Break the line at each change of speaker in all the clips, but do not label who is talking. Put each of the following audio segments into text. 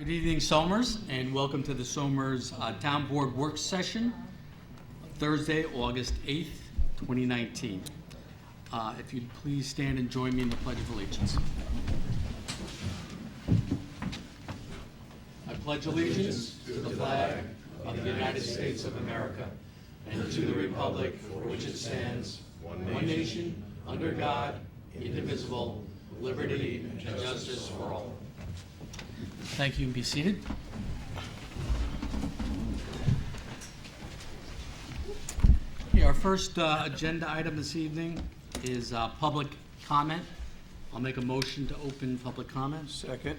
Good evening, Somers, and welcome to the Somers Town Board Work Session, Thursday, August 8th, 2019. If you'd please stand and join me in the Pledge of Allegiance. I pledge allegiance to the flag of the United States of America and to the republic for which it stands, one nation, under God, indivisible, with liberty and justice for all. Thank you, and be seated. Okay, our first agenda item this evening is public comment. I'll make a motion to open public comment.
Second.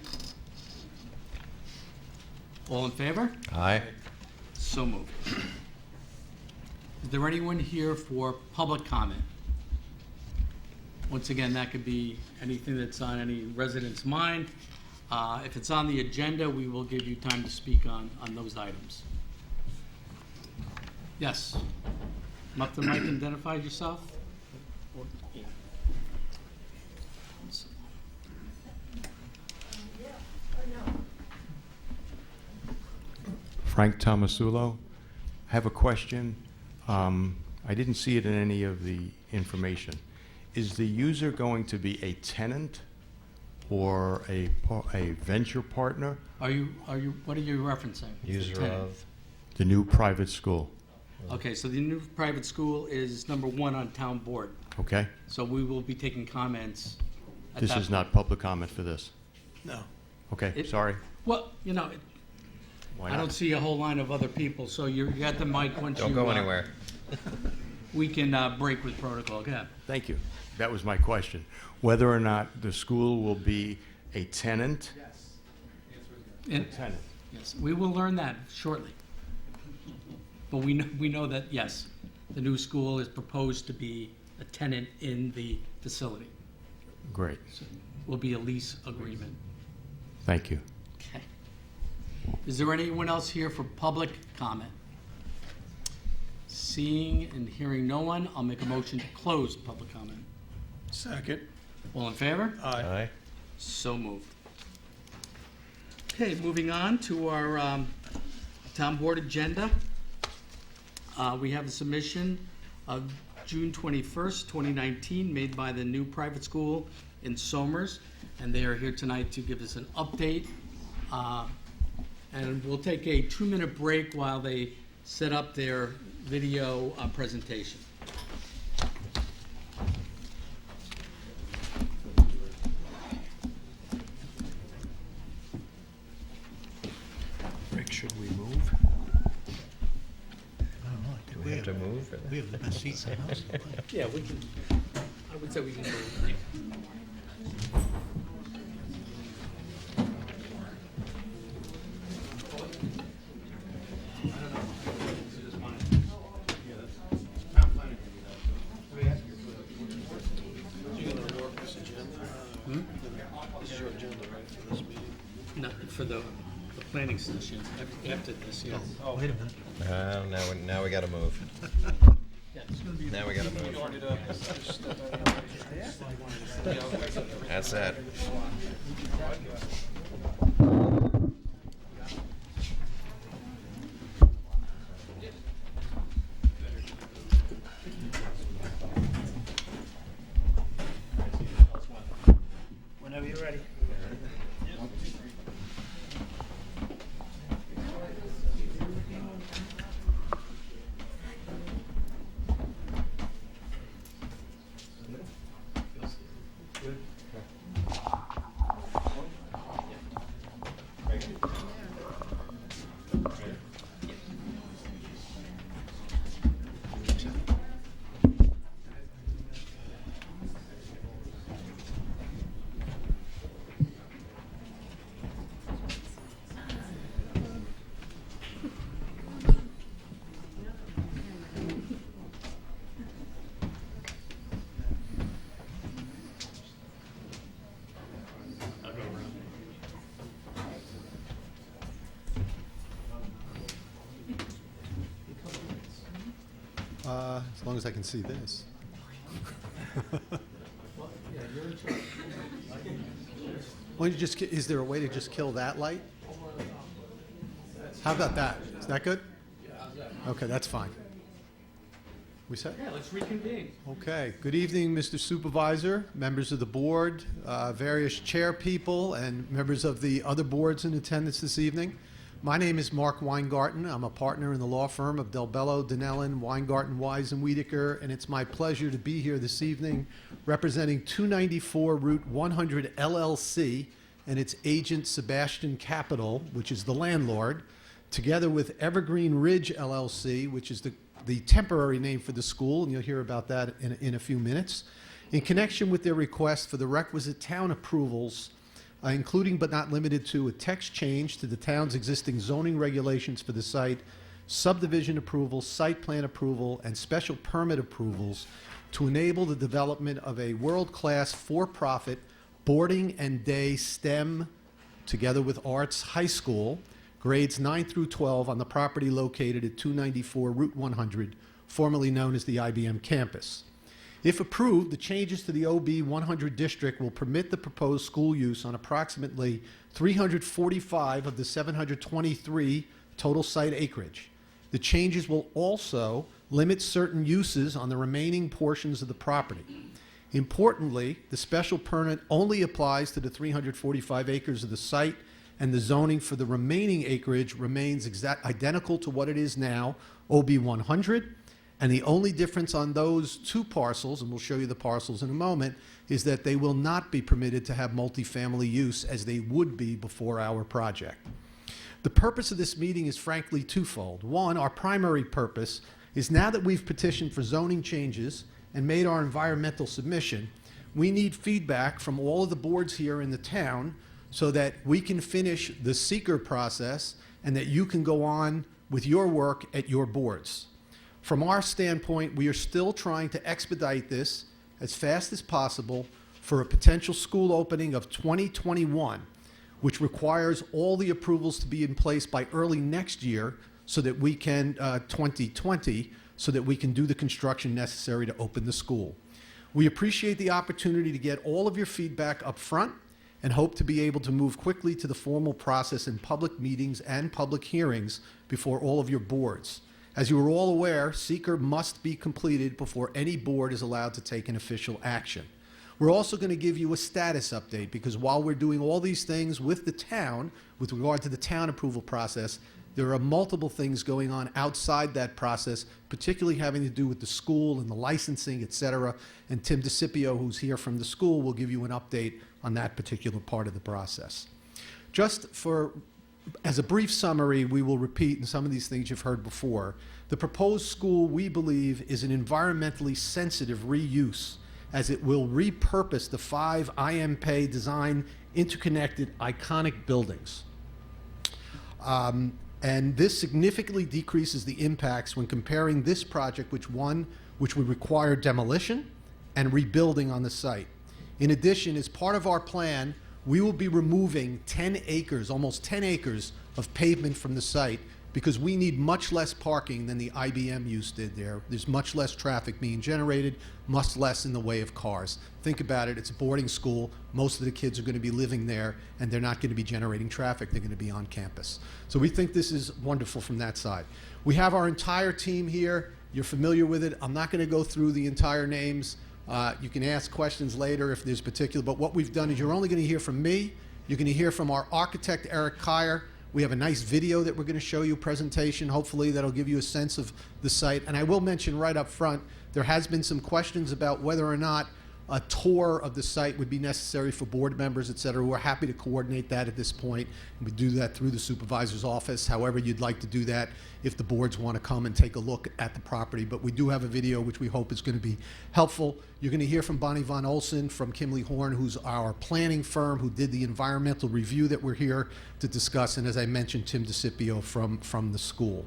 All in favor?
Aye.
So moved. Is there anyone here for public comment? Once again, that could be anything that's on any resident's mind. If it's on the agenda, we will give you time to speak on those items. Yes. Come up to the mic and identify yourself.
Frank Tomasulo. I have a question. I didn't see it in any of the information. Is the user going to be a tenant or a venture partner?
What are you referencing?
User
Tenant.
of.
The new private school,
Okay, so the new private school is number one on town board.
okay?
So we will be taking comments at
This
that
is
point.
not public comment for this.
No.
Okay,
It-
sorry.
Well,
Why
I
not?
don't see a whole line of other people, so you got the mic once you...
Don't go anywhere.
We can break with protocol, yeah.
Thank you. That was my question. Whether or not the school will be a tenant?
And-
Tenant.
Yes, we will learn that shortly. But we know that, yes, the new school is proposed to be a tenant in the facility.
Great.
So will be a lease agreement.
Thank you.
Okay. Is there anyone else here for public comment? Seeing and hearing no one, I'll make a motion to close public comment.
Second.
All in favor?
Aye.
So moved. Okay, moving on to our town board agenda. We have a submission of June 21st, 2019, made by the new private school in Somers, and they are here tonight to give us an update. And we'll take a 2-minute break while they set up their video presentation.
Rick, should we move?
Do we have to move? or-
We have the best seats in the house.
Yeah, we can, I would say we can go.
This is your agenda, right, for this meeting?
Not for the planning session, after this, yeah.
Oh, wait a minute.
Now we gotta move.
Yeah.
Now we gotta move. That's it.
Whenever you're ready.
As long as I can see this. Why don't you just, is there a way to just kill that light? How about that? Is that good? Okay, that's fine. We set?
Yeah, let's reconvene.
Okay. Good evening, Mr. Supervisor, members of the board, various chair people, and members of the other boards in attendance this evening. My name is Mark Weingarten. I'm a partner in the law firm of Del Bello, Dinellen, Weingarten, Wise, and Wiedeker, and it's my pleasure to be here this evening representing 294 Route 100 LLC and its agent Sebastian Capital, which is the landlord, together with Evergreen Ridge LLC, which is the temporary name for the school, and you'll hear about that in a few minutes, in connection with their request for the requisite town approvals, including but not limited to a text change to the town's existing zoning regulations for the site, subdivision approval, site plan approval, and special permit approvals to enable the development of a world-class for-profit boarding and day STEM, together with arts, high school, grades 9 through 12 on the property located at 294 Route 100, formerly known as the IBM campus. If approved, the changes to the OB 100 district will permit the proposed school use on approximately 345 of the 723 total site acreage. The changes will also limit certain uses on the remaining portions of the property. Importantly, the special permit only applies to the 345 acres of the site, and the zoning for the remaining acreage remains identical to what it is now, OB 100. And the only difference on those two parcels, and we'll show you the parcels in a moment, is that they will not be permitted to have multifamily use as they would be before our project. The purpose of this meeting is frankly twofold. One, our primary purpose is now that we've petitioned for zoning changes and made our environmental submission, we need feedback from all of the boards here in the town so that we can finish the seeker process and that you can go on with your work at your boards. From our standpoint, we are still trying to expedite this as fast as possible for a potential school opening of 2021, which requires all the approvals to be in place by early next year so that we can, 2020, so that we can do the construction necessary to open the school. We appreciate the opportunity to get all of your feedback up front and hope to be able to move quickly to the formal process in public meetings and public hearings before all of your boards. As you are all aware, seeker must be completed before any board is allowed to take an official action. We're also going to give you a status update because while we're doing all these things with the town, with regard to the town approval process, there are multiple things going on outside that process, particularly having to do with the school and the licensing, et cetera. And Tim DeCipio, who's here from the school, will give you an update on that particular part of the process. Just as a brief summary, we will repeat, and some of these things you've heard before. The proposed school, we believe, is an environmentally sensitive reuse, as it will repurpose the 5 IMPA design interconnected iconic buildings. And this significantly decreases the impacts when comparing this project, which would require demolition and rebuilding on the site. In addition, as part of our plan, we will be removing 10 acres, almost 10 acres of pavement from the site because we need much less parking than the IBM use did there. There's much less traffic being generated, much less in the way of cars. Think about it, it's a boarding school. Most of the kids are going to be living there, and they're not going to be generating traffic. They're going to be on campus. So we think this is wonderful from that side. We have our entire team here. You're familiar with it. I'm not going to go through the entire names. You can ask questions later if there's particular, but what we've done is you're only going to hear from me. You're going to hear from our architect, Eric Kyer. We have a nice video that we're going to show you, presentation, hopefully that'll give you a sense of the site. And I will mention right up front, there has been some questions about whether or not a tour of the site would be necessary for board members, et cetera. We're happy to coordinate that at this point. We do that through the supervisor's office, however you'd like to do that if the boards want to come and take a look at the property. But we do have a video which we hope is going to be helpful. You're going to hear from Bonnie Von Olsen from Kimley Horn, who's our planning firm who did the environmental review that we're here to discuss, and as I mentioned, Tim DeCipio from the school.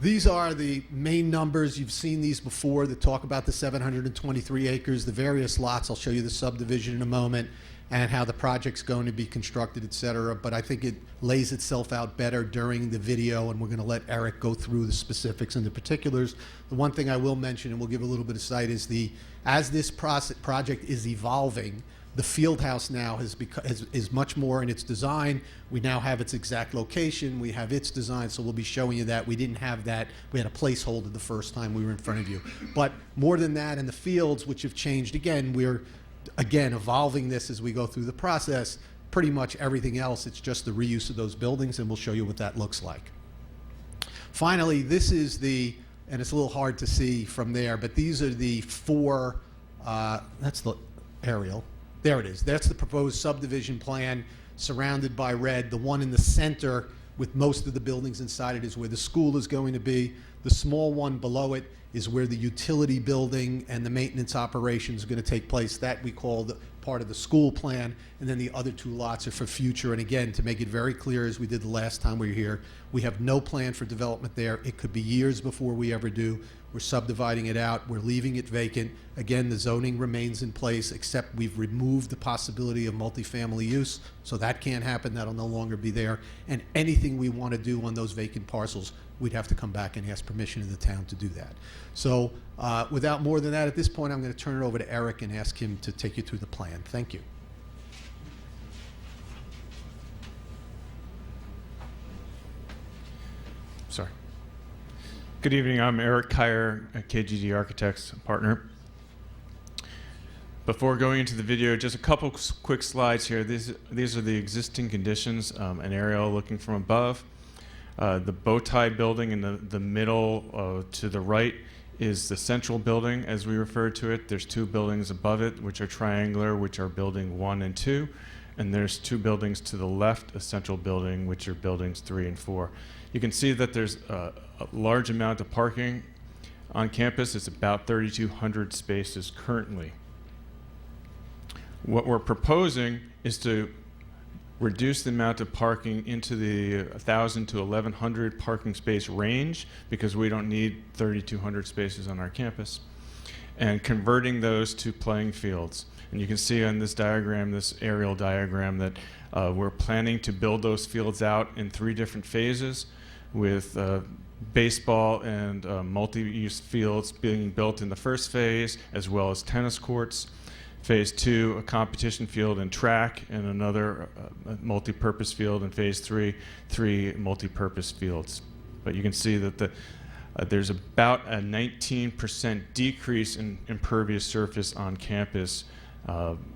These are the main numbers. You've seen these before that talk about the 723 acres, the various lots. I'll show you the subdivision in a moment and how the project's going to be constructed, et cetera. But I think it lays itself out better during the video, and we're going to let Eric go through the specifics and the particulars. The one thing I will mention, and we'll give a little bit of sight, is as this project is evolving, The field house now is much more in its design. We now have its exact location. We have its design, so we'll be showing you that. We didn't have that. We had a placeholder the first time we were in front of you. But more than that, in the fields, which have changed again, we're, again, evolving this as we go through the process. Pretty much everything else, it's just the reuse of those buildings, and we'll show you what that looks like. Finally, this is the, and it's a little hard to see from there, but these are the four, that's the aerial. There it is. That's the proposed subdivision plan surrounded by red. The one in the center with most of the buildings inside it is where the school is going to be. The small one below it is where the utility building and the maintenance operations are going to take place. That we call the part of the school plan. And then the other two lots are for future. And again, to make it very clear, as we did the last time we were here, we have no plan for development there. It could be years before we ever do. We're subdividing it out. We're leaving it vacant. Again, the zoning remains in place, except we've removed the possibility of multifamily use, so that can't happen. That'll no longer be there. And anything we want to do on those vacant parcels, we'd have to come back and ask permission of the town to do that. So without more than that, at this point, I'm going to turn it over to Eric and ask him to take you through the plan. Thank you.
Sorry. Good evening. I'm Eric Kyer at KGD Architects, partner. Before going into the video, just a couple quick slides here. These are the existing conditions, an aerial looking from above. The bow tie building in the middle to the right is the central building, as we refer to it. There's two buildings above it, which are triangular, which are building 1 and 2. And there's two buildings to the left, a central building, which are buildings 3 and 4. You can see that there's a large amount of parking on campus. It's about 3,200 spaces currently. What we're proposing is to reduce the amount of parking into the 1,000 to 1,100 parking space range, because we don't need 3,200 spaces on our campus, and converting those to playing fields. And you can see on this diagram, this aerial diagram, that we're planning to build those fields out in 3 different phases, with baseball and multi-use fields being built in the first phase, as well as tennis courts. Phase 2, a competition field and track, and another multi-purpose field. In phase 3, 3 multi-purpose fields. But you can see that there's about a 19% decrease in impervious surface on campus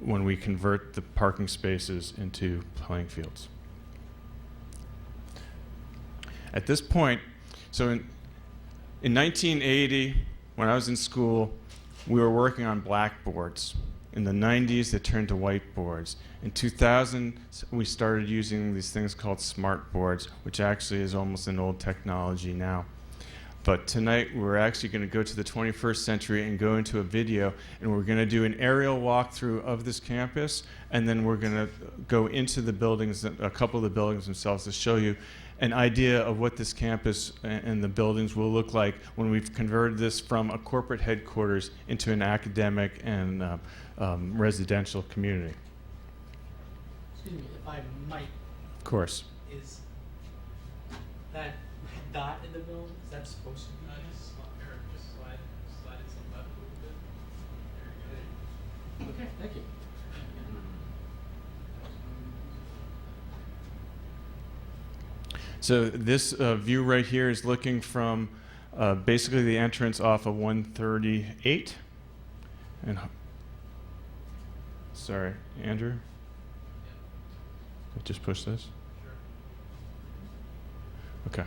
when we convert the parking spaces into playing fields. At this point, so in 1980, when I was in school, we were working on blackboards. In the 90s, they turned to whiteboards. In 2000, we started using these things called smart boards, which actually is almost an old technology now. But tonight, we're actually going to go to the 21st century and go into a video, and we're going to do an aerial walkthrough of this campus, and then we're going to go into the buildings, a couple of the buildings themselves, to show you an idea of what this campus and the buildings will look like when we've converted this from a corporate headquarters into an academic and residential community.
Excuse me, if I might,
Of course.
is that dot in the middle, is that supposed to be?
Eric, just slide it some left a little bit. There you go.
Okay, thank you.
So this view right here is looking from basically the entrance off of 138. And sorry, Andrew? Just push this? Okay.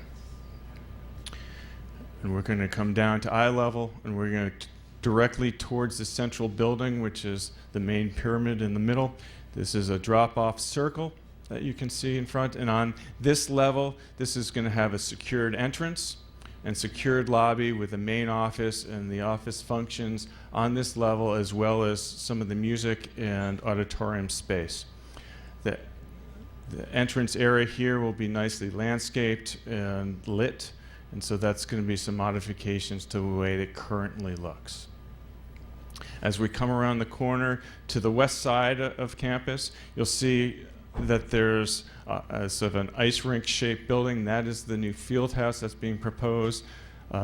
And we're going to come down to eye level, and we're going to directly towards the central building, which is the main pyramid in the middle. This is a drop-off circle that you can see in front. And on this level, this is going to have a secured entrance and secured lobby with the main office and the office functions on this level, as well as some of the music and auditorium space. The entrance area here will be nicely landscaped and lit, and so that's going to be some modifications to the way it currently looks. As we come around the corner to the west side of campus, you'll see that there's sort of an ice rink shaped building. That is the new field house that's being proposed.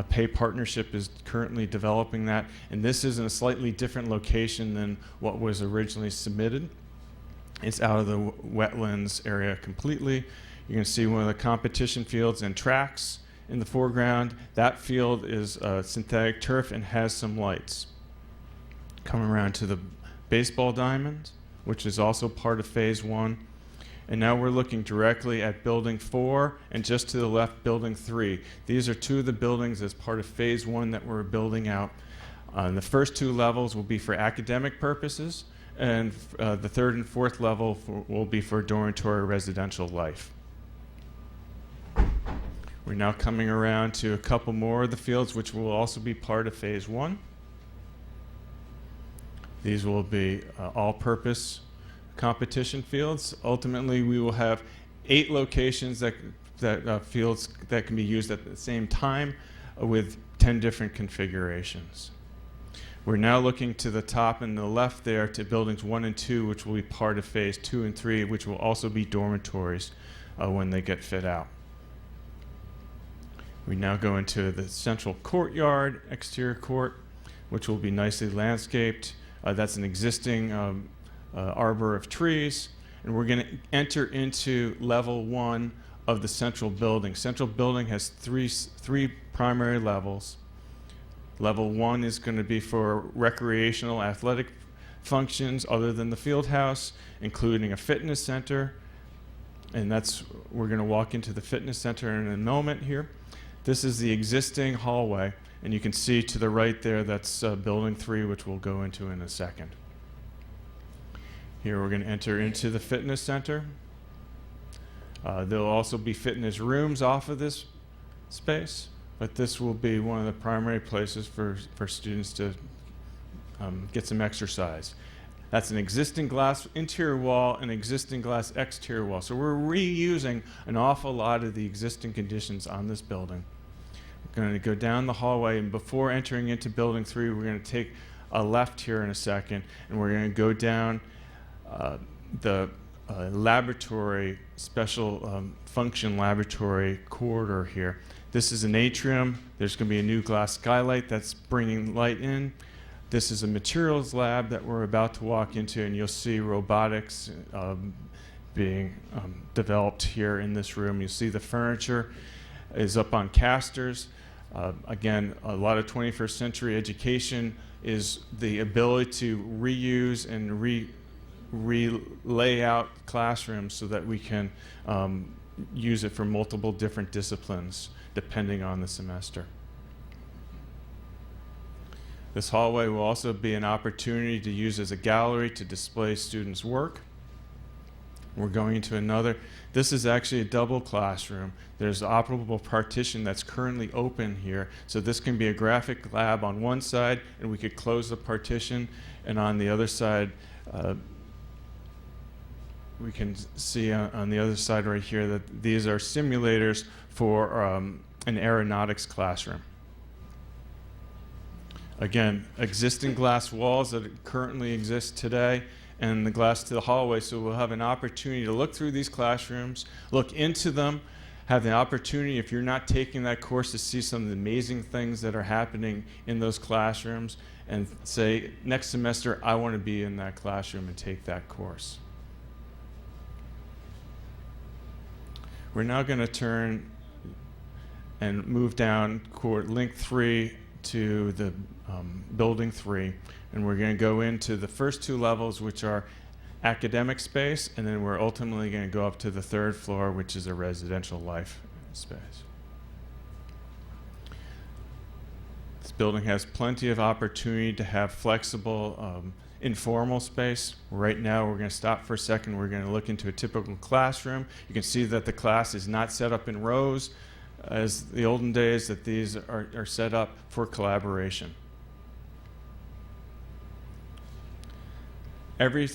Pay Partnership is currently developing that, and this is in a slightly different location than what was originally submitted. It's out of the wetlands area completely. You can see one of the competition fields and tracks in the foreground. That field is synthetic turf and has some lights. Coming around to the baseball diamond, which is also part of Phase 1. And now we're looking directly at Building 4 and just to the left, Building 3. These are two of the buildings as part of Phase 1 that we're building out. The first two levels will be for academic purposes, and the third and fourth level will be for dormitory residential life. We're now coming around to a couple more of the fields, which will also be part of Phase 1. These will be all-purpose competition fields. Ultimately, we will have 8 locations fields that can be used at the same time with 10 different configurations. We're now looking to the top and the left there to buildings 1 and 2, which will be part of Phase 2 and 3, which will also be dormitories when they get fit out. We now go into the central courtyard, exterior court, which will be nicely landscaped. That's an existing arbor of trees, and we're going to enter into level 1 of the central building. Central building has three primary levels. Level 1 is going to be for recreational athletic functions other than the field house, including a fitness center, and we're going to walk into the fitness center in a moment here. This is the existing hallway, and you can see to the right there that's Building 3, which we'll go into in a second. Here we're going to enter into the fitness center. There'll also be fitness rooms off of this space, but this will be one of the primary places for students to get some exercise. That's an existing glass interior wall and existing glass exterior wall. So we're reusing an awful lot of the existing conditions on this building. We're going to go down the hallway, and before entering into Building 3, we're going to take a left here in a second, and we're going to go down the laboratory, special function laboratory corridor here. This is an atrium. There's going to be a new glass skylight that's bringing light in. This is a materials lab that we're about to walk into, and you'll see robotics being developed here in this room. You'll see the furniture is up on casters. Again, a lot of 21st century education is the ability to reuse and lay out classrooms so that we can use it for multiple different disciplines depending on the semester. This hallway will also be an opportunity to use as a gallery to display students' work. We're going into another. This is actually a double classroom. There's an operable partition that's currently open here. So this can be a graphic lab on one side, and we could close the partition. And on the other side, we can see on the other side right here that these are simulators for an aeronautics classroom. Again, existing glass walls that currently exist today, and the glass to the hallway, so we'll have an opportunity to look through these classrooms, look into them, have the opportunity, if you're not taking that course, to see some of the amazing things that are happening in those classrooms, and say, next semester, I want to be in that classroom and take that course. We're now going to turn and move down link 3 to the Building 3, and we're going to go into the first 2 levels, which are academic space, and then we're ultimately going to go up to the 3rd floor, which is a residential life space. This building has plenty of opportunity to have flexible informal space. Right now we're going to stop for a second. We're going to look into a typical classroom. You can see that the class is not set up in rows as the olden days, that these are set up for collaboration. Every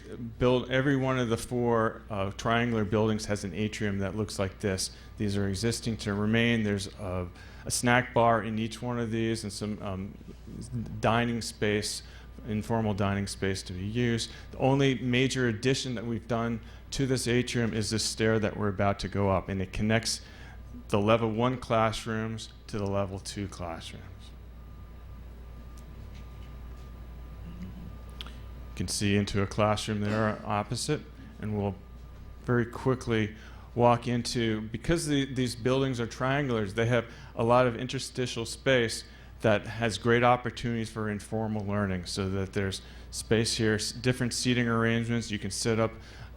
one of the 4 triangular buildings has an atrium that looks like this. These are existing to remain. There's a snack bar in each one of these and some dining space, informal dining space to be used. The only major addition that we've done to this atrium is this stair that we're about to go up, and it connects the level 1 classrooms to the level 2 classrooms. You can see into a classroom there opposite, and we'll very quickly walk into, because these buildings are triangulars, they have a lot of interstitial space that has great opportunities for informal learning, so that there's space here, different seating arrangements. You can sit up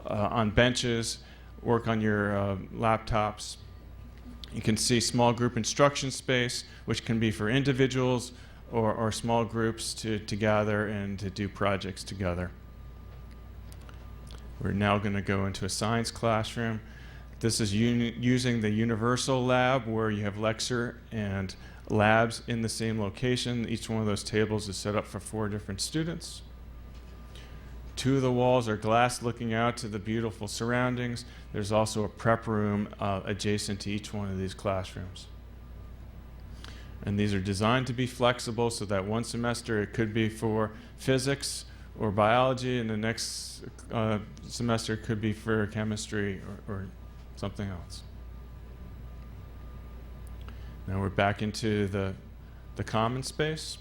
on benches, work on your laptops. You can see small group instruction space, which can be for individuals or small groups to gather and to do projects together. We're now going to go into a science classroom. This is using the universal lab, where you have lecture and labs in the same location. Each one of those tables is set up for 4 different students. 2 of the walls are glass looking out to the beautiful surroundings. There's also a prep room adjacent to each one of these classrooms. And these are designed to be flexible, so that one semester it could be for physics or biology, and the next semester it could be for chemistry or something else. Now we're back into the common space.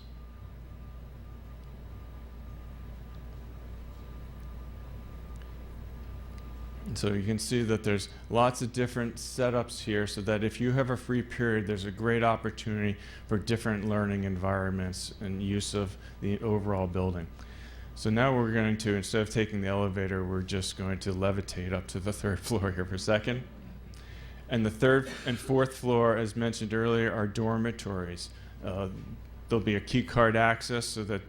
And so you can see that there's lots of different setups here, so that if you have a free period, there's a great opportunity for different learning environments and use of the overall building. So now we're going to, instead of taking the elevator, we're just going to levitate up to the 3rd floor here for a second. And the 3rd and 4th floor, as mentioned earlier, are dormitories. There'll be a key card access, so that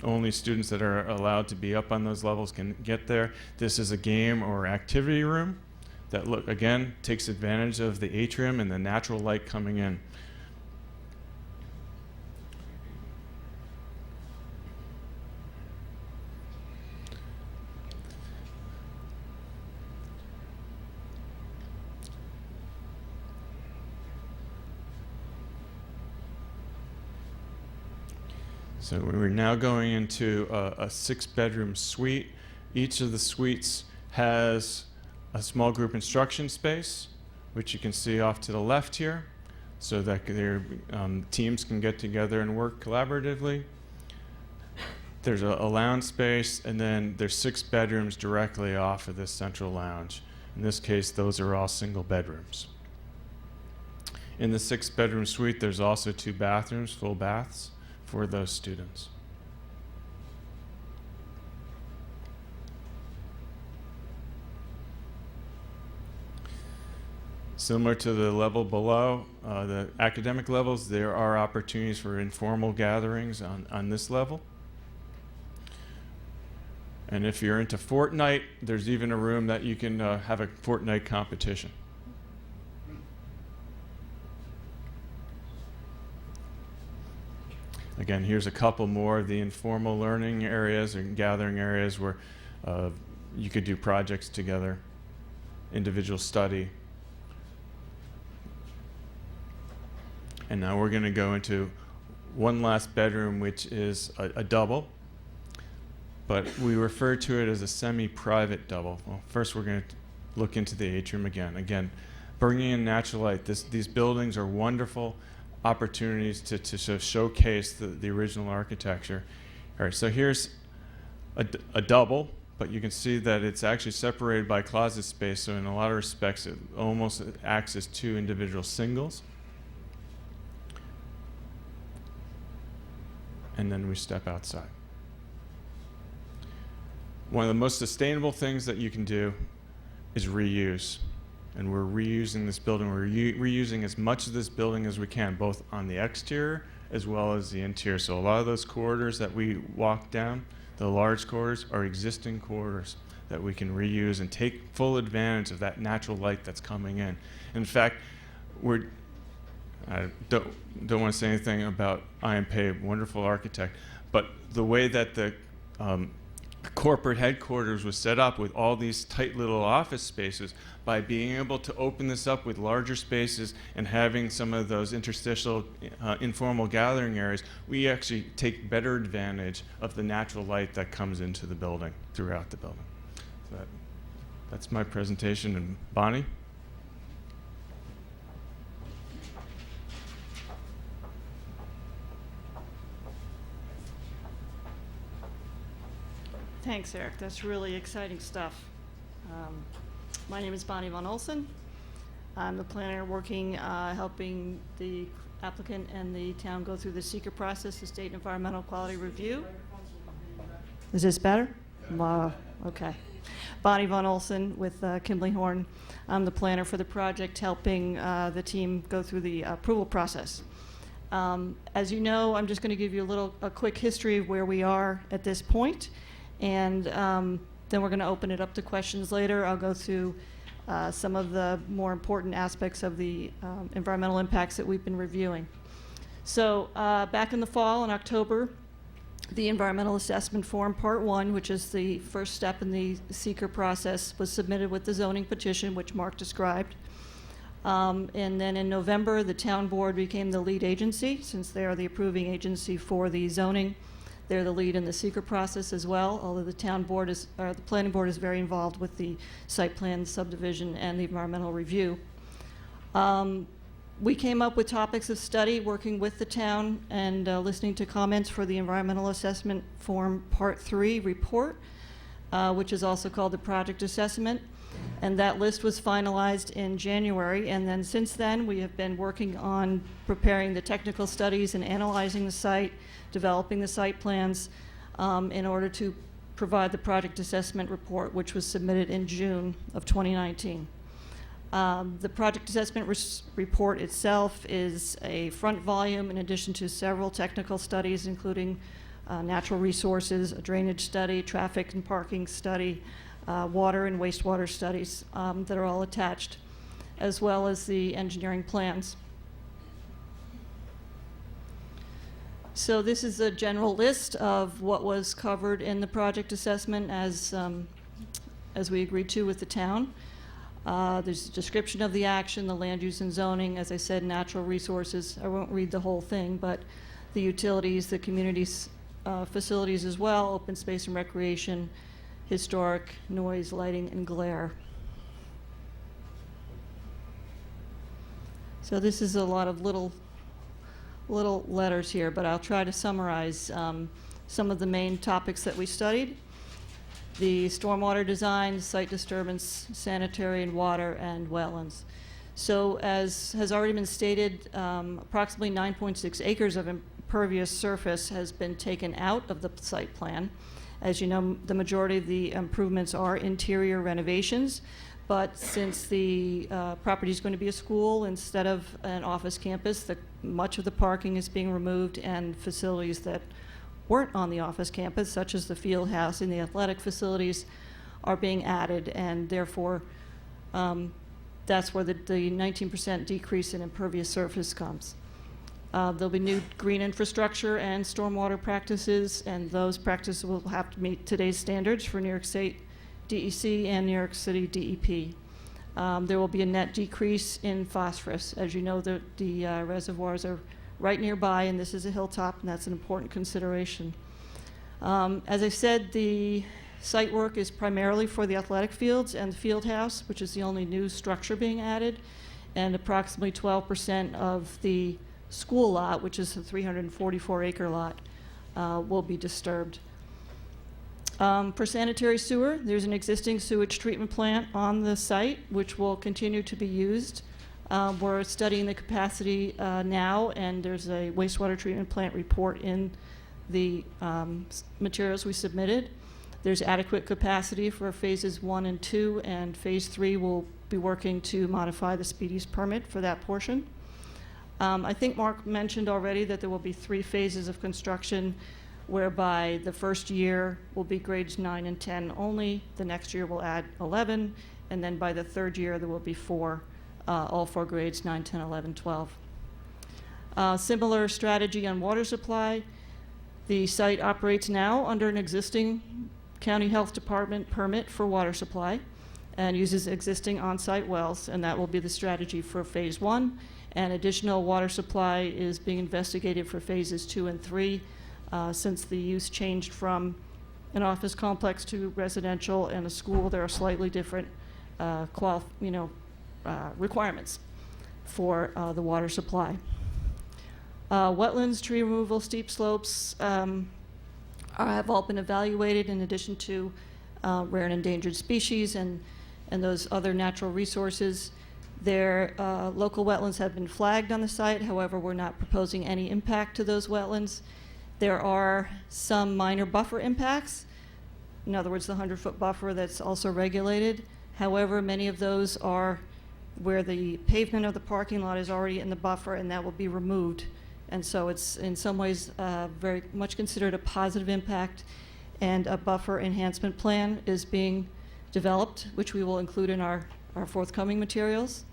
only students that are allowed to be up on those levels can get there. This is a game or activity room that, again, takes advantage of the atrium and the natural light coming in. So we're now going into a 6-bedroom suite. Each of the suites has a small group instruction space, which you can see off to the left here, so that their teams can get together and work collaboratively. There's a lounge space, and then there's 6 bedrooms directly off of this central lounge. In this case, those are all single bedrooms. In the 6-bedroom suite, there's also 2 bathrooms, full baths, for those students. Similar to the level below, the academic levels, there are opportunities for informal gatherings on this level. And if you're into Fortnite, there's even a room that you can have a Fortnite competition. Again, here's a couple more of the informal learning areas and gathering areas where you could do projects together, individual study. And now we're going to go into one last bedroom, which is a double, but we refer to it as a semi-private double. Well, first we're going to look into the atrium again. Again, bringing in natural light. These buildings are wonderful opportunities to showcase the original architecture. All right, so here's a double, but you can see that it's actually separated by closet space, so in a lot of respects it almost acts as 2 individual singles. And then we step outside. One of the most sustainable things that you can do is reuse. And we're reusing this building. We're reusing as much of this building as we can, both on the exterior as well as the interior. So a lot of those corridors that we walk down, the large corridors, are existing corridors that we can reuse and take full advantage of that natural light that's coming in. In fact, I don't want to say anything about I.M. Pei, wonderful architect, but the way that the corporate headquarters was set up with all these tight little office spaces, by being able to open this up with larger spaces and having some of those interstitial informal gathering areas, we actually take better advantage of the natural light that comes into the building, throughout the building. So that's my presentation. And Bonnie?
Thanks, Eric. That's really exciting stuff. My name is Bonnie Von Olson. I'm the planner working, helping the applicant and the town go through the seeker process, the State Environmental Quality Review. Is this better? Okay. Bonnie Von Olson with Kimberly Horn. I'm the planner for the project, helping the team go through the approval process. As you know, I'm just going to give you a quick history of where we are at this point, and then we're going to open it up to questions later. I'll go through some of the more important aspects of the environmental impacts that we've been reviewing. So back in the fall, in October, the Environmental Assessment Form Part 1, which is the first step in the seeker process, was submitted with the zoning petition, which Mark described. And then in November, the town board became the lead agency, since they are the approving agency for the zoning. They're the lead in the seeker process as well, although the town board is, or the planning board is very involved with the site plan, subdivision, and the environmental review. We came up with topics of study working with the town and listening to comments for the Environmental Assessment Form Part 3 report, which is also called the project assessment. And that list was finalized in January. And then since then, we have been working on preparing the technical studies and analyzing the site, developing the site plans in order to provide the project assessment report, which was submitted in June of 2019. The project assessment report itself is a front volume in addition to several technical studies, including natural resources, a drainage study, traffic and parking study, water and wastewater studies that are all attached, as well as the engineering plans. So this is a general list of what was covered in the project assessment as we agreed to with the town. There's a description of the action, the land use and zoning, as I said, natural resources. I won't read the whole thing, but the utilities, the communities, facilities as well, open space and recreation, historic, noise, lighting, and glare. So this is a lot of little letters here, but I'll try to summarize some of the main topics that we studied. The stormwater design, site disturbance, sanitary and water, and wetlands. So as has already been stated, approximately 9.6 acres of impervious surface has been taken out of the site plan. As you know, the majority of the improvements are interior renovations, but since the property is going to be a school instead of an office campus, much of the parking is being removed, and facilities that weren't on the office campus, such as the field house and the athletic facilities, are being added, and therefore that's where the 19% decrease in impervious surface comes. There'll be new green infrastructure and stormwater practices, and those practices will have to meet today's standards for New York State DEC and New York City DEP. There will be a net decrease in phosphorus. As you know, the reservoirs are right nearby, and this is a hilltop, and that's an important consideration. As I said, the site work is primarily for the athletic fields and the field house, which is the only new structure being added, and approximately 12% of the school lot, which is a 344-acre lot, will be disturbed. For sanitary sewer, there's an existing sewage treatment plant on the site, which will continue to be used. We're studying the capacity now, and there's a wastewater treatment plant report in the materials we submitted. There's adequate capacity for phases 1 and 2, and phase 3 will be working to modify the speedies permit for that portion. I think Mark mentioned already that there will be 3 phases of construction, whereby the first year will be grades 9 and 10 only, the next year will add 11, and then by the third year there will be 4. All 4 grades, 9, 10, 11, 12. Similar strategy on water supply. The site operates now under an existing County Health Department permit for water supply and uses existing on-site wells, and that will be the strategy for phase 1. And additional water supply is being investigated for phases 2 and 3 since the use changed from an office complex to residential and a school. There are slightly different requirements for the water supply. Wetlands, tree removal, steep slopes have all been evaluated in addition to rare and endangered species and those other natural resources. Their local wetlands have been flagged on the site. However, we're not proposing any impact to those wetlands. There are some minor buffer impacts. In other words, the 100-foot buffer that's also regulated. However, many of those are where the pavement of the parking lot is already in the buffer, and that will be removed. And so it's in some ways very much considered a positive impact, and a buffer enhancement plan is being developed, which we will include in our forthcoming materials.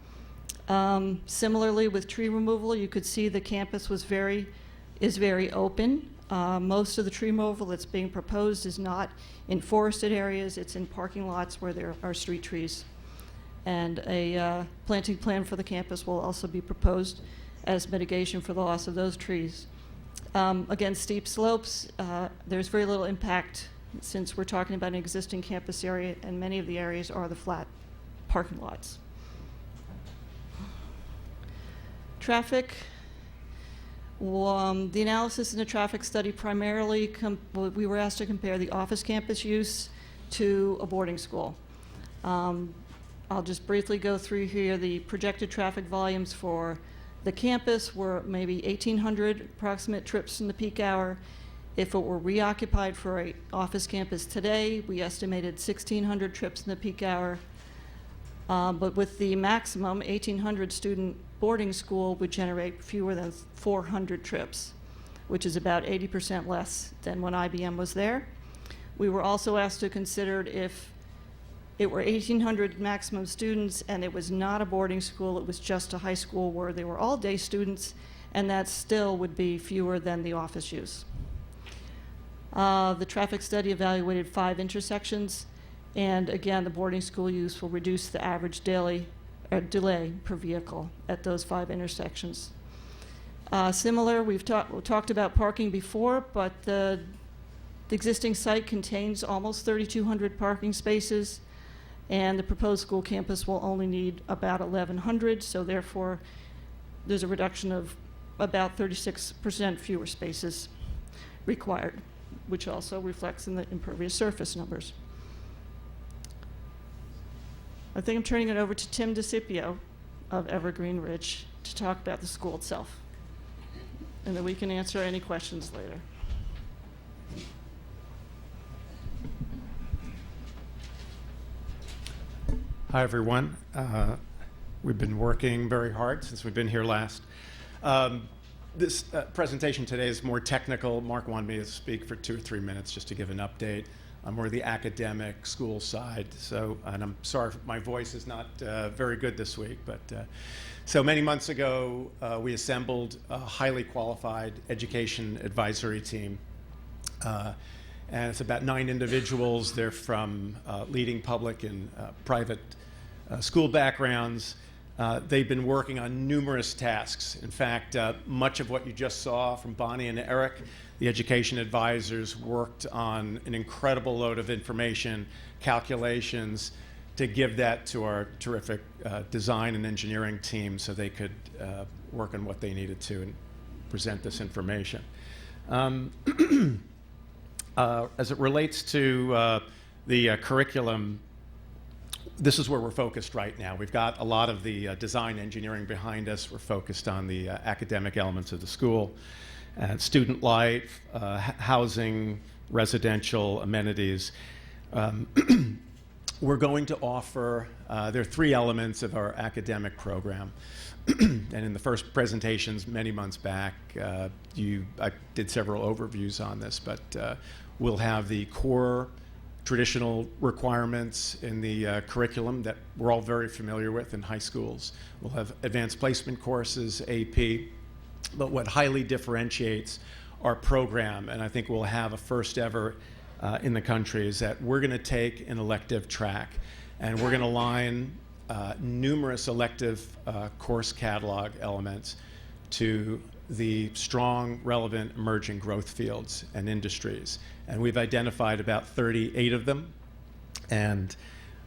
Similarly, with tree removal, you could see the campus is very open. Most of the tree removal that's being proposed is not in forested areas, it's in parking lots where there are street trees. And a planting plan for the campus will also be proposed as mitigation for the loss of those trees. Again, steep slopes, there's very little impact since we're talking about an existing campus area, and many of the areas are the flat parking lots. Traffic. The analysis in the traffic study primarily, we were asked to compare the office campus use to a boarding school. I'll just briefly go through here. The projected traffic volumes for the campus were maybe 1,800 approximate trips in the peak hour. If it were reoccupied for an office campus today, we estimated 1,600 trips in the peak hour. But with the maximum 1,800 student boarding school would generate fewer than 400 trips, which is about 80% less than when IBM was there. We were also asked to consider if it were 1,800 maximum students and it was not a boarding school, it was just a high school where they were all day students, and that still would be fewer than the office use. The traffic study evaluated 5 intersections, and again, the boarding school use will reduce the average daily delay per vehicle at those 5 intersections. Similar, we've talked about parking before, but the existing site contains almost 3,200 parking spaces, and the proposed school campus will only need about 1,100, so therefore there's a reduction of about 36% fewer spaces required, which also reflects in the impervious surface numbers. I think I'm turning it over to Tim DeCipio of Evergreen Ridge to talk about the school itself, and then we can answer any questions later.
Hi, everyone. We've been working very hard since we've been here last. This presentation today is more technical. Mark wanted me to speak for 2 or 3 minutes just to give an update. I'm more the academic school side, and I'm sorry if my voice is not very good this week, but so many months ago, we assembled a highly qualified education advisory team. And it's about 9 individuals. They're from leading public and private school backgrounds. They've been working on numerous tasks. In fact, much of what you just saw from Bonnie and Eric, the education advisors worked on an incredible load of information, calculations, to give that to our terrific design and engineering team so they could work on what they needed to and present this information. As it relates to the curriculum, this is where we're focused right now. We've got a lot of the design engineering behind us. We're focused on the academic elements of the school, student life, housing, residential amenities. We're going to offer, there are 3 elements of our academic program. And in the first presentations many months back, I did several overviews on this, but we'll have the core traditional requirements in the curriculum that we're all very familiar with in high schools. We'll have advanced placement courses, AP, but what highly differentiates our program, and I think we'll have a first ever in the country, is that we're going to take an elective track, and we're going to align numerous elective course catalog elements to the strong, relevant, emerging growth fields and industries. And we've identified about 38 of them. And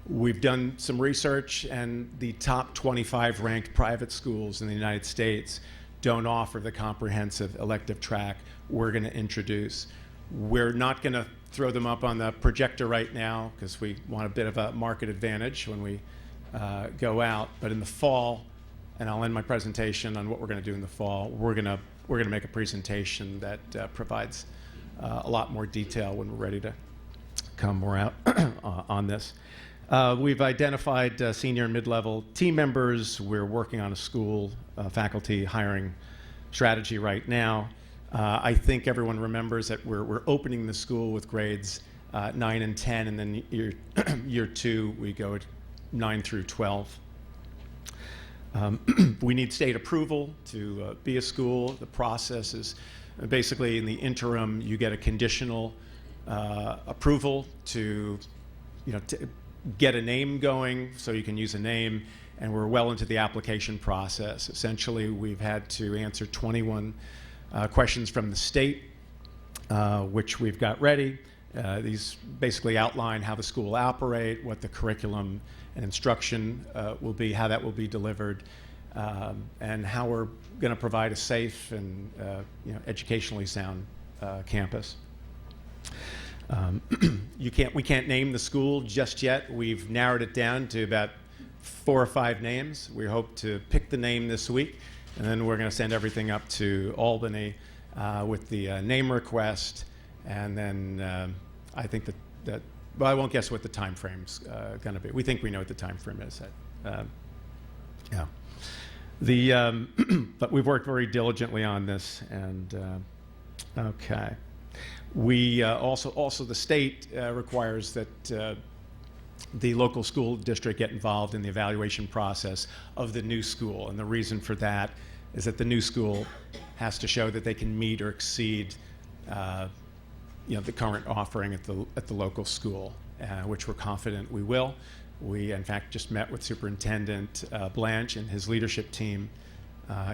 we've done some research, and the top 25 ranked private schools in the United States don't offer the comprehensive elective track we're going to introduce. We're not going to throw them up on the projector right now because we want a bit of a market advantage when we go out. But in the fall, and I'll end my presentation on what we're going to do in the fall, we're going to make a presentation that provides a lot more detail when we're ready to come more out on this. We've identified senior and mid-level team members. We're working on a school faculty hiring strategy right now. I think everyone remembers that we're opening the school with grades 9 and 10, and then year 2 we go at 9 through 12. We need state approval to be a school. The process is basically in the interim you get a conditional approval to get a name going so you can use a name, and we're well into the application process. Essentially, we've had to answer 21 questions from the state, which we've got ready. These basically outline how the school will operate, what the curriculum and instruction will be, how that will be delivered, and how we're going to provide a safe and educationally sound campus. We can't name the school just yet. We've narrowed it down to about 4 or 5 names. We hope to pick the name this week, and then we're going to send everything up to Albany with the name request, and then I think that well, I won't guess what the time frame's going to be. We think we know what the time frame is. Yeah. But we've worked very diligently on this, and okay. We also the state requires that the local school district get involved in the evaluation process of the new school, and the reason for that is that the new school has to show that they can meet or exceed the current offering at the local school, which we're confident we will. We, in fact, just met with Superintendent Blanche and his leadership team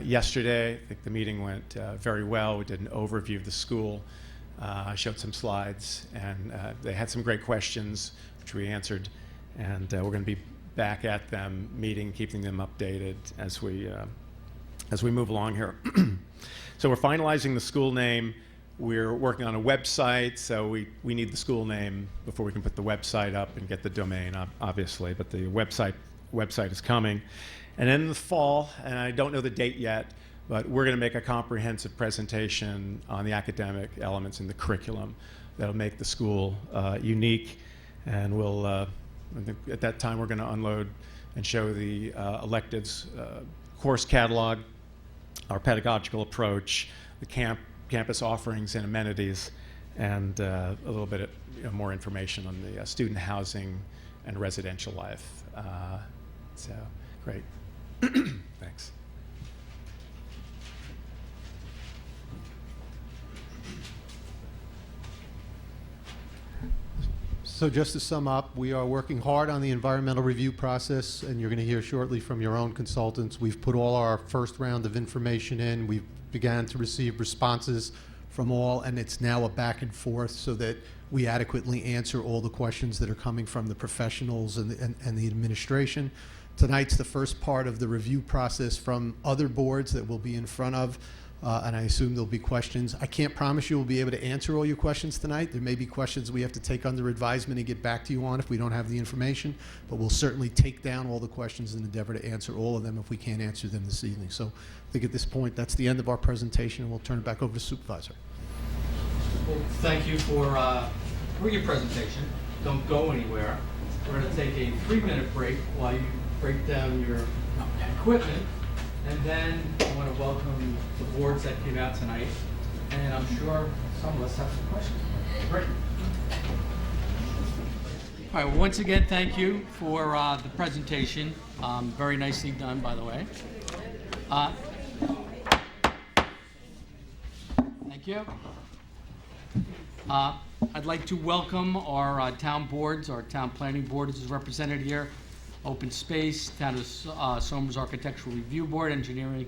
yesterday. I think the meeting went very well. We did an overview of the school. I showed some slides, and they had some great questions, which we answered, and we're going to be back at them, meeting, keeping them updated as we move along here. So we're finalizing the school name. We're working on a website, so we need the school name before we can put the website up and get the domain, obviously, but the website is coming. And then in the fall, and I don't know the date yet, but we're going to make a comprehensive presentation on the academic elements in the curriculum that'll make the school unique. And we'll, I think at that time, we're going to unload and show the electives course catalog, our pedagogical approach, the campus offerings and amenities, and a little bit more information on the student housing and residential life. So, great. Thanks.
So just to sum up, we are working hard on the environmental review process, and you're going to hear shortly from your own consultants. We've put all our first round of information in. We've began to receive responses from all, and it's now a back and forth so that we adequately answer all the questions that are coming from the professionals and the administration. Tonight's the first part of the review process from other boards that we'll be in front of. And I assume there'll be questions. I can't promise you we'll be able to answer all your questions tonight. There may be questions we have to take under advisement and get back to you on if we don't have the information, but we'll certainly take down all the questions and endeavor to answer all of them if we can't answer them this evening. So I think at this point, that's the end of our presentation, and we'll turn it back over to Supervisor.
Well, thank you for your presentation. Don't go anywhere. We're going to take a 3-minute break while you break down your equipment. And then I want to welcome the boards that came out tonight, and I'm sure some of us have some questions. Great. All right, well, once again, thank you for the presentation. Very nicely done, by the way. Thank you. I'd like to welcome our town boards. Our town planning board is represented here. Open Space, Town of Somers Architectural Review Board, Engineering,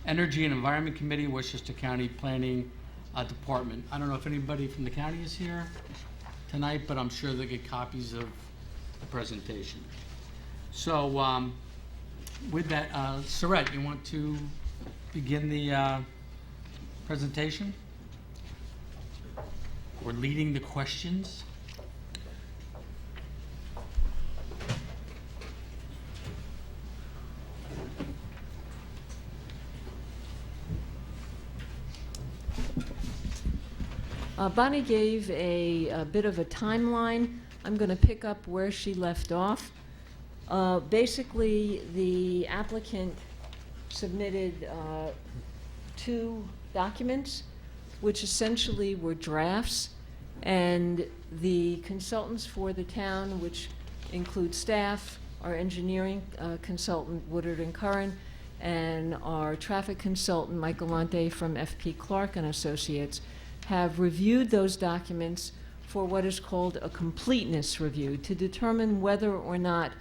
Energy and Environment Committee, Westchester County Planning Department. I don't know if anybody from the county is here tonight, but I'm sure they'll get copies of the presentation. So with that, Saret, you want to begin the presentation?
or leading the questions.
Bonnie gave a bit of a timeline. I'm going to pick up where she left off. Basically, the applicant submitted 2 documents, which essentially were drafts, and the consultants for the town, which include staff, our engineering consultant, Woodard and Curran, and our traffic consultant, Michael Lante from FP Clark and Associates, have reviewed those documents for what is called a completeness review to determine whether or not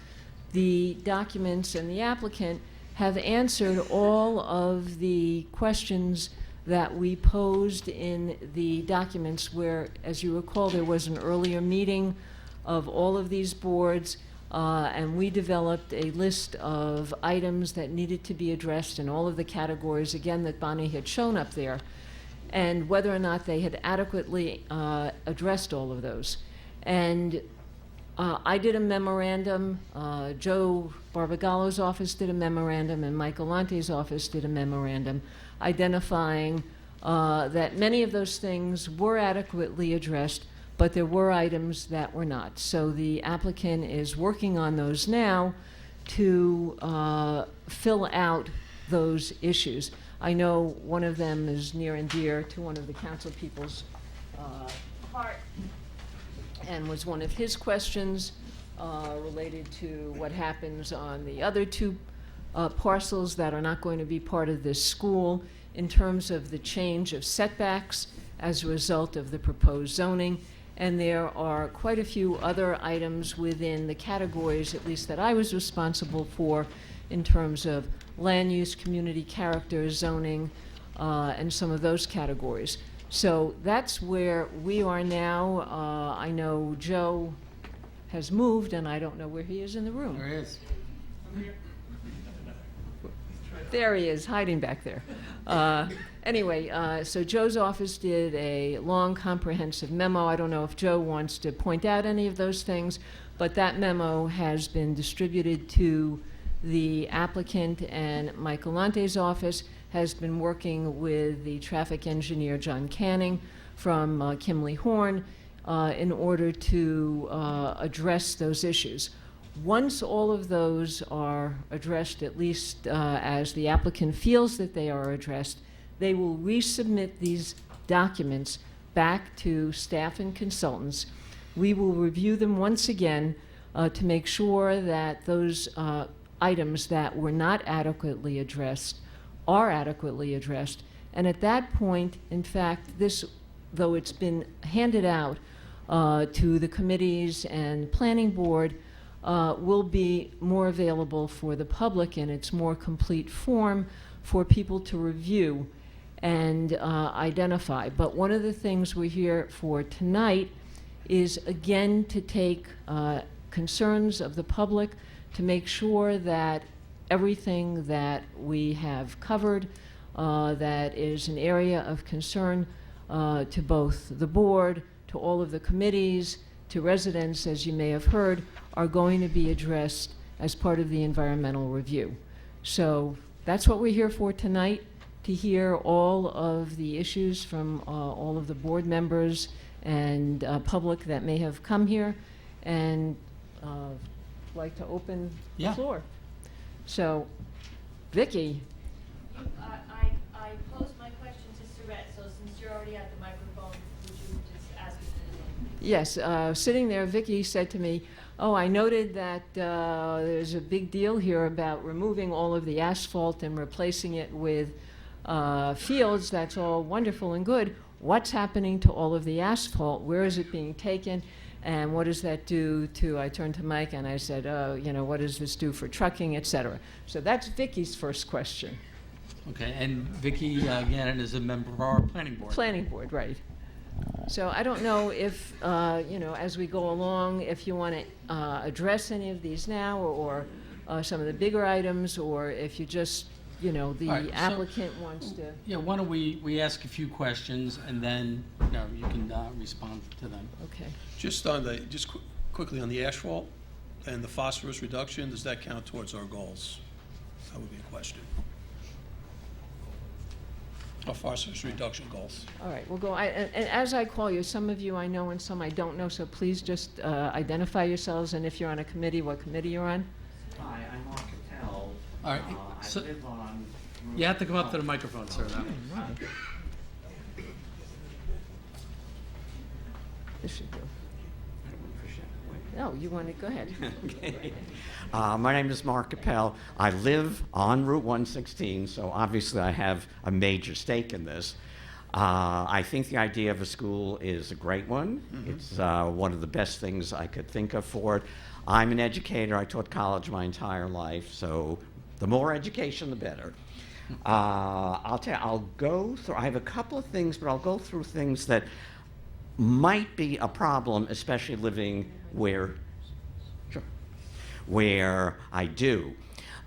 the documents and the applicant have answered all of the questions that we posed in the documents where, as you recall, there was an earlier meeting of all of these boards, and we developed a list of items that needed to be addressed in all of the categories, again, that Bonnie had shown up there, and whether or not they had adequately addressed all of those. And I did a memorandum, Joe Barbagallo's office did a memorandum, and Michael Lante's office did a memorandum identifying that many of those things were adequately addressed, but there were items that were not. So the applicant is working on those now to fill out those issues. I know one of them is near and dear to one of the council people's heart, and was one of his questions related to what happens on the other 2 parcels that are not going to be part of this school in terms of the change of setbacks as a result of the proposed zoning. And there are quite a few other items within the categories, at least that I was responsible for, in terms of land use, community character, zoning, and some of those categories. So that's where we are now. I know Joe has moved, and I don't know where he is in the room.
There he is.
There he is, hiding back there. Anyway, so Joe's office did a long, comprehensive memo. I don't know if Joe wants to point out any of those things, but that memo has been distributed to the applicant, and Michael Lante's office has been working with the traffic engineer, John Canning, from Kimley Horn, in order to address those issues. Once all of those are addressed, at least as the applicant feels that they are addressed, they will resubmit these documents back to staff and consultants. We will review them once again to make sure that those items that were not adequately addressed are adequately addressed. And at that point, in fact, this, though it's been handed out to the committees and planning board, will be more available for the public in its more complete form for people to review and identify. But one of the things we're here for tonight is, again, to take concerns of the public, to make sure that everything that we have covered that is an area of concern to both the board, to all of the committees, to residents, as you may have heard, are going to be addressed as part of the environmental review. So that's what we're here for tonight, to hear all of the issues from all of the board members and public that may have come here, and like to open the floor. So, Vicki.
I posed my question to Saret, so since you're already at the microphone, would you just ask it?
Yes, sitting there, Vicki said to me, oh, I noted that there's a big deal here about removing all of the asphalt and replacing it with fields. That's all wonderful and good. What's happening to all of the asphalt? Where is it being taken? And what does that do to, I turned to Mike and I said, oh, you know, what does this do for trucking, et cetera? So that's Vicki's first question.
Okay, and Vicki Gannon is a member of our planning board.
Planning board, right. So I don't know if, you know, as we go along, if you want to address any of these now, or some of the bigger items, or if you just you know, the
All right, so-
applicant wants to.
Yeah, why don't we ask a few questions, and then, you can respond to them.
Okay.
Just quickly on the asphalt and the phosphorus reduction, does that count towards our goals? That would be a question. Our phosphorus reduction goals.
All right, we'll go, and as I call you, some of you I know and some I don't know, so please just identify yourselves, and if you're on a committee, what committee you're on.
Hi, I'm Mark Patel.
All right,
I
so-
live on.
You have to come up to the microphone, sir.
This should do. No, you want to, go ahead.
Okay. My name is Mark Capel. I live on Route 116, so obviously I have a major stake in this. I think the idea of a school is a great one. It's one of the best things I could think of for it. I'm an educator. I taught college my entire life, so the more education, the better. I'll go through, I have a couple of things, but I'll go through things that might be a problem, especially living where I do.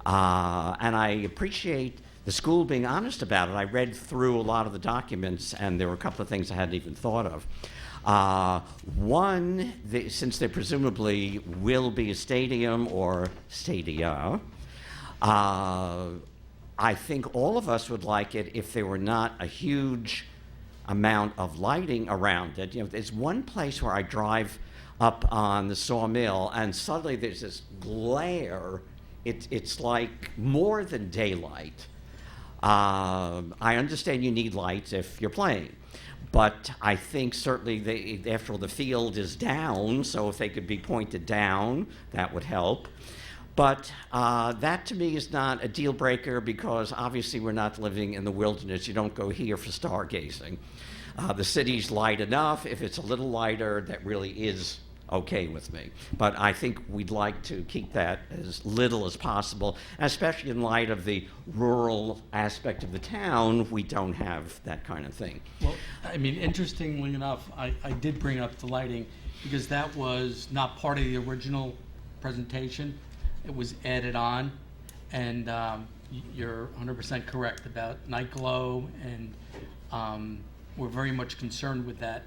And I appreciate the school being honest about it. I read through a lot of the documents, and there were a couple of things I hadn't even thought of. One, since there presumably will be a stadium or stadia, I think all of us would like it if there were not a huge amount of lighting around it. You know, there's one place where I drive up on the Sawmill, and suddenly there's this glare. It's like more than daylight. I understand you need lights if you're playing, but I think certainly after all, the field is down, so if they could be pointed down, that would help. But that to me is not a deal breaker, because obviously we're not living in the wilderness. You don't go here for stargazing. The city's light enough. If it's a little lighter, that really is okay with me. But I think we'd like to keep that as little as possible, especially in light of the rural aspect of the town. We don't have that kind of thing.
Well, I mean, interestingly enough, I did bring up the lighting because that was not part of the original presentation. It was added on, and you're 100% correct about night glow, and we're very much concerned with that.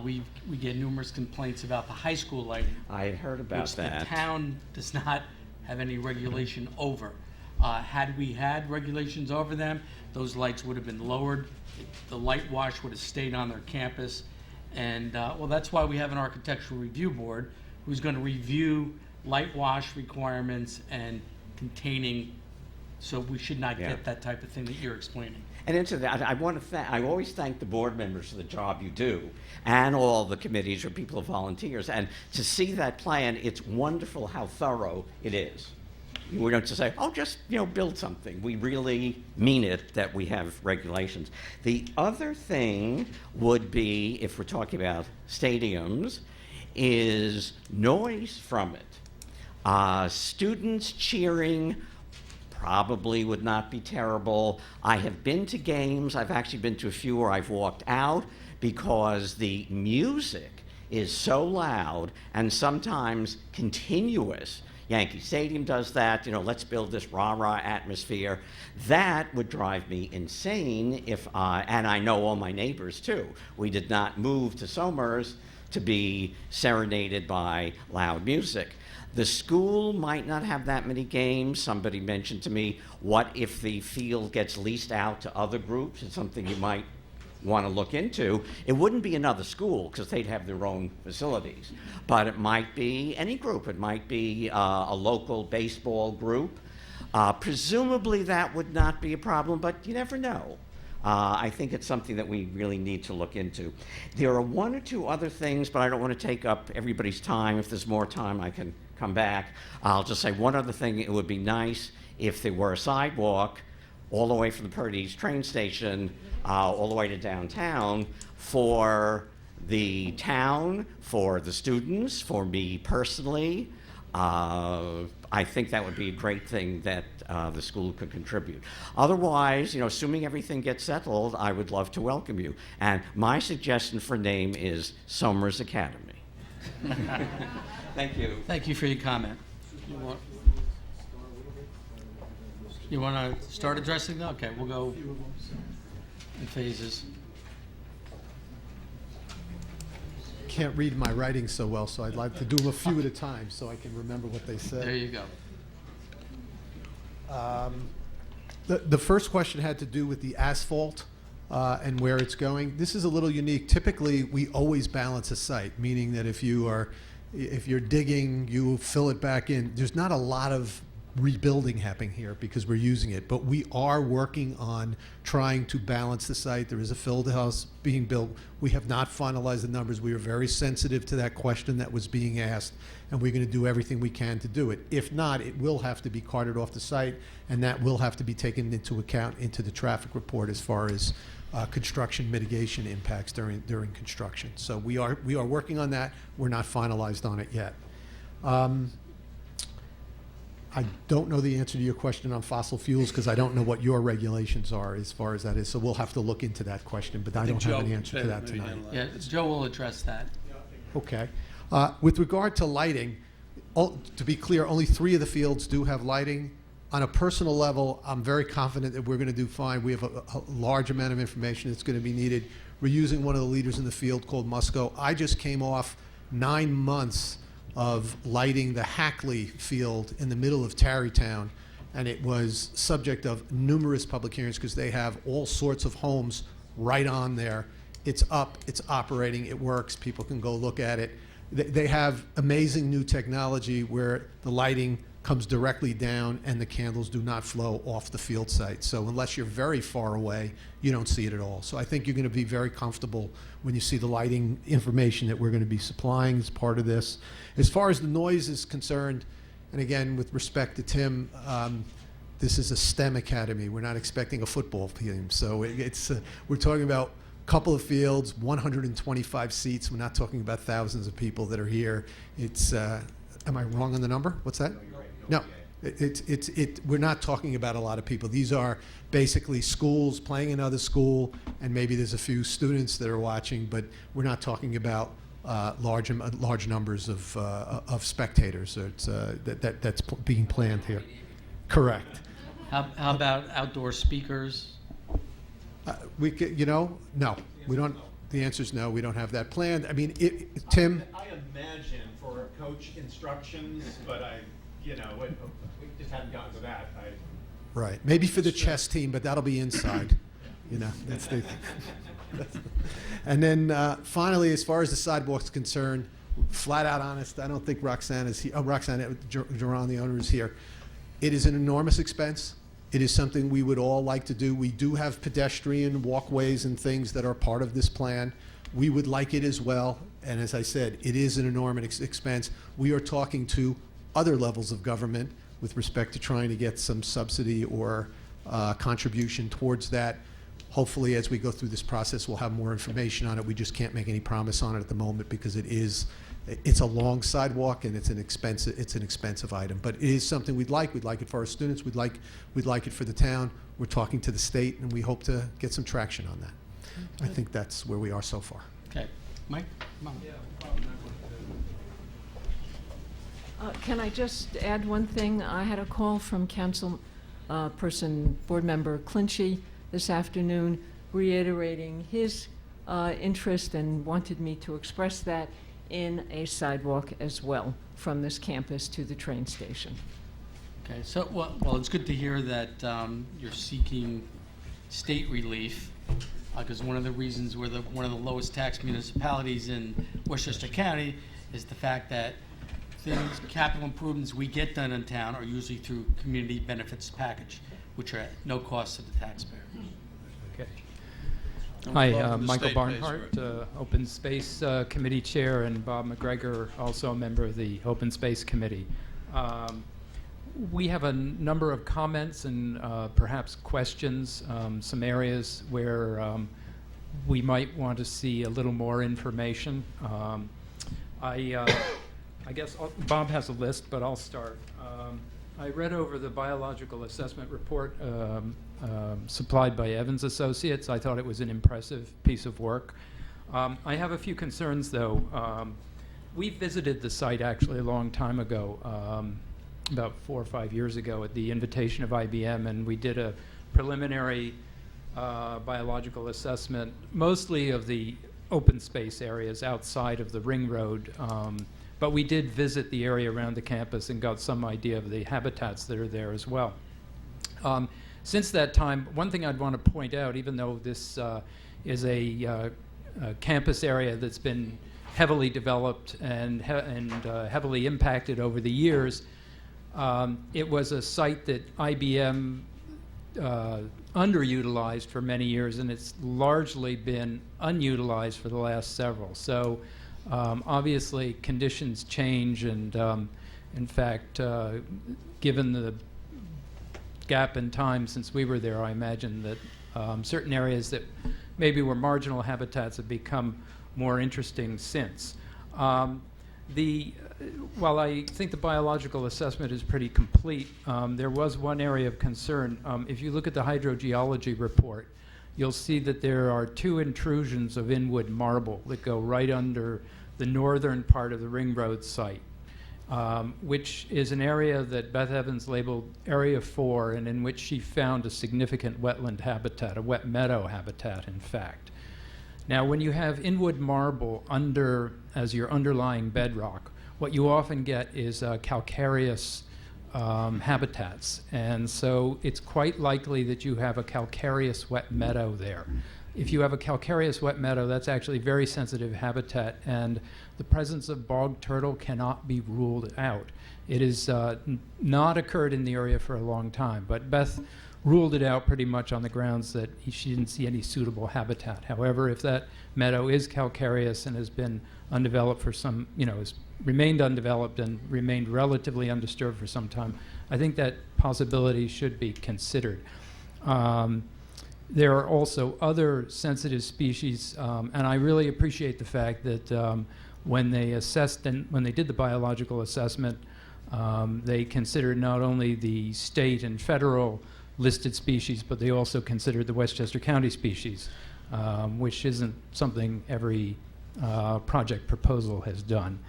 We get numerous complaints about the high school lighting.
I had heard about
which
that.
the town does not have any regulation over. Had we had regulations over them, those lights would have been lowered. The light wash would have stayed on their campus. And, well, that's why we have an architectural review board who's going to review light wash requirements and containing, so we should not get that type of thing that you're explaining.
And into that, I always thank the board members for the job you do, and all the committees or people who volunteers. And to see that plan, it's wonderful how thorough it is. We don't just say, oh, just build something. We really mean it that we have regulations. The other thing would be, if we're talking about stadiums, is noise from it. Students cheering probably would not be terrible. I have been to games. I've actually been to a few where I've walked out because the music is so loud and sometimes continuous. Yankee Stadium does that. Let's build this rah-rah atmosphere. That would drive me insane and I know all my neighbors too. We did not move to Somers to be serenaded by loud music. The school might not have that many games. Somebody mentioned to me, what if the field gets leased out to other groups? It's something you might want to look into. It wouldn't be another school because they'd have their own facilities. But it might be any group. It might be a local baseball group. Presumably that would not be a problem, but you never know. I think it's something that we really need to look into. There are one or two other things, but I don't want to take up everybody's time. If there's more time, I can come back. I'll just say one other thing. It would be nice if there were a sidewalk all the way from the Purdy's train station all the way to downtown for the town, for the students, for me personally. I think that would be a great thing that the school could contribute. Otherwise, assuming everything gets settled, I would love to welcome you. And my suggestion for name is Somers Academy. Thank you.
Thank you for your comment. You want to start addressing them? Okay, we'll go in phases.
Can't read my writing so well, so I'd like to do them a few at a time so I can remember what they
There
said.
you go.
The first question had to do with the asphalt and where it's going. This is a little unique. Typically, we always balance a site, meaning that if you're digging, you fill it back in. There's not a lot of rebuilding happening here because we're using it, but we are working on trying to balance the site. There is a field house being built. We have not finalized the numbers. We are very sensitive to that question that was being asked, and we're going to do everything we can to do it. If not, it will have to be carted off the site, and that will have to be taken into account into the traffic report as far as construction mitigation impacts during construction. So we are working on that. We're not finalized on it yet. I don't know the answer to your question on fossil fuels because I don't know what your regulations are as far as that is. So we'll have to look into that question, but I don't have an answer to that tonight.
Yeah, Joe will address that.
Okay. With regard to lighting, to be clear, only 3 of the fields do have lighting. On a personal level, I'm very confident that we're going to do fine. We have a large amount of information that's going to be needed. We're using one of the leaders in the field called Musco. I just came off 9 months of lighting the Hackley field in the middle of Tarrytown, and it was subject of numerous public hearings because they have all sorts of homes right on there. It's up, it's operating, it works, people can go look at it. They have amazing new technology where the lighting comes directly down and the candles do not flow off the field site. So unless you're very far away, you don't see it at all. So I think you're going to be very comfortable when you see the lighting information that we're going to be supplying as part of this. As far as the noise is concerned, and again, with respect to Tim, this is a STEM academy. We're not expecting a football team. So we're talking about a couple of fields, 125 seats. We're not talking about thousands of people that are here. It's, am I wrong on the number? What's that? No, we're not talking about a lot of people. These are basically schools playing another school, and maybe there's a few students that are watching, but we're not talking about large numbers of spectators. It's, that's being planned here. Correct.
How about outdoor speakers?
We could, no, we don't. The answer is no. We don't have that planned. I mean, Tim.
I imagine for coach instructions, but we just haven't gotten to that.
Right. Maybe for the chess team, but that'll be inside. That's the. And then finally, as far as the sidewalk's concerned, flat out honest, I don't think Roxanne is here. Oh, Roxanne Duran, the owner, is here. It is an enormous expense. It is something we would all like to do. We do have pedestrian walkways and things that are part of this plan. We would like it as well. And as I said, it is an enormous expense. We are talking to other levels of government with respect to trying to get some subsidy or contribution towards that. Hopefully, as we go through this process, we'll have more information on it. We just can't make any promise on it at the moment because it's a long sidewalk and it's an expensive item. But it is something we'd like. We'd like it for our students. We'd like it for the town. We're talking to the state, and we hope to get some traction on that. I think that's where we are so far.
Okay. Mike? Come on.
Can I just add one thing? I had a call from board member Clinchy this afternoon reiterating his interest and wanted me to express that in a sidewalk as well from this campus to the train station.
Okay, so, well, it's good to hear that you're seeking state relief, because one of the reasons we're one of the lowest tax municipalities in Westchester County is the fact that capital improvements we get done in town are usually through community benefits package, which are at no cost to the taxpayer.
Okay.
And
Hi,
welcome to the
Michael
state
Barnhart, Open Space Committee Chair, and Bob McGregor, also a member of the Open Space Committee. We have a number of comments and perhaps questions, some areas where we might want to see a little more information. I guess Bob has a list, but I'll start. I read over the biological assessment report supplied by Evans Associates. I thought it was an impressive piece of work. I have a few concerns, though. We visited the site actually a long time ago, about 4 or 5 years ago at the invitation of IBM, and we did a preliminary biological assessment, mostly of the open space areas outside of the ring road. But we did visit the area around the campus and got some idea of the habitats that are there as well. Since that time, one thing I'd want to point out, even though this is a campus area that's been heavily developed and heavily impacted over the years, it was a site that IBM underutilized for many years, and it's largely been unutilized for the last several. So obviously conditions change, and in fact, given the gap in time since we were there, I imagine that certain areas that maybe were marginal habitats have become more interesting since. While I think the biological assessment is pretty complete, there was one area of concern. If you look at the hydrogeology report, you'll see that there are 2 intrusions of Inwood marble that go right under the northern part of the Ring Road site, which is an area that Beth Evans labeled Area 4, and in which she found a significant wetland habitat, a wet meadow habitat, in fact. Now, when you have Inwood marble as your underlying bedrock, what you often get is calcareous habitats, and so it's quite likely that you have a calcareous wet meadow there. If you have a calcareous wet meadow, that's actually very sensitive habitat, and the presence of bog turtle cannot be ruled out. It has not occurred in the area for a long time, but Beth ruled it out pretty much on the grounds that she didn't see any suitable habitat. However, if that meadow is calcareous and has been undeveloped for some, has remained undeveloped and remained relatively undisturbed for some time, I think that possibility should be considered. There are also other sensitive species, and I really appreciate the fact that when they assessed and when they did the biological assessment, they considered not only the state and federal listed species, but they also considered the Westchester County species, which isn't something every project proposal has done.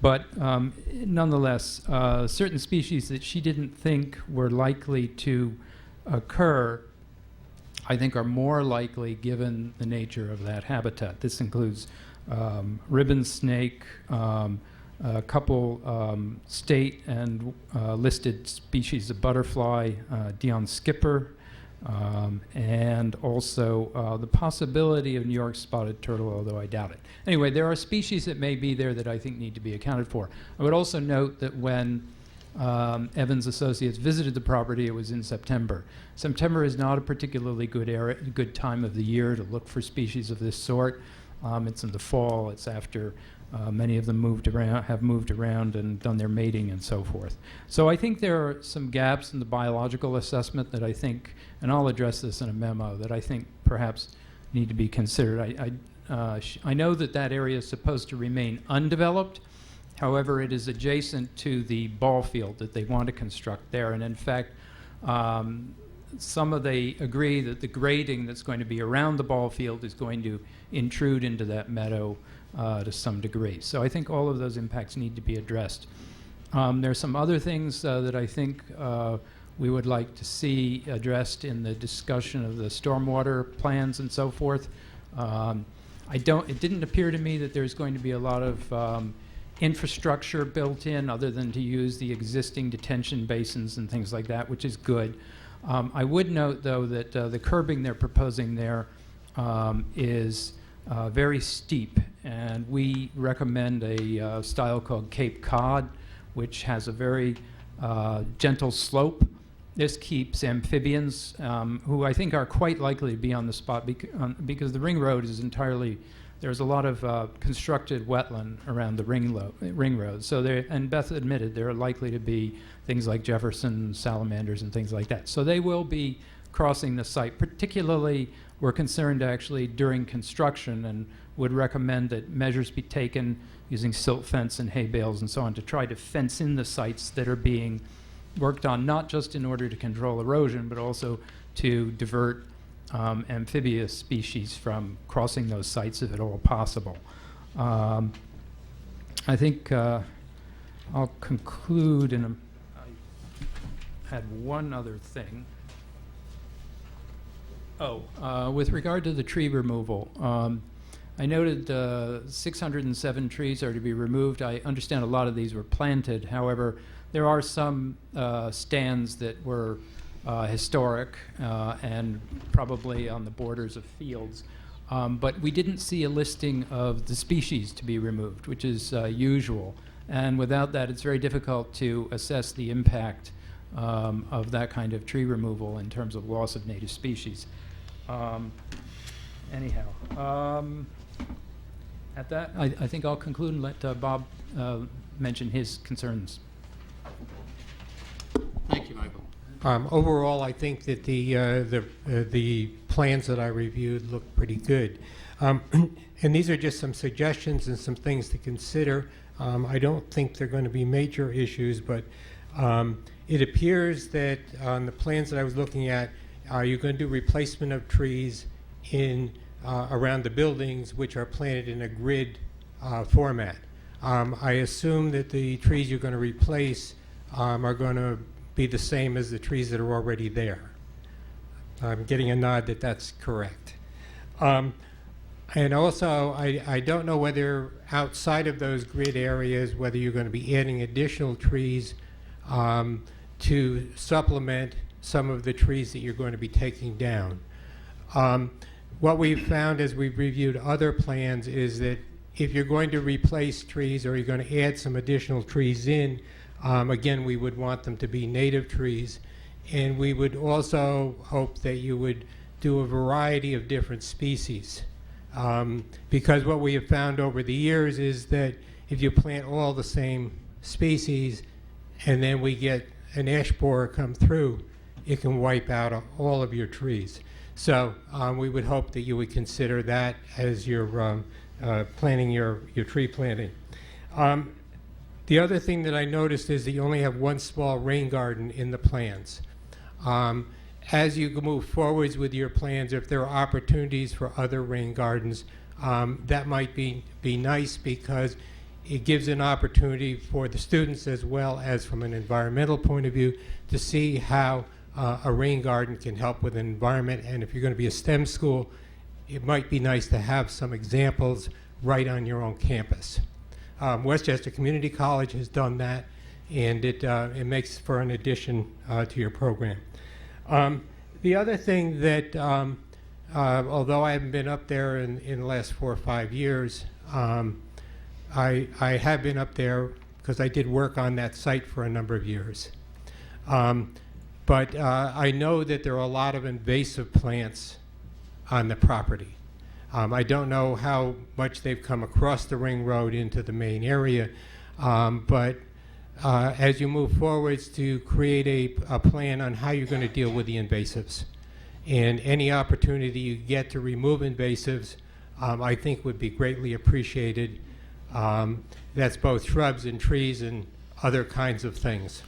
But nonetheless, certain species that she didn't think were likely to occur, I think, are more likely given the nature of that habitat. This includes ribbon snake, a couple state and listed species of butterfly, Dion skipper, and also the possibility of New York spotted turtle, although I doubt it. Anyway, there are species that may be there that I think need to be accounted for. I would also note that when Evans Associates visited the property, it was in September. September is not a particularly good time of the year to look for species of this sort. It's in the fall. It's after many of them have moved around and done their mating and so forth. So I think there are some gaps in the biological assessment that I think, and I'll address this in a memo, that I think perhaps need to be considered. I know that that area is supposed to remain undeveloped. However, it is adjacent to the ball field that they want to construct there. And in fact, they agree that the grading that's going to be around the ball field is going to intrude into that meadow to some degree. So I think all of those impacts need to be addressed. There's some other things that I think we would like to see addressed in the discussion of the stormwater plans and so forth. It didn't appear to me that there's going to be a lot of infrastructure built in other than to use the existing detention basins and things like that, which is good. I would note, though, that the curbing they're proposing there is very steep, and we recommend a style called Cape Cod, which has a very gentle slope. This keeps amphibians, who I think are quite likely to be on the spot because the ring road is entirely, there's a lot of constructed wetland around the ring road. So and Beth admitted there are likely to be things like Jefferson salamanders and things like that. So they will be crossing the site. Particularly, we're concerned actually during construction and would recommend that measures be taken using silt fence and hay bales and so on to try to fence in the sites that are being worked on, not just in order to control erosion, but also to divert amphibious species from crossing those sites if at all possible. I think I'll conclude in I had one other thing. With regard to the tree removal, I noted 607 trees are to be removed. I understand a lot of these were planted. However, there are some stands that were historic and probably on the borders of fields. But we didn't see a listing of the species to be removed, which is usual. And without that, it's very difficult to assess the impact of that kind of tree removal in terms of loss of native species. At that, I think I'll conclude and let Bob mention his concerns.
Thank you, Michael.
Overall, I think that the plans that I reviewed look pretty good. And these are just some suggestions and some things to consider. I don't think they're going to be major issues, but it appears that on the plans that I was looking at, you're going to do replacement of trees in around the buildings which are planted in a grid format. I assume that the trees you're going to replace are going to be the same as the trees that are already there. I'm getting a nod that that's correct. And also, I don't know whether outside of those grid areas, whether you're going to be adding additional trees to supplement some of the trees that you're going to be taking down. What we've found as we've reviewed other plans is that if you're going to replace trees or you're going to add some additional trees in, again, we would want them to be native trees. And we would also hope that you would do a variety of different species. Because what we have found over the years is that if you plant all the same species and then we get an ash borer come through, it can wipe out all of your trees. So we would hope that you would consider that as you're planning your tree planting. The other thing that I noticed is that you only have one small rain garden in the plans. As you move forwards with your plans, if there are opportunities for other rain gardens, that might be nice because it gives an opportunity for the students as well as from an environmental point of view to see how a rain garden can help with the environment. And if you're going to be a STEM school, it might be nice to have some examples right on your own campus. Westchester Community College has done that, and it makes for an addition to your program. The other thing that, although I haven't been up there in the last 4 or 5 years, I have been up there because I did work on that site for a number of years. But I know that there are a lot of invasive plants on the property. I don't know how much they've come across the ring road into the main area, but as you move forwards to create a plan on how you're going to deal with the invasives. And any opportunity you get to remove invasives, I think would be greatly appreciated. That's both shrubs and trees and other kinds of things.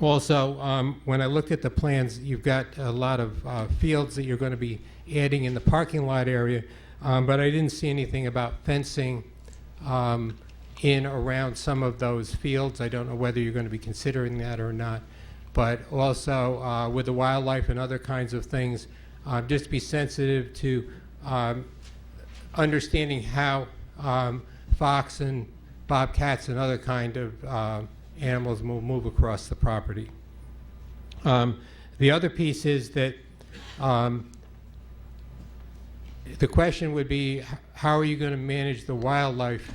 Also, when I looked at the plans, you've got a lot of fields that you're going to be adding in the parking lot area, but I didn't see anything about fencing in around some of those fields. I don't know whether you're going to be considering that or not. But also with the wildlife and other kinds of things, just be sensitive to understanding how fox and bobcats and other kind of animals will move across the property. The other piece is that the question would be, how are you going to manage the wildlife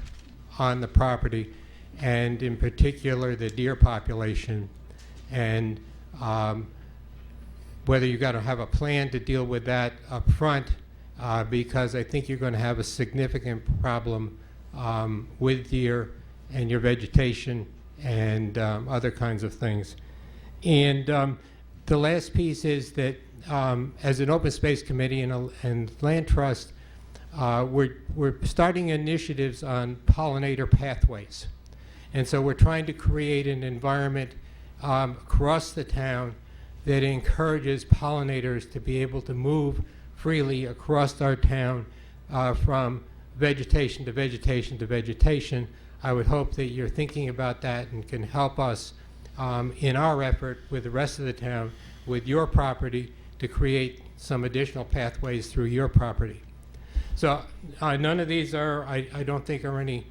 on the property, and in particular the deer population, and whether you've got to have a plan to deal with that up front, because I think you're going to have a significant problem with deer and your vegetation and other kinds of things. And the last piece is that as an open space committee and land trust, we're starting initiatives on pollinator pathways. And so we're trying to create an environment across the town that encourages pollinators to be able to move freely across our town from vegetation to vegetation to vegetation I would hope that you're thinking about that and can help us in our effort with the rest of the town, with your property, to create some additional pathways through your property. So none of these are, I don't think, are any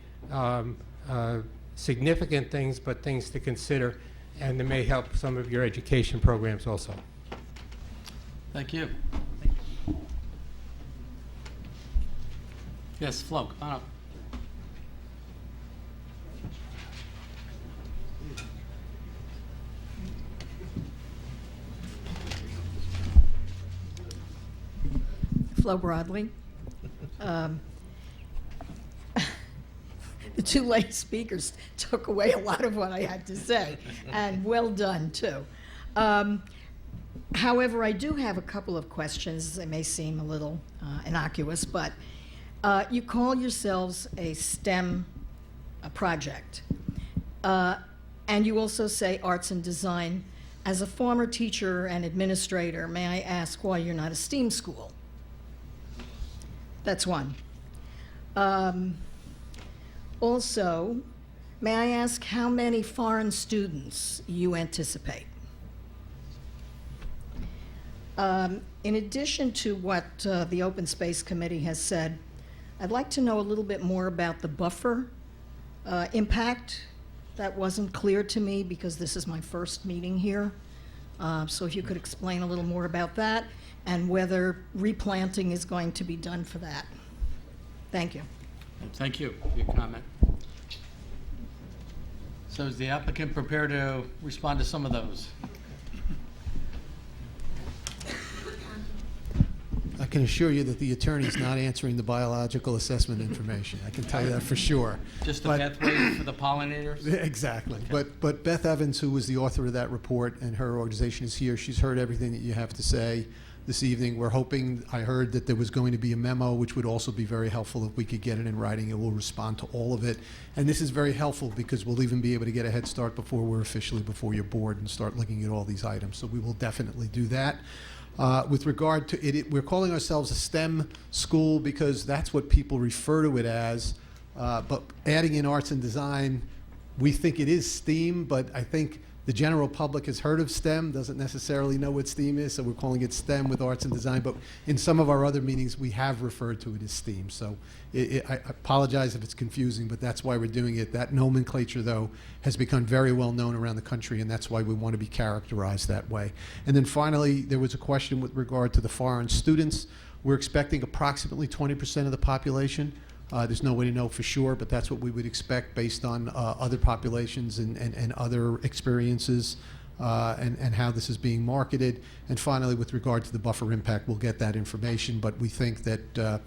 significant things, but things to consider, and they may help some of your education programs also.
Thank you. Yes, Flo, come on up.
Flo Broadley. The two late speakers took away a lot of what I had to say, and well done, too. However, I do have a couple of questions. They may seem a little innocuous, but you call yourselves a STEM project, and you also say arts and design. As a former teacher and administrator, may I ask why you're not a STEAM school? That's one. Also, may I ask how many foreign students you anticipate? In addition to what the Open Space Committee has said, I'd like to know a little bit more about the buffer impact. That wasn't clear to me because this is my first meeting here. So if you could explain a little more about that and whether replanting is going to be done for that. Thank you.
Thank you for your comment. So is the applicant prepared to respond to some of those?
I can assure you that the attorney's not answering the biological assessment information. I can tell you that for sure.
Just the
But-
pathway for the pollinators?
Exactly. But Beth Evans, who was the author of that report, and her organization is here. She's heard everything that you have to say this evening. We're hoping, I heard that there was going to be a memo, which would also be very helpful if we could get it in writing, and we'll respond to all of it. And this is very helpful because we'll even be able to get a head start before we're officially before your board and start looking at all these items. So we will definitely do that. With regard to it, we're calling ourselves a STEM school because that's what people refer to it as. But adding in arts and design, we think it is STEAM, but I think the general public has heard of STEM, doesn't necessarily know what STEAM is, so we're calling it STEM with arts and design. But in some of our other meetings, we have referred to it as STEAM. So I apologize if it's confusing, but that's why we're doing it. That nomenclature, though, has become very well known around the country, and that's why we want to be characterized that way. And then finally, there was a question with regard to the foreign students. We're expecting approximately 20% of the population. There's no way to know for sure, but that's what we would expect based on other populations and other experiences and how this is being marketed. And finally, with regard to the buffer impact, we'll get that information, but we think that,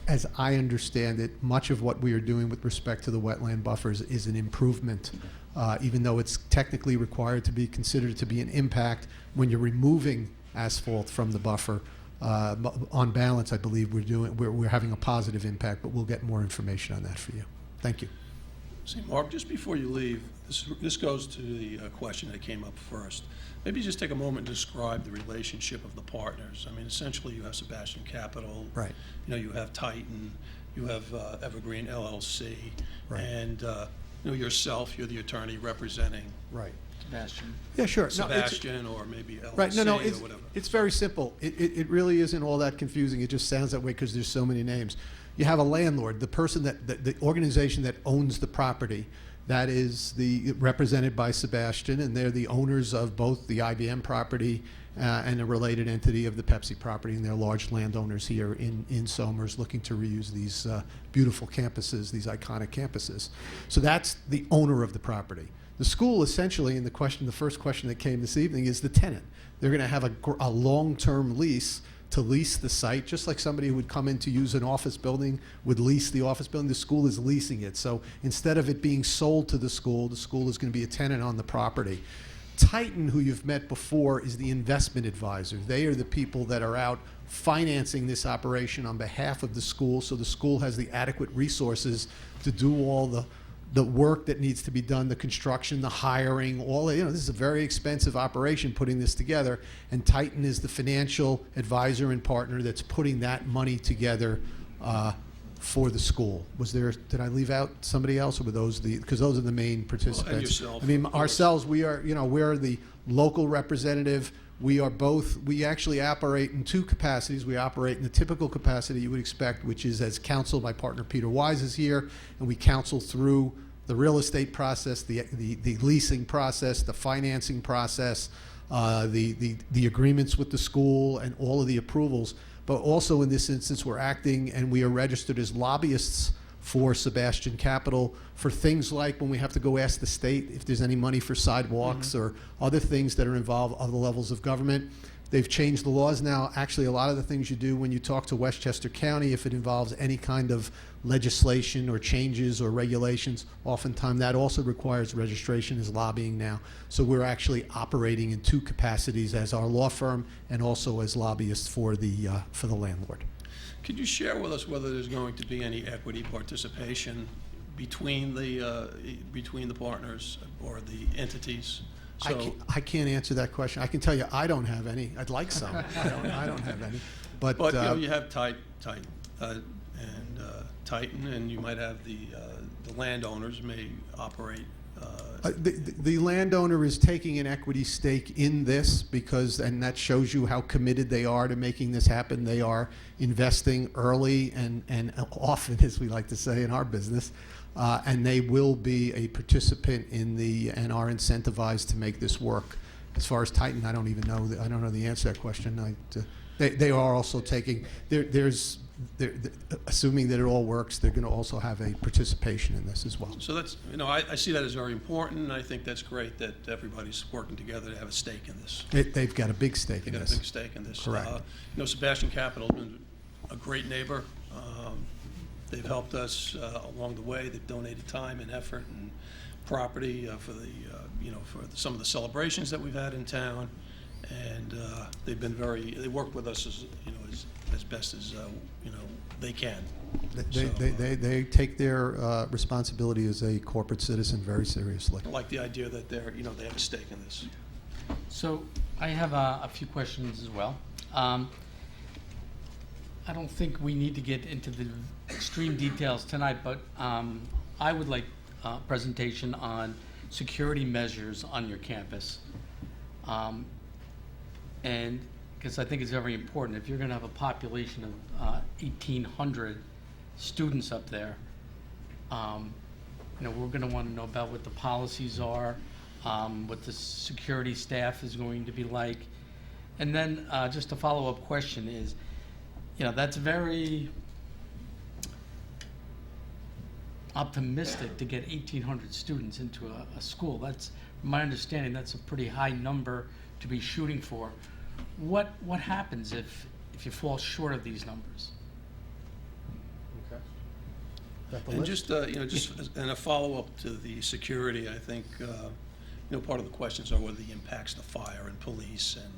as I understand it, much of what we are doing with respect to the wetland buffers is an improvement, even though it's technically required to be considered to be an impact when you're removing asphalt from the buffer. On balance, I believe we're having a positive impact, but we'll get more information on that for you. Thank you.
See, Mark, just before you leave, this goes to the question that came up first. Maybe just take a moment and describe the relationship of the partners. I mean, essentially, you have Sebastian Capital.
Right.
You know, you have Titan. You have Evergreen LLC.
Right.
And, you know, yourself, you're the attorney representing.
Right.
Sebastian.
Yeah, sure. No,
Sebastian or maybe LLC
right. No,
or
it's,
whatever.
it's very simple. It really isn't all that confusing. It just sounds that way because there's so many names. You have a landlord, the person the organization that owns the property. That is represented by Sebastian, and they're the owners of both the IBM property and a related entity of the Pepsi property, and they're large landowners here in Somers looking to reuse these beautiful campuses, these iconic campuses. So that's the owner of the property. The school, essentially, and the first question that came this evening, is the tenant. They're going to have a long-term lease to lease the site, just like somebody who would come in to use an office building would lease the office building. The school is leasing it. So instead of it being sold to the school is going to be a tenant on the property. Titan, who you've met before, is the investment advisor. They are the people that are out financing this operation on behalf of the school, so the school has the adequate resources to do all the work that needs to be done, the construction, the hiring, this is a very expensive operation putting this together, and Titan is the financial advisor and partner that's putting that money together for the school. Did I leave out somebody else, or were those because those are the main participants?
yourself,
I mean,
of course.
ourselves, we're the local representative. We actually operate in two capacities. We operate in the typical capacity you would expect, which is as counsel. My partner Peter Wise is here, and we counsel through the real estate process, the leasing process, the financing process, the agreements with the school, and all of the approvals. But also in this instance, we're acting and we are registered as lobbyists for Sebastian Capital for things like when we have to go ask the state if there's any money for sidewalks or other things that are involved other levels of government. They've changed the laws now. Actually, a lot of the things you do when you talk to Westchester County, if it involves any kind of legislation or changes or regulations, oftentimes that also requires registration as lobbying now. So we're actually operating in two capacities, as our law firm and also as lobbyists for the landlord.
Could you share with us whether there's going to be any equity participation between the partners or the entities?
I can't answer that question. I can tell you I don't have any. I'd like some. I don't have any. But
you have Titan, and you might have the landowners may operate.
The landowner is taking an equity stake in this and that shows you how committed they are to making this happen. They are investing early and often, as we like to say in our business, and they will be a participant and are incentivized to make this work. As far as Titan, I don't even know. I don't know the answer to that question. They are also taking. Assuming that it all works, they're going to also have a participation in this as well.
So that's, I see that as very important, and I think that's great that everybody's working together to have a stake in this.
They've got a big stake in this.
They've got a big stake in this.
Correct.
Sebastian Capital has been a great neighbor. They've helped us along the way. They've donated time and effort and property for some of the celebrations that we've had in town, and they've been they work with us as best as they can.
They take their responsibility as a corporate citizen very seriously.
I like the idea that they have a stake in this.
So I have a few questions as well. I don't think we need to get into the extreme details tonight, but I would like a presentation on security measures on your campus. And because I think it's very important, if you're going to have a population of 1,800 students up there, we're going to want to know about what the policies are, what the security staff is going to be like. And then just a follow-up question is, that's very optimistic to get 1,800 students into a school. That's, from my understanding, that's a pretty high number to be shooting for. What happens if you fall short of these numbers?
And just and a follow-up to the security, I think part of the questions are whether the impacts the fire and police and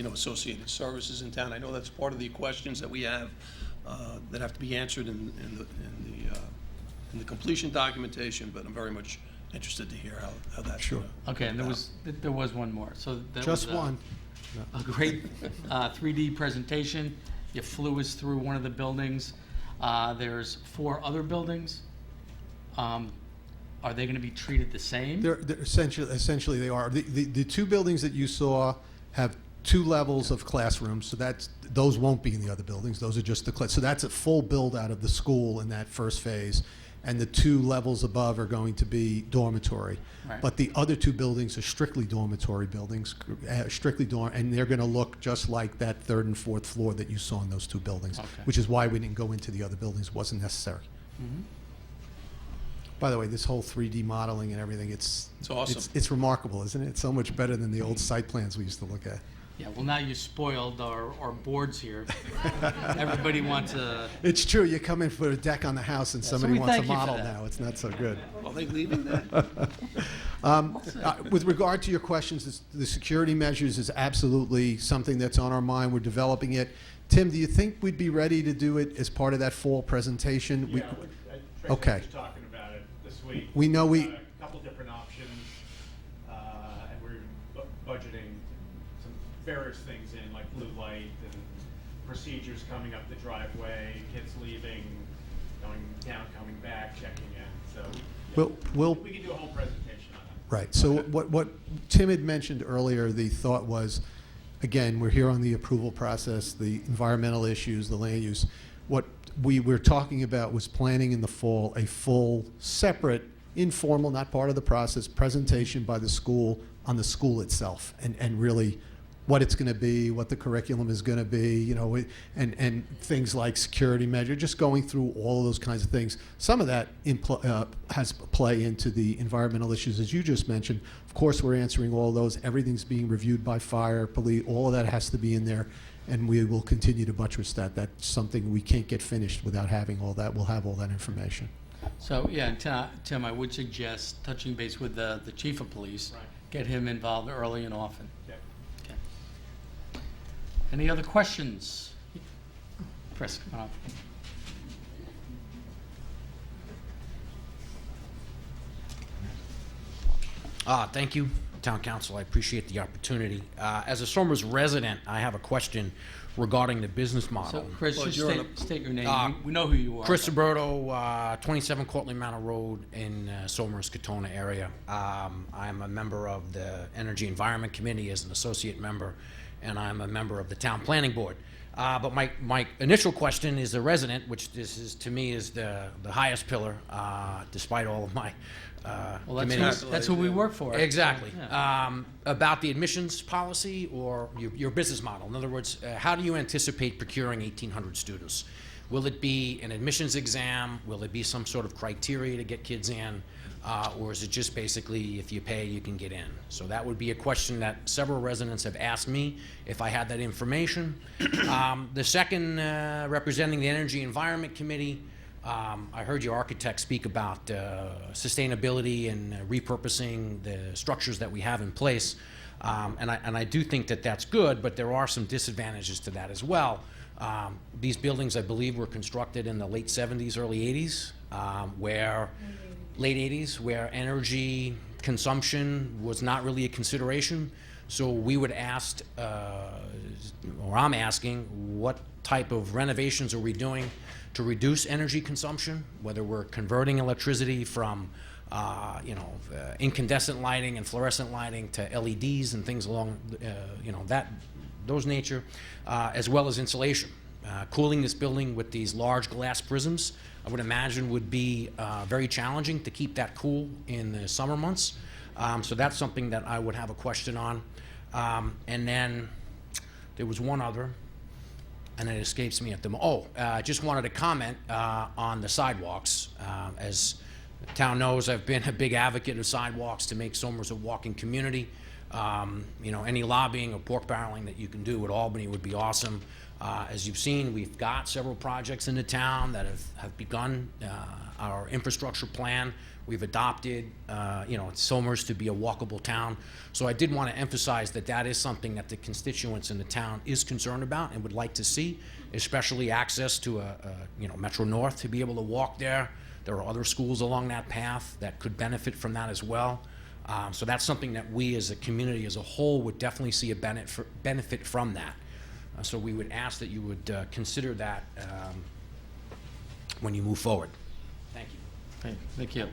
associated services in town. I know that's part of the questions that we have that have to be answered in the completion documentation. But I'm very much interested to hear how that's
sure.
Okay, and there was one more. So that
just
was,
one.
A great 3D presentation. You flew us through one of the buildings. There's 4 other buildings. Are they going to be treated the same?
They're essentially they are. The 2 buildings that you saw have 2 levels of classrooms, so those won't be in the other buildings. Those are just the class. So that's a full build out of the school in that first phase. And the 2 levels above are going to be dormitory.
Right.
But the other 2 buildings are strictly dormitory buildings, and they're going to look just like that 3rd and 4th floor that you saw in those 2 buildings,
okay.
Which is why we didn't go into the other buildings. It wasn't necessary.
Mm-hmm.
By the way, this whole 3D modeling and everything, it's
awesome.
It's remarkable, isn't it? It's so much better than the old site plans we used to look at.
Yeah, well, now you spoiled our boards here. Everybody wants a...
It's true. You come in for a deck on the house and
Yeah, so
somebody
we
wants a
thank you for
model
that.
now. It's not so good.
Are they leaving that?
With regard to your questions, the security measures is absolutely something that's on our mind. We're developing it. Tim, do you think we'd be ready to do it as part of that fall presentation?
Yeah,
okay.
was talking about it this week.
We know we...
a couple different options, and we're budgeting some various things in, like blue light and procedures coming up the driveway, kids leaving
going down, coming back, checking in. So
We'll
we can do a whole presentation on that.
Right. So what Tim had mentioned earlier, the thought was, again, we're here on the approval process, the environmental issues, the land use. What we were talking about was planning in the fall a full, separate, informal, not part of the process, presentation by the school on the school itself, and really what it's going to be, what the curriculum is going to be, you know, and things like security measure, just going through all of those kinds of things. Some of that has play into the environmental issues, as you just mentioned. Of course, we're answering all those. Everything's being reviewed by fire, police. All of that has to be in there, and we will continue to buttress that. That's something we can't get finished without having all that. We'll have all that information.
So, yeah, and Tim, I would suggest touching base with the chief of police.
Right.
Get him involved early and often.
Yep.
Okay. Any other questions? Chris, come on up.
Thank you, Town Council. I appreciate the opportunity. As a Somers resident, I have a question regarding the business model.
So, Chris,
Well,
just
you're
state your name. We know who you are.
Chris Roberto, 27 Cortlandt Manor Road in Somers, Katona area. I'm a member of the Energy Environment Committee as an associate member, and I'm a member of the Town Planning Board. But my initial question is a resident, which this is to me is the highest pillar, despite all of my
Well,
committees.
that's who we work for.
Exactly.
Yeah.
About the admissions policy or your business model. In other words, how do you anticipate procuring 1,800 students? Will it be an admissions exam? Will it be some sort of criteria to get kids in? Or is it just basically if you pay, you can get in? So that would be a question that several residents have asked me if I had that information. The second, representing the Energy Environment Committee, I heard your architect speak about sustainability and repurposing the structures that we have in place. And I do think that that's good, but there are some disadvantages to that as well. These buildings, I believe, were constructed in the late 70s, early 80s, late 80s, where energy consumption was not really a consideration. So we would ask, or I'm asking, what type of renovations are we doing to reduce energy consumption, whether we're converting electricity from incandescent lighting and fluorescent lighting to LEDs and things along those nature, as well as insulation. Cooling this building with these large glass prisms, I would imagine would be very challenging to keep that cool in the summer months. So that's something that I would have a question on. And then there was one other, and it escapes me at the moment. I just wanted to comment on the sidewalks. As the town knows, I've been a big advocate of sidewalks to make Somers a walking community. Any lobbying or pork barreling that you can do at Albany would be awesome. As you've seen, we've got several projects in the town that have begun our infrastructure plan. We've adopted, Somers to be a walkable town. So I did want to emphasize that that is something that the constituents in the town is concerned about and would like to see, especially access to Metro North to be able to walk there. There are other schools along that path that could benefit from that as well. So that's something that we as a community as a whole would definitely see a benefit from that. So we would ask that you would consider that when you move forward. Thank you.
Thank you.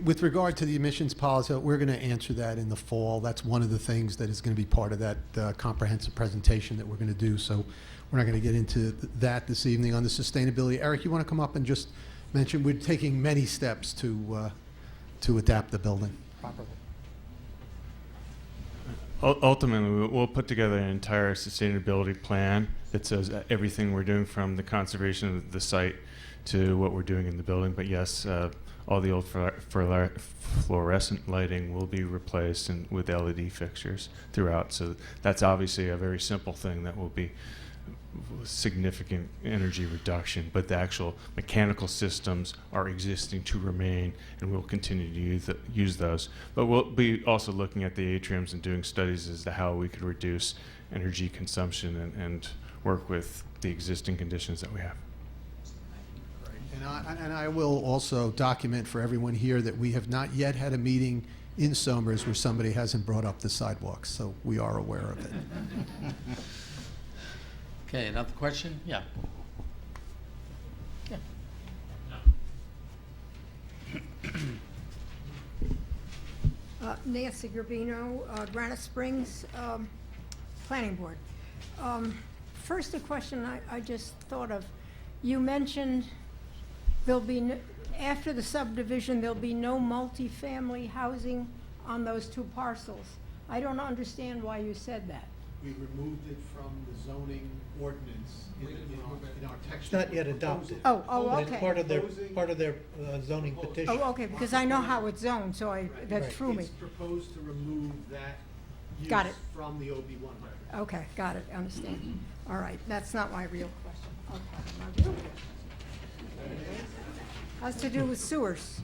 With regard to the emissions policy, we're going to answer that in the fall. That's one of the things that is going to be part of that comprehensive presentation that we're going to do. So we're not going to get into that this evening. On the sustainability, Eric, you want to come up and just mention we're taking many steps to adapt the building properly.
Ultimately, we'll put together an entire sustainability plan that says everything we're doing from the conservation of the site to what we're doing in the building. But yes, all the old fluorescent lighting will be replaced with LED fixtures throughout. So that's obviously a very simple thing that will be significant energy reduction, but the actual mechanical systems are existing to remain, and we'll continue to use those. But we'll be also looking at the atriums and doing studies as to how we could reduce energy consumption and work with the existing conditions that we have.
And I will also document for everyone here that we have not yet had a meeting in Somers where somebody hasn't brought up the sidewalks, so we are aware of it.
Okay, another question? Yeah. Yeah.
Nancy Gravino, Granite Springs Planning Board. First, a question I just thought of. You mentioned there'll be, after the subdivision, there'll be no multifamily housing on those two parcels. I don't understand why you said that.
We removed it from the zoning ordinance in our text.
It's not yet adopted.
Oh,
But
okay.
it's part of their zoning petition.
Oh, okay, because I know how it's zoned, so that
Right.
threw me.
It's proposed to remove that use
Got it.
from the OB1 record.
Okay, got it, understand. All right, that's not my real question. Okay, my real question has to do with sewers.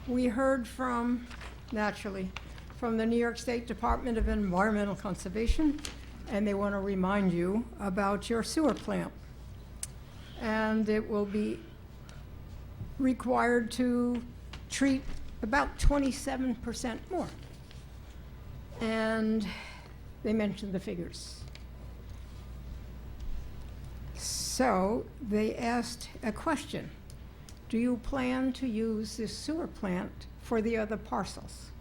We heard from, naturally, from the New York State Department of Environmental Conservation, and they want to remind you about your sewer plant. And it will be required to treat about 27% more. And they mentioned the figures. So they asked a question. Do you plan to use this sewer plant for the other parcels?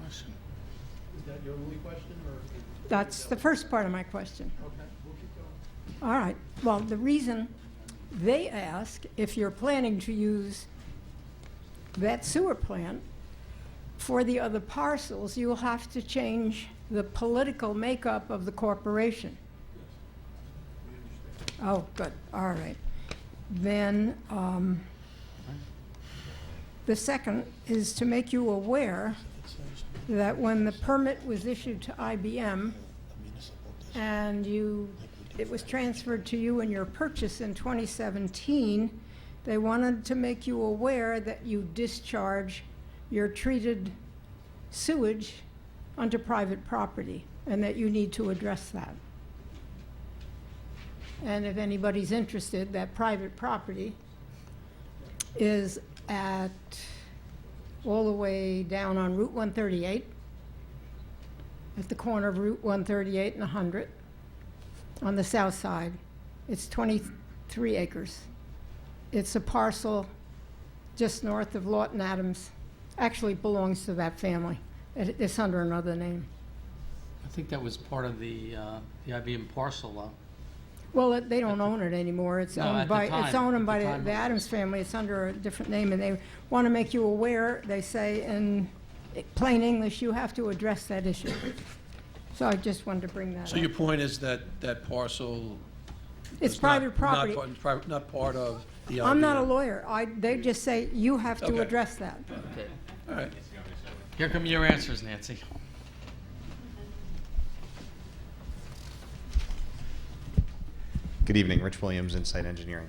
Question.
Is that your only question, or?
That's the first part of my question.
Okay, we'll keep going.
All right. Well, the reason they ask if you're planning to use that sewer plant for the other parcels, you'll have to change the political makeup of the corporation. Oh, good. All right. Then the second is to make you aware that when the permit was issued to IBM and it was transferred to you in your purchase in 2017, they wanted to make you aware that you discharge your treated sewage onto private property and that you need to address that. And if anybody's interested, that private property is at all the way down on Route 138, at the corner of Route 138 and 100, on the south side. It's 23 acres. It's a parcel just north of Lawton Adams. Actually belongs to that family. It's under another name.
I think that was part of the IBM parcel, though.
Well, they don't own it anymore. It's
No,
owned
at the
by,
time-
it's owned
at the
by
time
the
it was.
Adams family. It's under a different name, and they want to make you aware, they say in plain English, you have to address that issue. So I just wanted to bring that up.
So your point is that that parcel
It's
is
private property.
not part of the IBM?
I'm not a lawyer. They just say you have to
Okay.
address that.
Okay.
All right.
Here come your answers, Nancy.
Good evening, Rich Williams, Insight Engineering.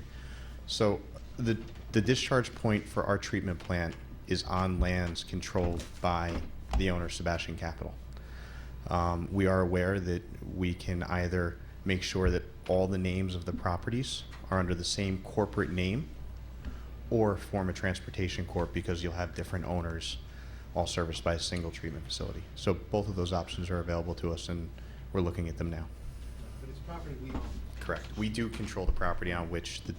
So the discharge point for our treatment plant is on lands controlled by the owner, Sebastian Capital. We are aware that we can either make sure that all the names of the properties are under the same corporate name or form a transportation corp because you'll have different owners all serviced by a single treatment facility. So both of those options are available to us and we're looking at them now.
But it's property we own.
Correct. We do control the property on which the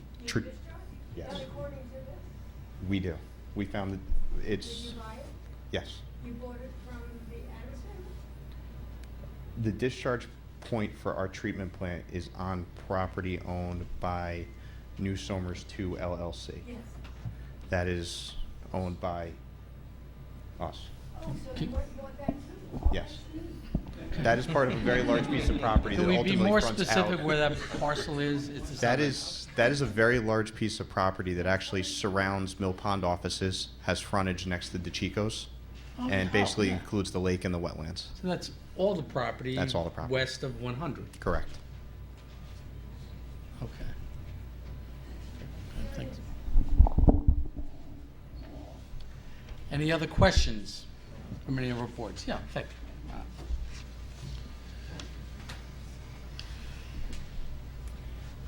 yes.
according to this?
We do. We found that it's
Did you buy it?
yes.
You bought it from the Adams family?
The discharge point for our treatment plant is on property owned by New Somers 2 LLC.
Yes.
That is owned by us.
Oh, so you bought that too?
Yes. That is part of a very large piece of property that
Can we be
ultimately
more
fronts
specific
out.
where that parcel is? It's a
That
suburb.
that is a very large piece of property that actually surrounds Mill Pond offices, has frontage next to DeChico's,
Oh,
and
wow,
basically
yeah.
includes the lake and the wetlands.
So that's all the property?
That's all the property.
West of 100?
Correct.
Okay. Thanks. Any other questions from any reports? Yeah, thank you.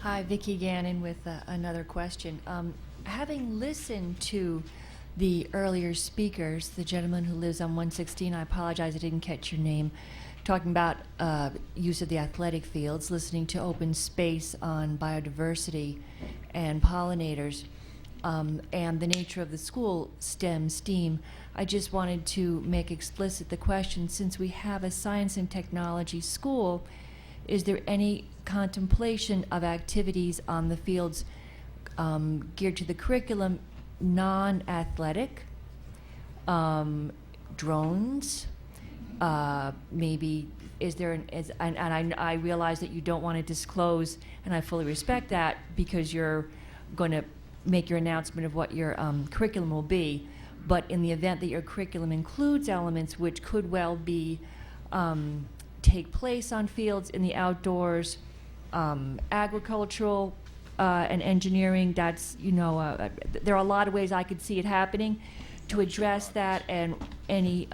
Hi, Vicki Gannon with another question. Having listened to the earlier speakers, the gentleman who lives on 116, I apologize I didn't catch your name, talking about use of the athletic fields, listening to open space on biodiversity and pollinators, and the nature of the school, STEAM, I just wanted to make explicit the question, since we have a science and technology school, is there any contemplation of activities on the fields geared to the curriculum, non-athletic, drones, maybe, is there, and I realize that you don't want to disclose, and I fully respect that, because you're going to make your announcement of what your curriculum will be, but in the event that your curriculum includes elements which could well be take place on fields in the outdoors, agricultural and engineering, that's, there are a lot of ways I could see it happening. To address that, and any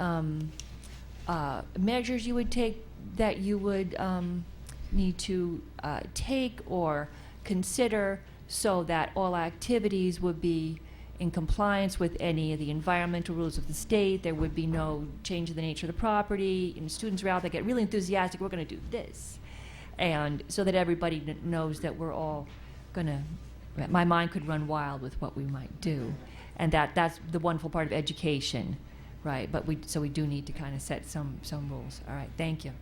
measures you would take, that you would need to take or consider, so that all activities would be in compliance with any of the environmental rules of the state. There would be no change in the nature of the property. Students are out, they get really enthusiastic, we're going to do this. And so that everybody knows that we're all going to, my mind could run wild with what we might do. And that's the wonderful part of education, right? But we do need to kind of set some rules. All right, thank you.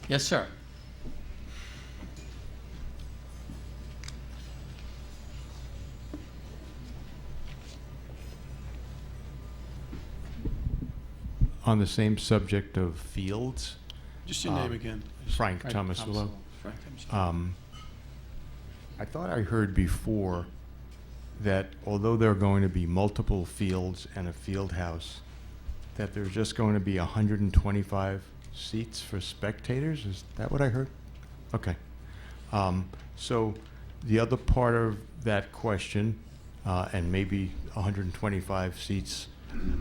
Yes, sir.
On the same subject of fields.
Just your name again.
Frank Tomasulo.
Frank Tomasulo.
I thought I heard before that although there are going to be multiple fields and a field house, that there's just going to be 125 seats for spectators? Is that what I heard? Okay. So the other part of that question, and maybe 125 seats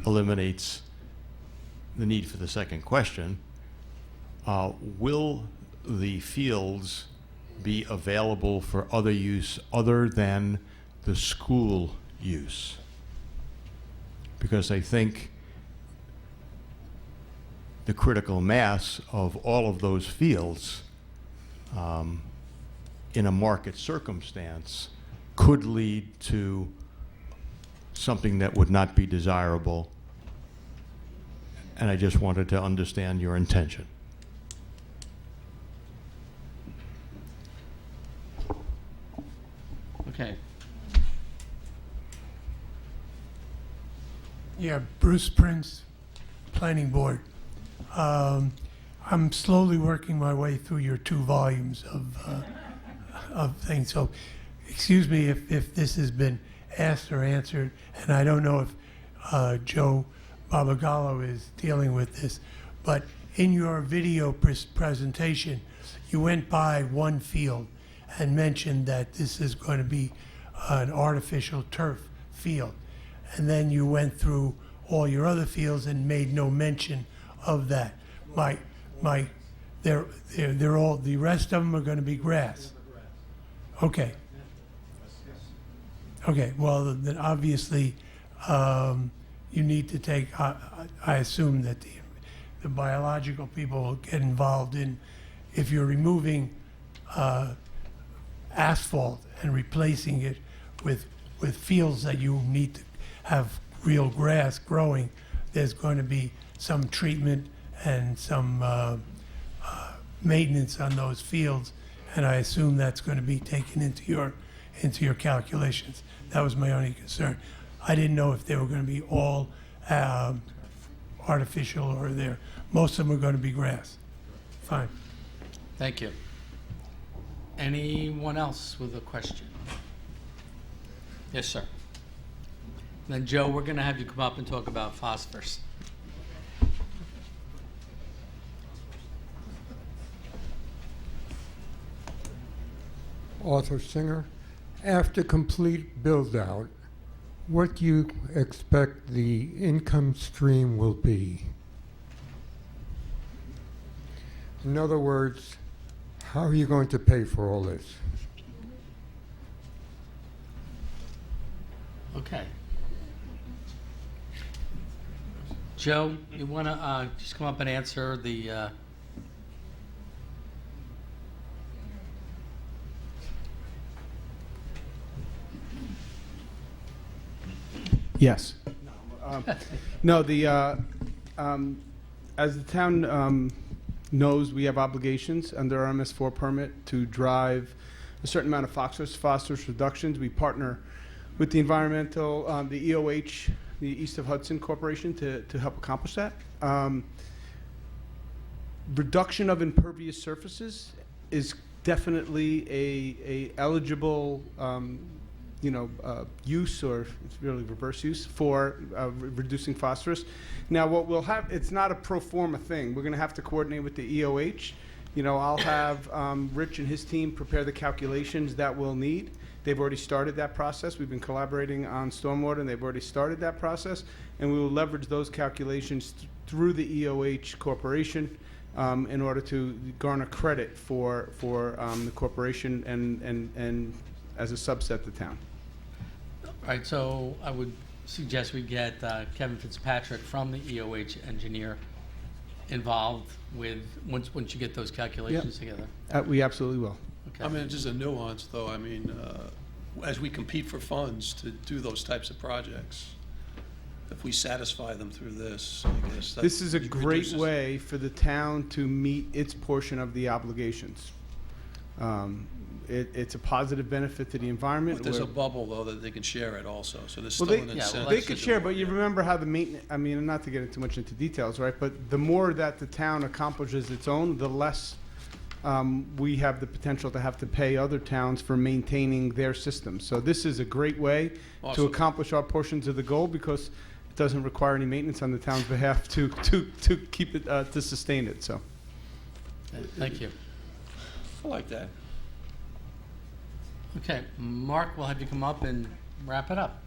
eliminates the need for the second question, will the fields be available for other use other than the school use? Because I think the critical mass of all of those fields in a market circumstance could lead to something that would not be desirable. And I just wanted to understand your intention.
Okay.
Yeah, Bruce Prince, Planning Board. I'm slowly working my way through your 2 volumes of things. So, excuse me if this has been asked or answered, and I don't know if Joe Babagallo is dealing with this, but in your video presentation, you went by one field and mentioned that this is going to be an artificial turf field. And then you went through all your other fields and made no mention of that. They're all, the rest of them are going to be grass. Okay. Okay, well, then obviously, you need to take, I assume that the biological people will get involved in, if you're removing asphalt and replacing it with fields that you need to have real grass growing, there's going to be some treatment and some maintenance on those fields, and I assume that's going to be taken into your calculations. That was my only concern. I didn't know if they were going to be all artificial or most of them are going to be grass. Fine.
Thank you. Anyone else with a question? Yes, sir. Then, Joe, we're going to have you come up and talk about phosphorus.
Arthur Singer. After complete build-out, what do you expect the income stream will be? In other words, how are you going to pay for all this?
Okay. Joe, you want to just come up and answer the,
Yes. No, as the town knows, we have obligations under our MS4 permit to drive a certain amount of phosphorus reductions. We partner with the environmental, the EOH, the East of Hudson Corporation, to help accomplish that. Reduction of impervious surfaces is definitely a eligible use, or it's really reverse use, for reducing phosphorus. Now, what we'll have, it's not a pro forma thing. We're going to have to coordinate with the EOH. I'll have Rich and his team prepare the calculations that we'll need. They've already started that process. We've been collaborating on stormwater, and they've already started that process. And we will leverage those calculations through the EOH Corporation in order to garner credit for the corporation and as a subset the town.
all right, so I would suggest we get Kevin Fitzpatrick from the EOH engineer involved with, once you get those calculations together.
We absolutely will.
Okay.
I mean, just a nuance, though. I mean, as we compete for funds to do those types of projects, if we satisfy them through this, I guess that
This is a great
reduces-
way for the town to meet its portion of the obligations. It's a positive benefit to the environment.
But there's a
where-
bubble, though, that they can share it also, so there's
Well,
still
they,
an incentive.
they could share, but you remember how the maintenance, I mean, not to get too much into details, right? But the more that the town accomplishes its own, the less we have the potential to have to pay other towns for maintaining their systems. So this is a great way to
Awesome.
accomplish our portions of the goal, because it doesn't require any maintenance on the town's behalf to keep it, to sustain it, so.
Thank you.
I like that.
Okay, Mark, we'll have you come up and wrap it up.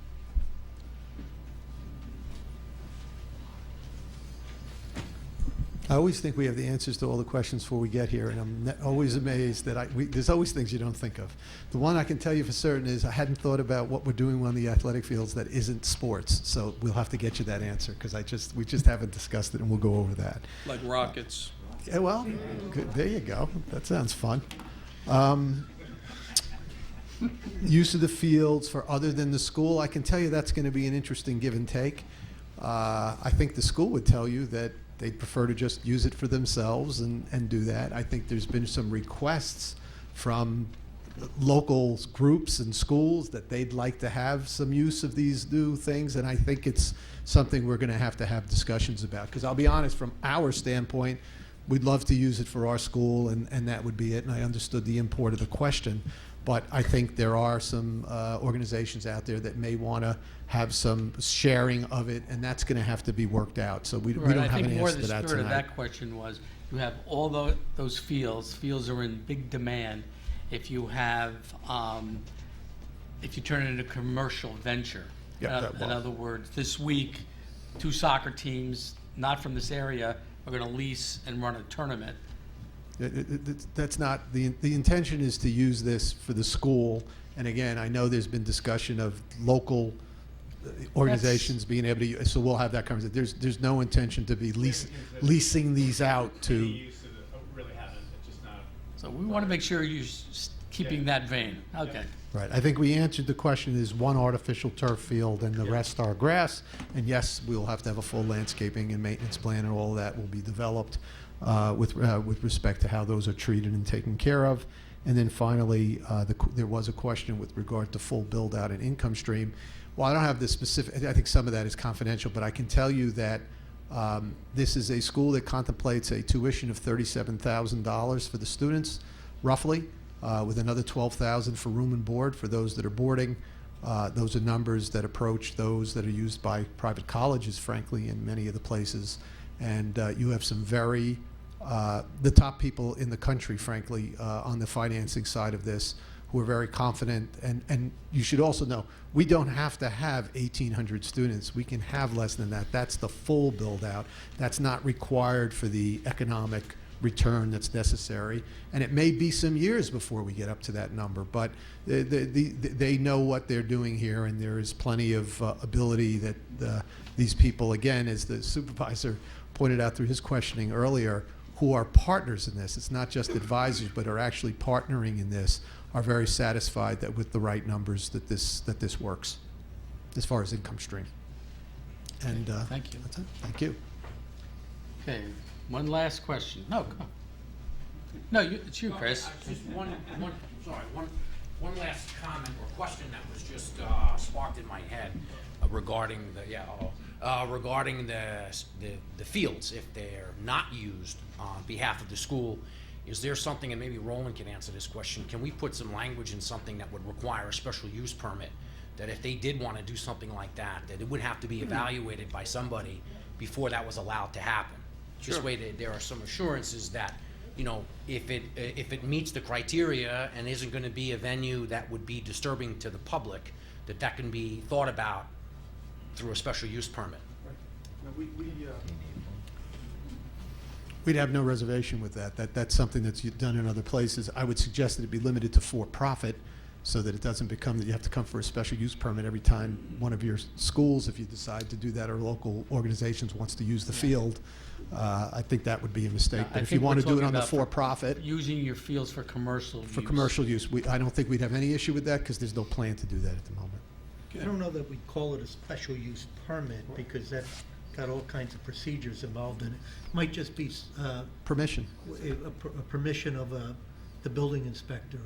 I always think we have the answers to all the questions before we get here, and I'm always amazed that there's always things you don't think of. The one I can tell you for certain is I hadn't thought about what we're doing on the athletic fields that isn't sports, so we'll have to get you that answer, because we just haven't discussed it, and we'll go over that.
Like rockets.
Yeah, well, good. There you go. That sounds fun. Use of the fields for other than the school, I can tell you that's going to be an interesting give and take. I think the school would tell you that they'd prefer to just use it for themselves and do that. I think there's been some requests from local groups and schools that they'd like to have some use of these new things, and I think it's something we're going to have discussions about. Because I'll be honest, from our standpoint, we'd love to use it for our school, and that would be it, and I understood the import of the question. But I think there are some organizations out there that may want to have some sharing of it, and that's going to have to be worked out. So we don't have an answer to that
I think more the spirit of
tonight.
that question was, you have all those fields. Fields are in big demand. If you have, if you turn it into a commercial venture.
Yeah, that
In
was.
other words, this week, 2 soccer teams, not from this area, are going to lease and run a tournament.
That's not, the intention is to use this for the school. And again, I know there's been discussion of local organizations being able to use, so we'll have that conversation. There's no intention to be leasing these out to.
Really haven't, it's just not.
So we want to make sure you're keeping that vein. Okay.
Right. I think we answered the question. Is one artificial turf field and the rest are grass. And yes, we'll have to have a full landscaping and maintenance plan, and all of that will be developed with respect to how those are treated and taken care of. And then finally, there was a question with regard to full build out and income stream. Well, I don't have the specific, I think some of that is confidential, but I can tell you that this is a school that contemplates a tuition of $37,000 for the students, roughly, with another $12,000 for room and board for those that are boarding. Those are numbers that approach those that are used by private colleges, frankly, in many of the places. And you have some very, the top people in the country, frankly, on the financing side of this, who are very confident. And you should also know, we don't have to have 1,800 students. We can have less than that. That's the full build out. That's not required for the economic return that's necessary. And it may be some years before we get up to that number, but they know what they're doing here, and there is plenty of ability that these people, again, as the supervisor pointed out through his questioning earlier, who are partners in this, it's not just advisors, but are actually partnering in this, are very satisfied that with the right numbers that this works as far as income stream. And
Thank you.
that's it. Thank you.
Okay, one last question. No, come on. No, it's you, Chris.
Just one last comment or question that was just sparked in my head regarding the fields, if they're not used on behalf of the school. Is there something, and maybe Roland can answer this question, can we put some language in something that would require a special use permit, that if they did want to do something like that, that it would have to be evaluated by somebody before that was allowed to happen? This way there are some assurances that, you know, if it meets the criteria and isn't going to be a venue that would be disturbing to the public, that can be thought about through a special use permit.
We'd have no reservation with that. That's something that's done in other places. I would suggest that it be limited to for-profit, so that it doesn't become that you have to come for a special use permit every time one of your schools, if you decide to do that, or local organizations wants to use the field. I think that would be a mistake. But if you want to do it on the for-profit,
using your fields for commercial use.
for commercial use, I don't think we'd have any issue with that, because there's no plan to do that at the moment.
I don't know that we'd call it a special use permit, because that's got all kinds of procedures involved in it. Might just be
Permission.
a permission of the building inspector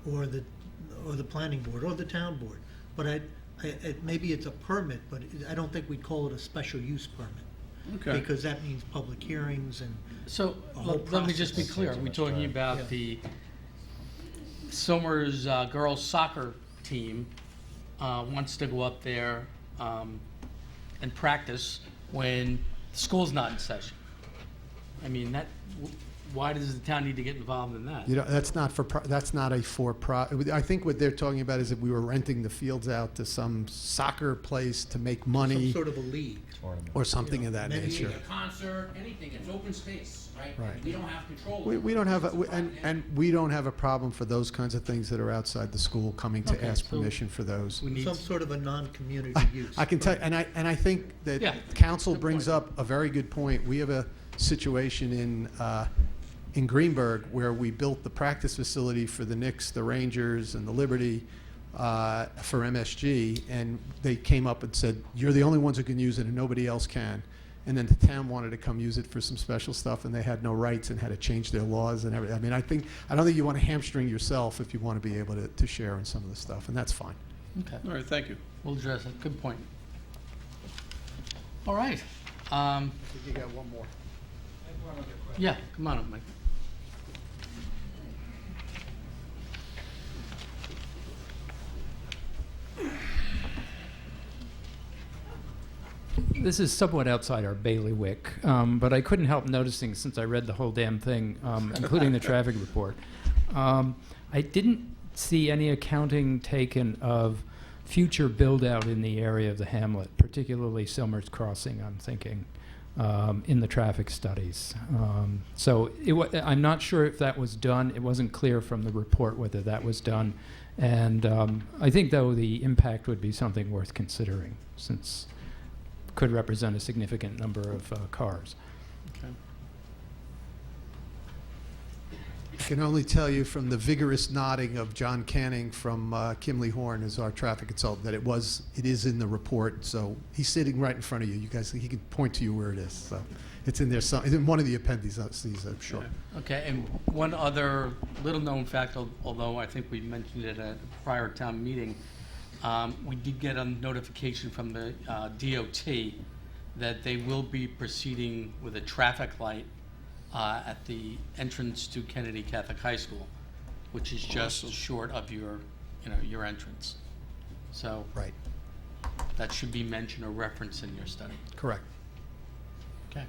or the planning board or the town board. But maybe it's a permit, but I don't think we'd call it a special use permit.
Okay.
Because that means public hearings and
So
a whole
let me just be
process.
clear. Are we talking about the Somers girls soccer team wants to go up there and practice when the school's not in session? I mean, why does the town need to get involved in that?
You know, that's not a for-profit. I think what they're talking about is if we were renting the fields out to some soccer place to make money.
Some sort of a league.
Or something of that
maybe
nature.
A concert, anything, it's open space, right?
Right.
We don't have control.
We don't have, and we don't have a problem for those kinds of things that are outside the school coming to
Okay,
ask
so
permission for those.
We need
Some sort of a non-community use.
I can tell you, and I think that
Yeah.
council brings up a very good point. We have a situation in Greenberg where we built the practice facility for the Knicks, the Rangers, and the Liberty for MSG, and they came up and said, "You're the only ones who can use it, and nobody else can." And then the town wanted to come use it for some special stuff, and they had no rights and had to change their laws and everything. I mean, I don't think you want to hamstring yourself if you want to be able to share in some of the stuff, and that's fine.
Okay,
All right, thank you.
we'll address it. Good point. All right.
You got one more.
Yeah, come on up, Mike.
This is somewhat outside our bailiwick, but I couldn't help noticing, since I read the whole damn thing, including the traffic report, I didn't see any accounting taken of future build-out in the area of the hamlet, particularly Somers Crossing, I'm thinking, in the traffic studies. So I'm not sure if that was done. It wasn't clear from the report whether that was done. And I think, though, the impact would be something worth considering, since could represent a significant number of cars.
Okay.
I can only tell you from the vigorous nodding of John Canning from Kimley Horn as our traffic consultant that it is in the report. So he's sitting right in front of you. You guys, he can point to you where it is. So it's in there. It's in one of the appendices, I'm sure.
Okay, and one other little-known fact, although I think we mentioned it at a prior town meeting, we did get a notification from the DOT that they will be proceeding with a traffic light at the entrance to Kennedy Catholic High School, which is just short of your entrance. So
right,
that should be mentioned or referenced in your study.
Correct.
Okay.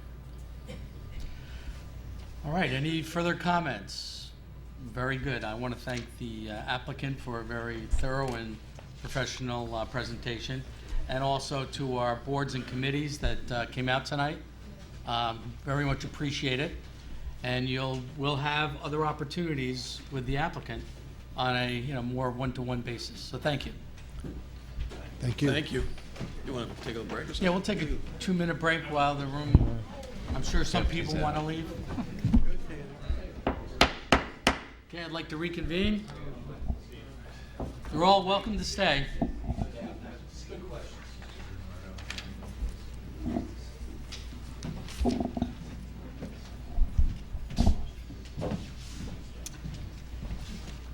All right, any further comments? Very good. I want to thank the applicant for a very thorough and professional presentation, and also to our boards and committees that came out tonight. Very much appreciate it. and we'll have other opportunities with the applicant on a, more one-to-one basis. So thank you.
Thank you.
Thank you. You want to take a break or something?
Yeah, we'll take a 2-minute break while the room, I'm sure some people want to leave. Okay, I'd like to reconvene. You're all welcome to stay.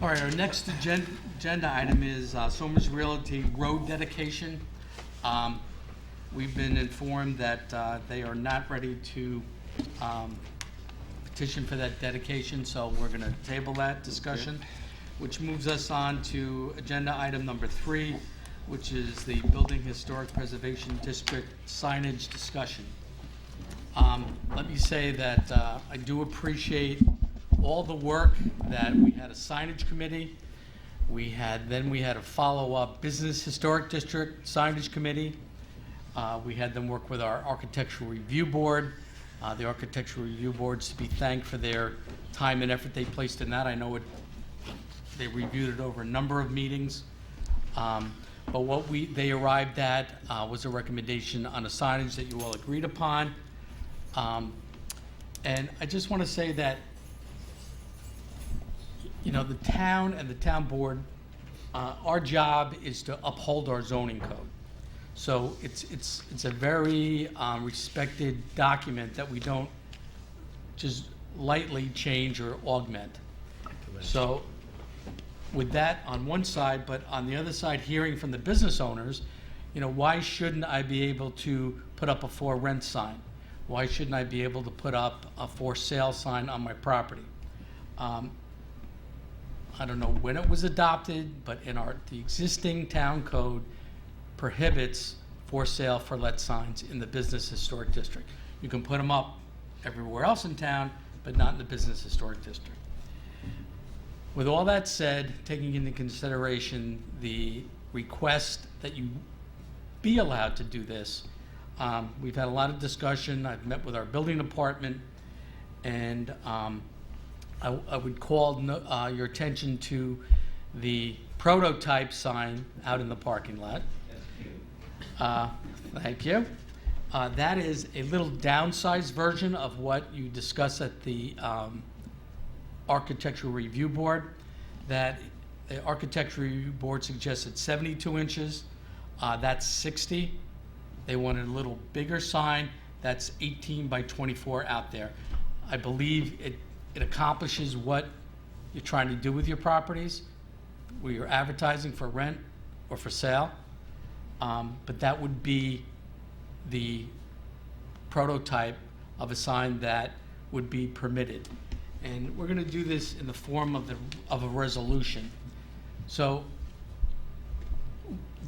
All right, our next agenda item is Somers Realty Road dedication. We've been informed that they are not ready to petition for that dedication, so we're going to table that discussion, which moves us on to agenda item number 3, which is the Building Historic Preservation District signage discussion. Let me say that I do appreciate all the work that we had a signage committee. We had a follow-up Business Historic District signage committee. We had them work with our Architectural Review Board. The Architectural Review Board's to be thanked for their time and effort they placed in that. I know they reviewed it over a number of meetings. But what they arrived at was a recommendation on a signage that you all agreed upon. And I just want to say that, the town and the town board, our job is to uphold our zoning code. So it's a very respected document that we don't just lightly change or augment. So with that on one side, but on the other side, hearing from the business owners, why shouldn't I be able to put up a for rent sign? Why shouldn't I be able to put up a for sale sign on my property? I don't know when it was adopted, but the existing town code prohibits for sale, for let signs in the Business Historic District. You can put them up everywhere else in town, but not in the Business Historic District. With all that said, taking into consideration the request that you be allowed to do this, we've had a lot of discussion. I've met with our building department, and I would call your attention to the prototype sign out in the parking lot. Thank you. That is a little downsized version of what you discuss at the Architectural Review Board. That the Architectural Review Board suggested 72 inches. That's 60. They wanted a little bigger sign. That's 18 by 24 out there. I believe it accomplishes what you're trying to do with your properties, where you're advertising for rent or for sale. But that would be the prototype of a sign that would be permitted. And we're going to do this in the form of a resolution. So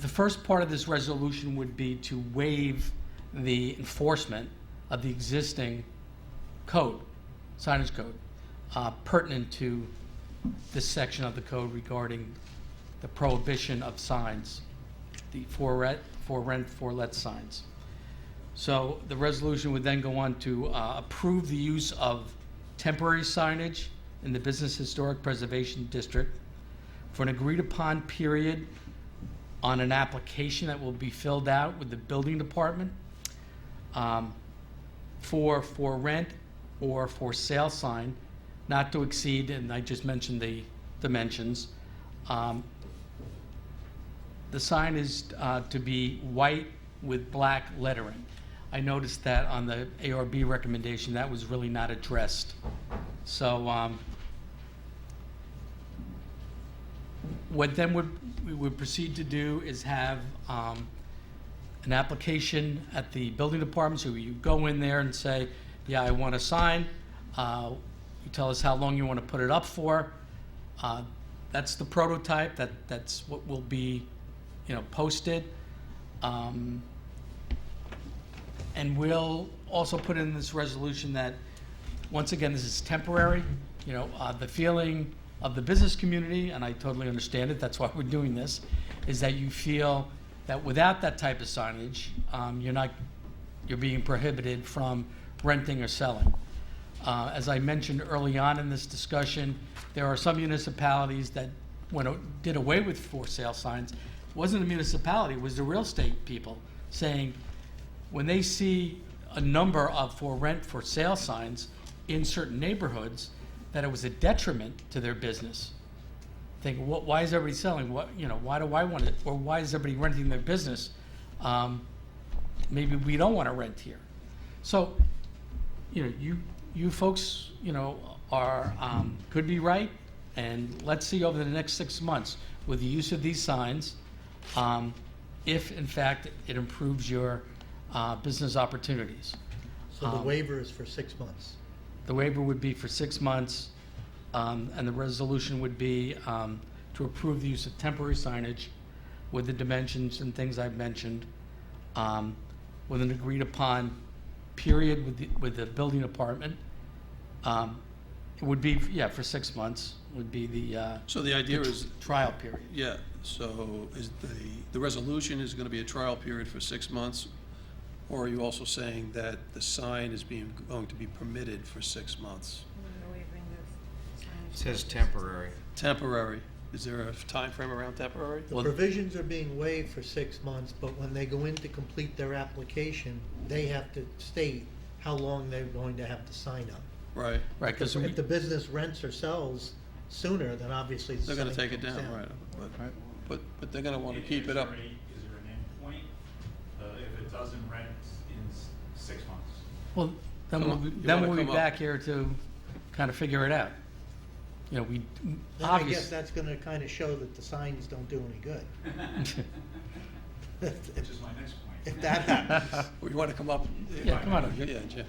the first part of this resolution would be to waive the enforcement of the existing code, signage code, pertinent to this section of the code regarding the prohibition of signs, the for rent, for let signs. So the resolution would then go on to approve the use of temporary signage in the Business Historic Preservation District for an agreed upon period on an application that will be filled out with the building department for rent or for sale sign, not to exceed, and I just mentioned the dimensions. The sign is to be white with black lettering. I noticed that on the ARB recommendation, that was really not addressed. So what then we would proceed to do is have an application at the building department. So you go in there and say, yeah, I want a sign. You tell us how long you want to put it up for. That's the prototype. That's what will be, posted. And we'll also put in this resolution that, once again, this is temporary. The feeling of the business community, and I totally understand it, that's why we're doing this, is that you feel that without that type of signage, you're being prohibited from renting or selling. As I mentioned early on in this discussion, there are some municipalities that did away with for sale signs. It wasn't the municipality, it was the real estate people saying, when they see a number of for rent, for sale signs in certain neighborhoods, that it was a detriment to their business. Think, why is everybody selling? Why do I want it? Or why is everybody renting their business? Maybe we don't want to rent here. So, you folks, are could be right, and let's see over the next 6 months with the use of these signs, if in fact it improves your business opportunities.
So the waiver is for 6 months.
The waiver would be for 6 months, and the resolution would be to approve the use of temporary signage with the dimensions and things I've mentioned, with an agreed upon period with the building department. It would be, for 6 months would be the
So the idea is
trial period.
Yeah, so is the resolution is going to be a trial period for 6 months, or are you also saying that the sign is going to be permitted for 6 months?
It says temporary.
Temporary. Is there a time frame around temporary?
The provisions are being waived for 6 months, but when they go in to complete their application, they have to state how long they're going to have to sign up.
Right.
Right,
Because if the business rents or sells sooner, then obviously the
They're going to
sign
take it
comes
down, right? But they're going to want to keep it up.
Is there an end point if it doesn't rent in 6 months?
Well, then we'll be back here to kind of figure it out.
Then I guess that's going to kind of show that the signs don't do any good.
Which is my next point.
If that happens.
We want to come up.
Yeah, come on up.
Yeah, Jim.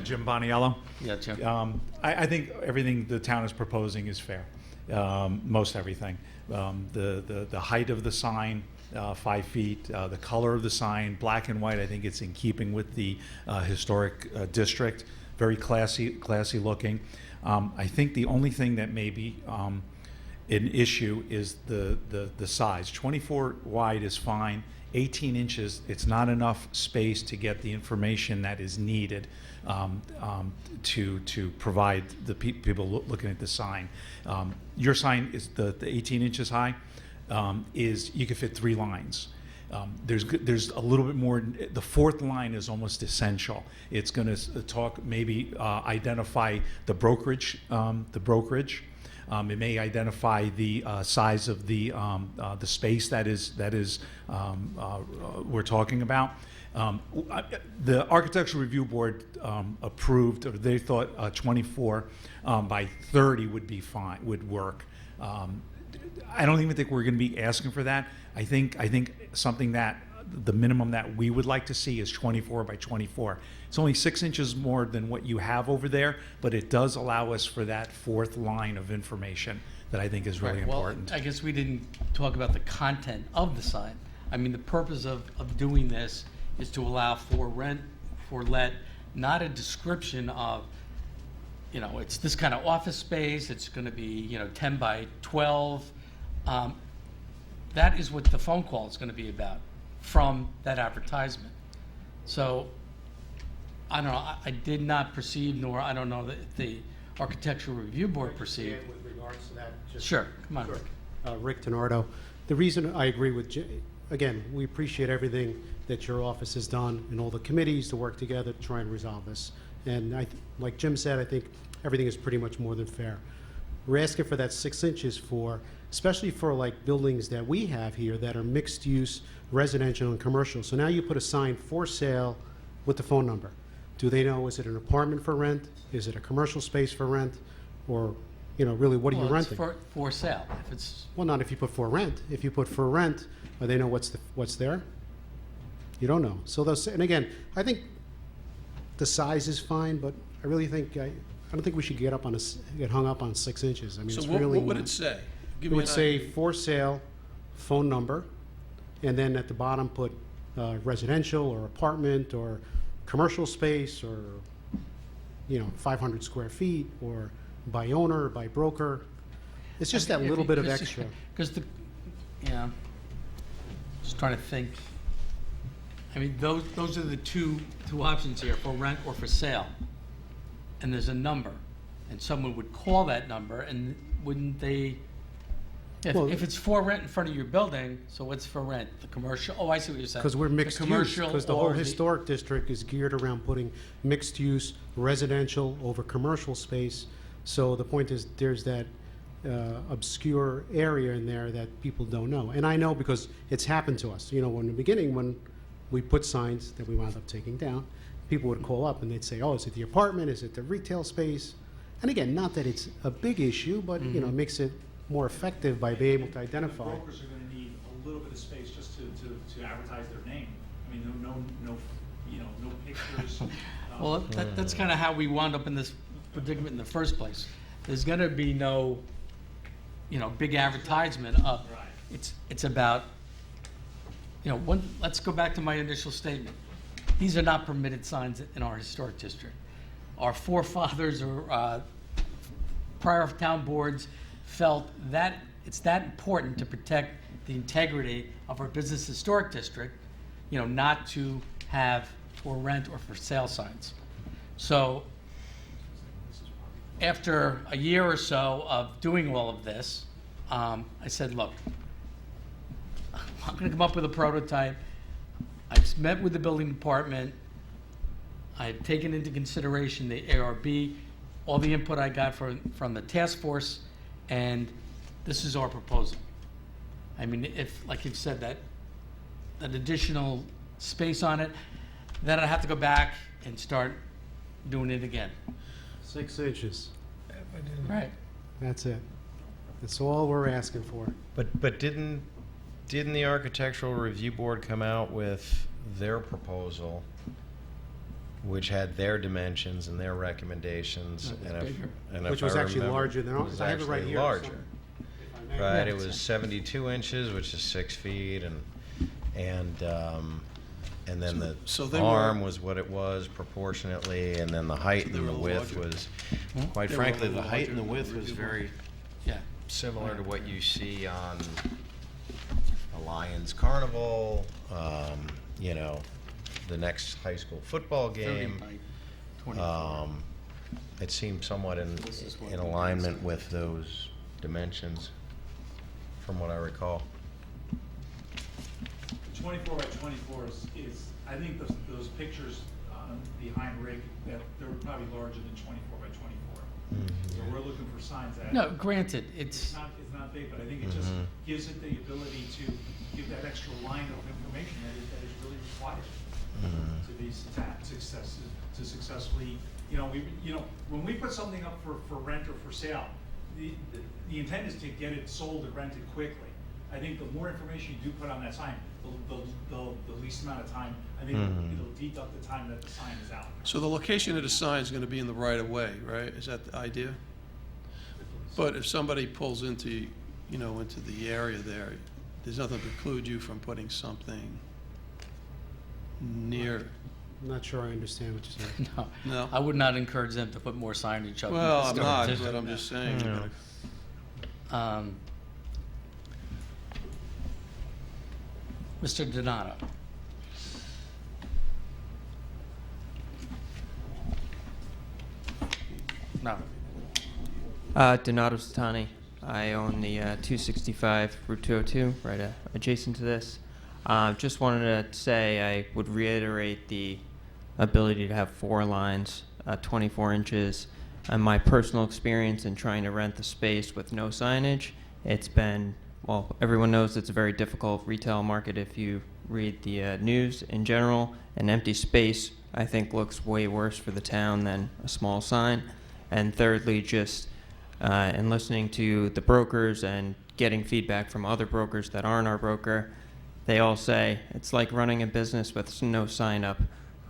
Jim Boniello.
Yeah, Jim.
I think everything the town is proposing is fair, most everything. The height of the sign, 5 feet, the color of the sign, black and white, I think it's in keeping with the historic district, very classy looking. I think the only thing that may be an issue is the size. 24 wide is fine. 18 inches, it's not enough space to get the information that is needed to provide the people looking at the sign. Your sign is the 18 inches high, is you can fit 3 lines. There's a little bit more. The 4th line is almost essential. It's going to talk, maybe identify the brokerage. It may identify the size of the space that is we're talking about. The Architectural Review Board approved, or they thought 24 by 30 would be fine, would work. I don't even think we're going to be asking for that. I think something that the minimum that we would like to see is 24 by 24. It's only 6 inches more than what you have over there, but it does allow us for that 4th line of information that I think is really important.
Well, I guess we didn't talk about the content of the sign. I mean, the purpose of doing this is to allow for rent, for let, not a description of, it's this kind of office space, it's going to be, 10 by 12. That is what the phone call is going to be about from that advertisement. So, I don't know, I did not perceive, nor I don't know that the Architectural Review Board perceived.
With regards to that,
Sure, come on, Rick.
Rick Tenardo. The reason I agree with, again, we appreciate everything that your office has done and all the committees to work together to try and resolve this. And like Jim said, I think everything is pretty much more than fair. We're asking for that 6 inches especially for like buildings that we have here that are mixed use, residential and commercial. So now you put a sign for sale with the phone number. Do they know, is it an apartment for rent? Is it a commercial space for rent? Or, really, what are you renting?
It's for sale. If it's
Well, not if you put for rent. If you put for rent, do they know what's there? You don't know. So and again, I think the size is fine, but I really think I don't think we should get hung up on 6 inches. I mean,
So
it's
what
really
would
not.
it say? Give
It
me
would
an
say
idea.
for sale, phone number, and then at the bottom put residential or apartment or commercial space or 500 square feet or by owner or by broker. It's just that little bit of extra.
Because just trying to think. I mean, those are the two options here, for rent or for sale. And there's a number, and someone would call that number, and wouldn't they, if it's for rent in front of your building, so what's for rent? The commercial, oh, I see what you're saying.
Because we're mixed use,
commercial
because the whole
or
historic district is geared around putting mixed use residential over commercial space. So the point is, there's that obscure area in there that people don't know. And I know because it's happened to us. You know, in the beginning, when we put signs that we wound up taking down, people would call up and they'd say, oh, is it the apartment? Is it the retail space? And again, not that it's a big issue, but, you know, it makes it more effective by being able to identify.
Brokers are going to need a little bit of space just to advertise their name. I mean, no pictures.
Well, that's kind of how we wound up in this predicament in the first place. There's going to be no, big advertisement of, it's about, let's go back to my initial statement. These are not permitted signs in our historic district. Our forefathers or prior town boards felt that it's that important to protect the integrity of our business historic district, not to have for rent or for sale signs. So after a year or so of doing all of this, I said, look, I'm going to come up with a prototype. I've met with the building department. I've taken into consideration the ARB, all the input I got from the task force, and this is our proposal. I mean, if, like you've said, that additional space on it, then I'd have to go back and start doing it again.
6 inches.
Right.
That's it. That's all we're asking for.
But didn't the Architectural Review Board come out with their proposal, which had their dimensions and their recommendations?
Which was actually larger than ours. I have it right here.
Larger. Right, it was 72 inches, which is 6 feet, and then the arm was what it was proportionately, and then the height and the width was, quite frankly, the height and the width was very similar to what you see on a Lions Carnival, the next high school football game. It seemed somewhat in alignment with those dimensions, from what I recall.
24 by 24 is I think those pictures behind Rick, that they're probably larger than 24 by 24. So we're looking for signs that.
No, granted, it's
not big, but I think it just gives it the ability to give that extra line of information that is really required to be to successfully. When we put something up for rent or for sale, the intent is to get it sold or rented quickly. I think the more information you do put on that sign, the least amount of time, I think it'll deduct the time that the sign is out.
So the location of the sign is going to be in the right of way, right? Is that the idea? But if somebody pulls into the area there, there's nothing to preclude you from putting something near.
I'm not sure I understand what you're saying.
No, I would not encourage them to put more signage up.
Well, I'm not, but I'm just saying.
Mr. Donato. No.
Donato Satani. I own the 265 Route 202, right adjacent to this. Just wanted to say I would reiterate the ability to have 4 lines, 24 inches. And my personal experience in trying to rent the space with no signage, it's been, well, everyone knows it's a very difficult retail market. If you read the news in general, an empty space, I think, looks way worse for the town than a small sign. And thirdly, just in listening to the brokers and getting feedback from other brokers that aren't our broker, they all say it's like running a business with no sign up.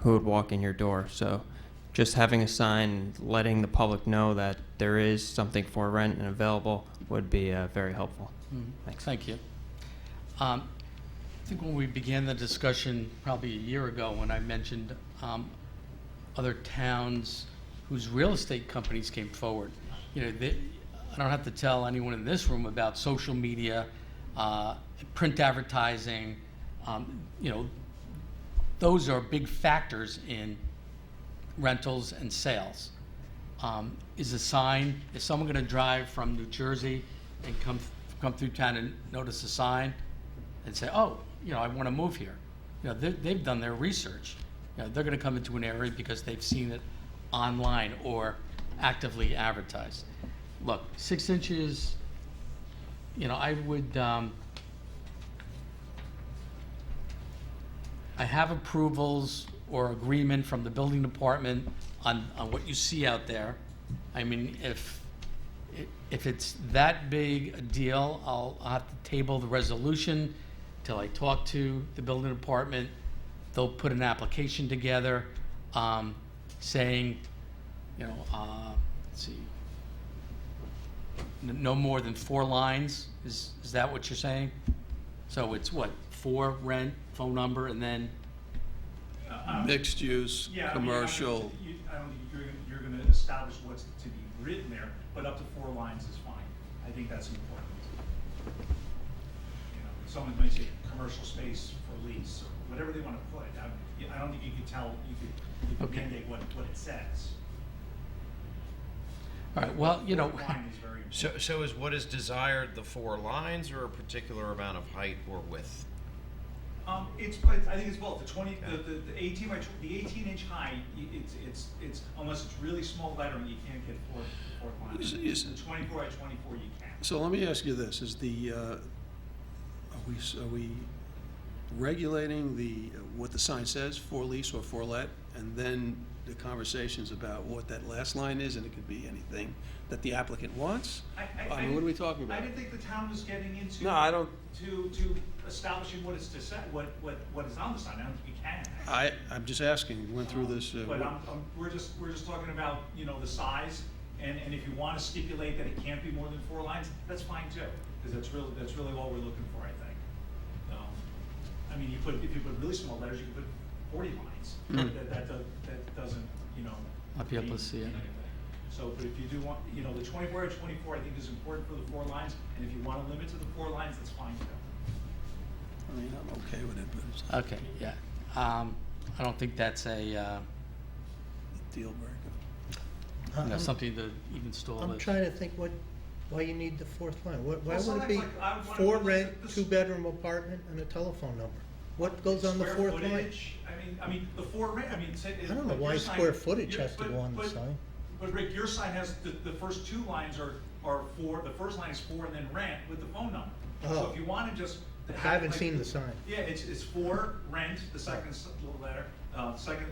Who would walk in your door? So just having a sign, letting the public know that there is something for rent and available would be very helpful. Thanks.
Thank you. I think when we began the discussion probably a year ago, when I mentioned other towns whose real estate companies came forward, I don't have to tell anyone in this room about social media, print advertising, those are big factors in rentals and sales. Is someone going to drive from New Jersey and come through town and notice a sign and say, oh, I want to move here? They've done their research. They're going to come into an area because they've seen it online or actively advertised. Look, 6 inches, I would, I have approvals or agreement from the building department on what you see out there. I mean, if it's that big a deal, I'll have to table the resolution till I talk to the building department. They'll put an application together saying, let's see, no more than 4 lines. Is that what you're saying? So it's what, 4, rent, phone number, and then?
Mixed use,
Yeah,
commercial.
I don't think you're going to establish what's to be written there, but up to 4 lines is fine. I think that's important. Someone might say commercial space for lease, or whatever they want to put. I don't think you could tell, you could mandate what it says.
All right, well,
Line is very important.
So is what is desired the 4 lines or a particular amount of height or width?
I think it's both. The 18-inch high, it's unless it's really small lettering, you can't get 4 lines. The 24 by 24 you can.
So let me ask you this: is are we regulating what the sign says, for lease or for let, and then the conversations about what that last line is, and it could be anything that the applicant wants? I mean, what are we talking about?
I didn't think the town was getting into.
No, I don't.
To establishing what is to say, what is on the sign. I don't think we can.
I'm just asking. We went through this.
But we're just talking about the size, and if you want to stipulate that it can't be more than 4 lines, that's fine too, because that's really all we're looking for, I think. I mean, if you put really small letters, you can put 40 lines. That doesn't
I'll be able to see it.
So, but if you do want, the 24 or 24, I think is important for the 4 lines, and if you want to limit to the 4 lines, that's fine too.
I mean, I'm okay with it, but it's
Okay, yeah. I don't think that's a
deal breaker.
something to even stall
I'm
it.
trying to think why you need the 4th line. Why
Well,
would it be
sometimes, like, I would
4
wanna-
rent,
this-
2-bedroom apartment, and a telephone number? What goes on the
Square
4th line?
footage, I mean, the 4 rent, say.
I don't know
like
why
your sign-
square footage
your-
has to go on the
but-
sign.
But Rick, your sign has, the first 2 lines are 4, the first line is 4 and then rent with the phone number. So
Oh.
if you want to just.
I haven't seen the sign.
Yeah, it's 4 rent, the second little letter, second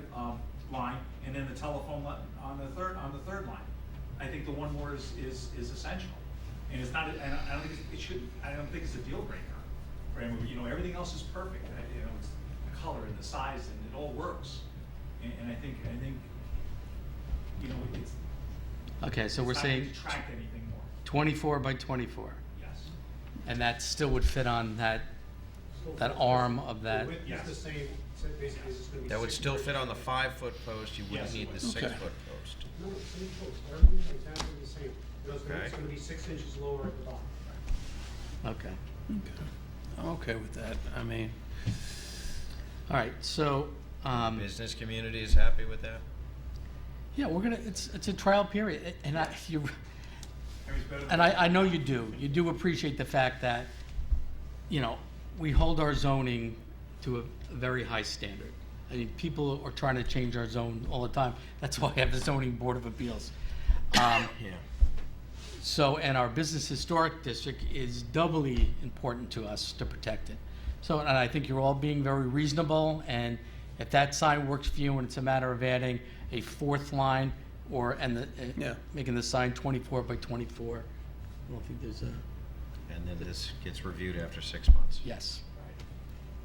line, and then the telephone on the third line. I think the one more is essential, and it's not. And I don't think it should. I don't think it's a deal breaker. Right? Everything else is perfect. It's the color and the size, and it all works. And I think it's.
Okay, so
it's
we're
not
saying
gonna detract anything more.
24 by 24.
Yes.
And that still would fit on that arm of that.
Yes.
It's the same, so basically it's just going to be.
That would still fit on the 5-foot post, you wouldn't
Yes,
need the
it
six-foot
would.
post.
No, same post, everything is exactly the same.
Okay.
It's going to be 6 inches lower at the bottom.
Okay.
I'm okay with that. I mean,
All right, so,
Business community is happy with that?
yeah, it's a trial period, and I know you do. You do appreciate the fact that, we hold our zoning to a very high standard. I mean, people are trying to change our zone all the time. That's why I have the zoning board of appeals.
Yeah.
So, and our business historic district is doubly important to us to protect it. So, and I think you're all being very reasonable, and if that sign works for you and it's a matter of adding a 4th line making the sign 24 by 24, I don't think there's a,
And then this gets reviewed after 6 months?
yes.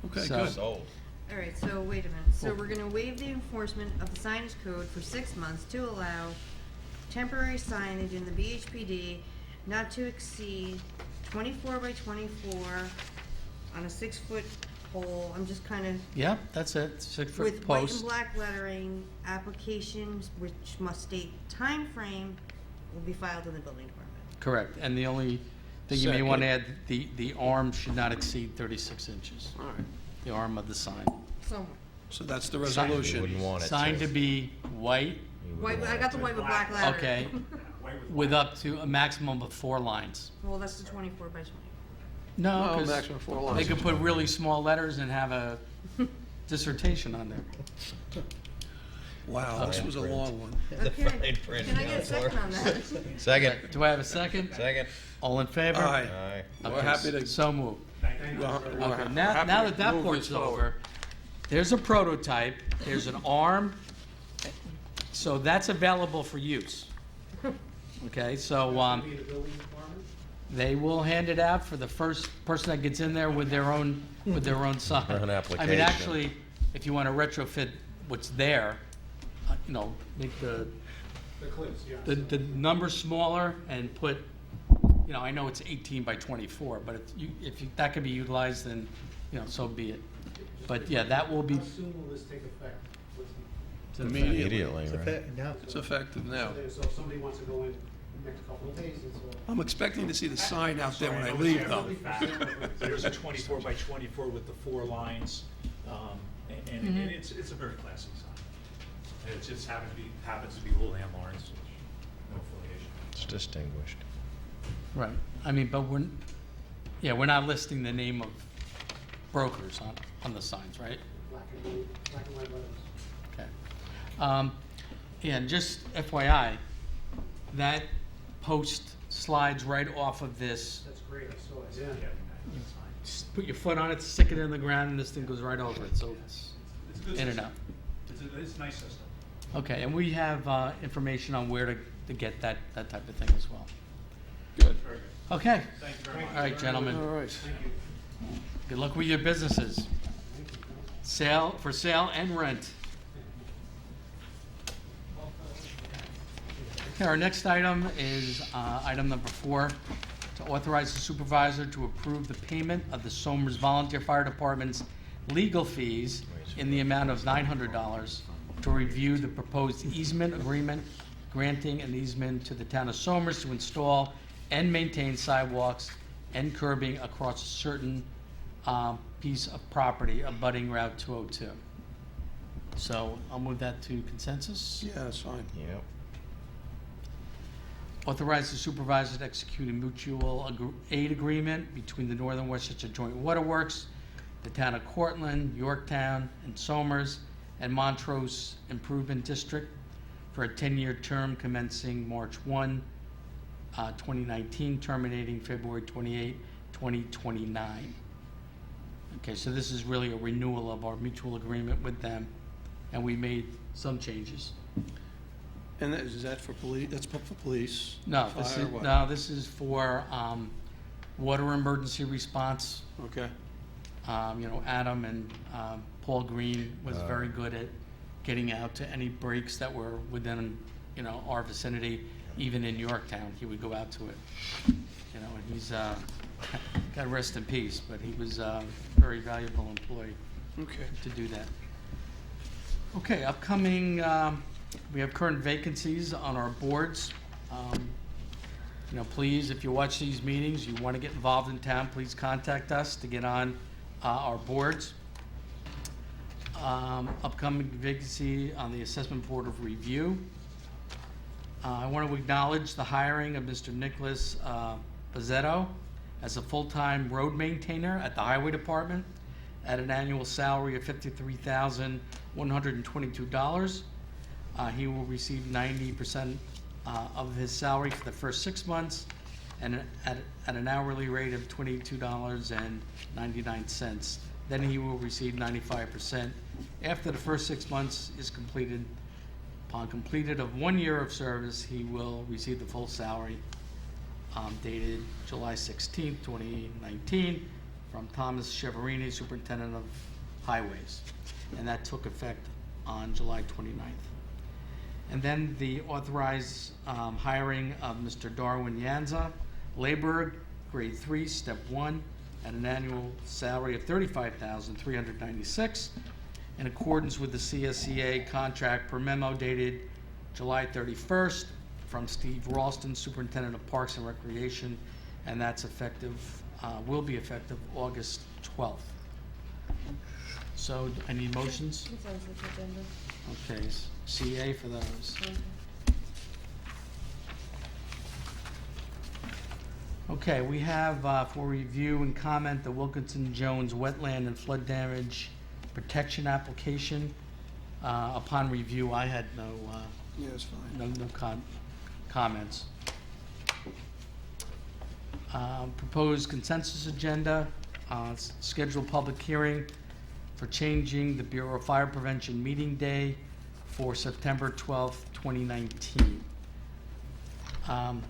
okay,
So-
good.
Sold.
All right, so wait a minute. So we're gonna waive the enforcement of the signage code for 6 months to allow temporary signage in the BHPD not to exceed 24 by 24 on a 6-foot pole. I'm just kind of,
Yeah, that's it, 6-foot
with white and
post.
black lettering, applications which must state time frame will be filed in the building department.
Correct, and the only thing you may want to add, the arm should not exceed 36 inches.
All right.
The arm of the sign.
So,
So that's the
Sign-
resolution.
Wouldn't want it
Sign
to.
to be white,
White, I got the white with black letters.
okay, with up to a maximum of 4 lines.
Well, that's the 24 by 20.
No,
No,
'cause
maximum 4
they
lines.
could put really small letters and have a dissertation on there.
Wow, this was a long one.
Okay, can I get a second on that?
Second.
Do I have a second?
Second.
All in favor?
Aye.
Aye.
We're
Okay,
happy to.
So moved.
we're
Okay, now
happy
that
to
that
move
port's
this forward.
over, there's a prototype, there's an arm, so that's available for use. Okay, so, they will hand it out for the first person that gets in there with their own sign.
An
I mean,
application.
actually, if you want to retrofit what's there, make the number smaller and put, I know it's 18 by 24, but if that could be utilized, then, so be it. But yeah, that will be.
How soon will this take effect?
Immediately,
It's
right?
effect- now.
It's effective now.
So if somebody wants to go in the next couple of days, it's
I'm expecting to see the sign out there when I leave, though.
There's a 24 by 24 with the 4 lines, and it's a very classic sign. And it just happens to be William Lawrence, no affiliation.
It's distinguished.
Right. I mean, but we're not listing the name of brokers on the signs, right?
black and white letters.
Okay. And just FYI, that post slides right off of this.
That's great, I saw it, yeah.
Just put your foot on it, stick it in the ground, and this thing goes right over it, so it's
It's a good
in and
system.
out.
It's a nice system.
Okay, and we have information on where to get that type of thing as well.
Good.
Okay.
Thank you very much.
All right, gentlemen.
All right.
Good luck with your businesses. For sale and rent. Okay, our next item is item number 4, to authorize the supervisor to approve the payment of the Somers Volunteer Fire Department's legal fees in the amount of $900 to review the proposed easement agreement granting an easement to the town of Somers to install and maintain sidewalks and curbing across a certain piece of property abutting Route 202. So I'll move that to consensus.
Yeah, that's fine.
Yep.
Authorize the supervisor to execute a mutual aid agreement between the Northern Westchester Joint Waterworks, the town of Cortland, Yorktown, and Somers, and Montrose Improvement District for a 10-year term commencing March 1, 2019, terminating February 28, 2029. Okay, so this is really a renewal of our mutual agreement with them, and we made some changes.
And is that for police? That's for police?
No,
Fire, what?
this is for water emergency response.
Okay.
Adam and Paul Green was very good at getting out to any breaks that were within, our vicinity. Even in Yorktown, he would go out to it. And he's God rest in peace, but he was a very valuable employee.
Okay.
To do that. Okay, upcoming. We have current vacancies on our boards. Please, if you watch these meetings, you want to get involved in town, please contact us to get on our boards. Upcoming vacancy on the Assessment Board of Review. I want to acknowledge the hiring of Mr. Nicholas Bazzetto as a full-time road maintainer at the Highway Department at an annual salary of $53,122. He will receive 90% of his salary for the first 6 months and at an hourly rate of $22.99. Then he will receive 95% after the first 6 months is completed. Upon completed of 1 year of service, he will receive the full salary dated July 16, 2019 from Thomas Cheverini, Superintendent of Highways. And that took effect on July 29th. And then the authorized hiring of Mr. Darwin Yanza, laborer, grade 3, step 1, at an annual salary of $35,396 in accordance with the CSEA contract per memo dated July 31st from Steve Ralston, Superintendent of Parks and Recreation, and that's effective, will be effective August 12th. So I need motions.
Consent agenda.
Okay, CA for those. Okay, we have for review and comment the Wilkinson Jones Wetland and Flood Damage Protection Application. Upon review, I had no
it's fine.
no comments. Proposed consensus agenda, scheduled public hearing for changing the Bureau of Fire Prevention meeting day for September 12th, 2019. And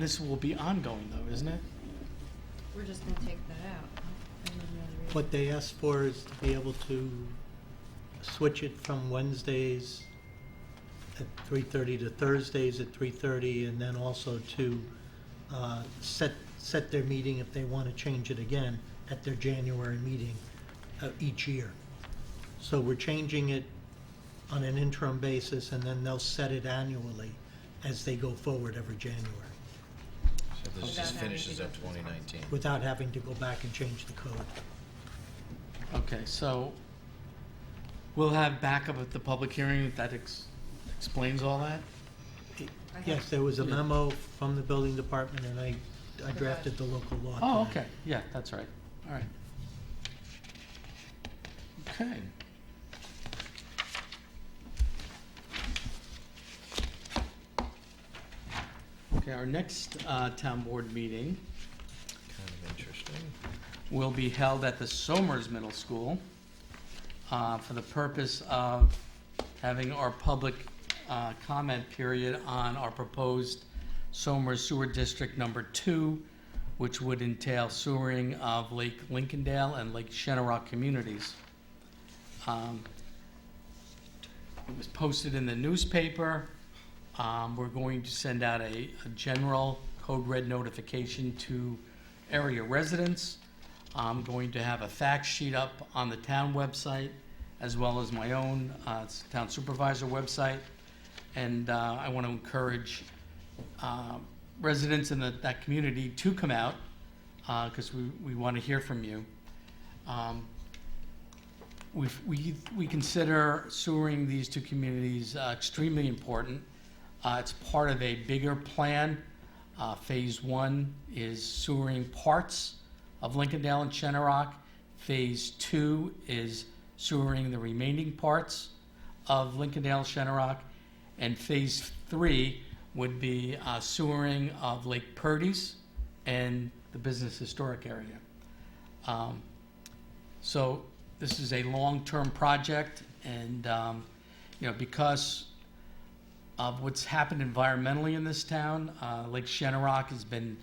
this will be ongoing though, isn't it?
We're just gonna take that out. I don't know the reason.
What they asked for is to be able to switch it from Wednesdays at 3:30 to Thursdays at 3:30, and then also to set their meeting if they want to change it again at their January meeting each year. So we're changing it on an interim basis, and then they'll set it annually as they go forward every January,
So this just finishes at 2019.
without having to go back and change the code.
Okay, so we'll have backup at the public hearing that explains all that?
Yes, there was a memo from the building department, and I drafted the local law.
Oh,
tonight.
okay, yeah, that's right, all right. Okay. Okay, our next town board meeting
Kind of interesting.
will be held at the Somers Middle School for the purpose of having our public comment period on our proposed Somers Sewer District Number 2, which would entail sewering of Lake Lincolndale and Lake Shenorock communities. It was posted in the newspaper. We're going to send out a general code red notification to area residents. I'm going to have a fact sheet up on the town website, as well as my own town supervisor website. And I want to encourage residents in that community to come out, because we want to hear from you. We consider sewering these two communities extremely important. It's part of a bigger plan. Phase 1 is sewering parts of Lincolndale and Shenorock. Phase 2 is sewering the remaining parts of Lincolndale and Shenorock. And Phase 3 would be sewering of Lake Purdy's and the business historic area. So this is a long-term project, and because of what's happened environmentally in this town, Lake Shenorock has been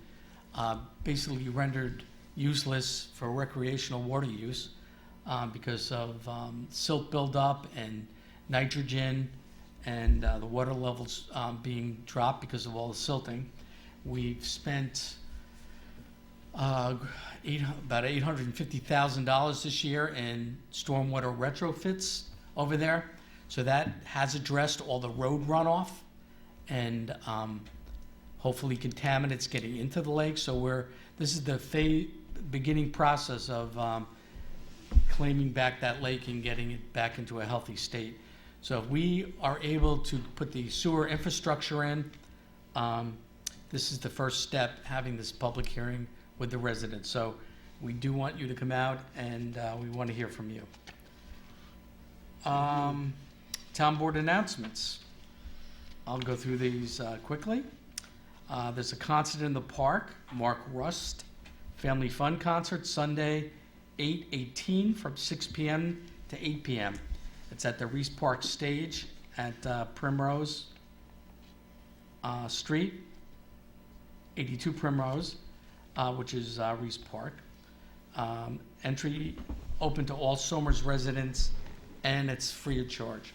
basically rendered useless for recreational water use because of silt buildup and nitrogen, and the water levels being dropped because of all the silting. We've spent about $850,000 this year in stormwater retrofits over there. So that has addressed all the road runoff and hopefully contaminants getting into the lake. So this is the beginning process of claiming back that lake and getting it back into a healthy state. So if we are able to put the sewer infrastructure in, this is the first step, having this public hearing with the residents. So we do want you to come out, and we want to hear from you. Town board announcements. I'll go through these quickly. There's a concert in the park, Mark Rust Family Fun Concert, Sunday, 8/18 from 6 p.m. to 8 p.m. It's at the Reese Park Stage at Primrose Street, 82 Primrose, which is Reese Park. Entry open to all Somers residents, and it's free of charge.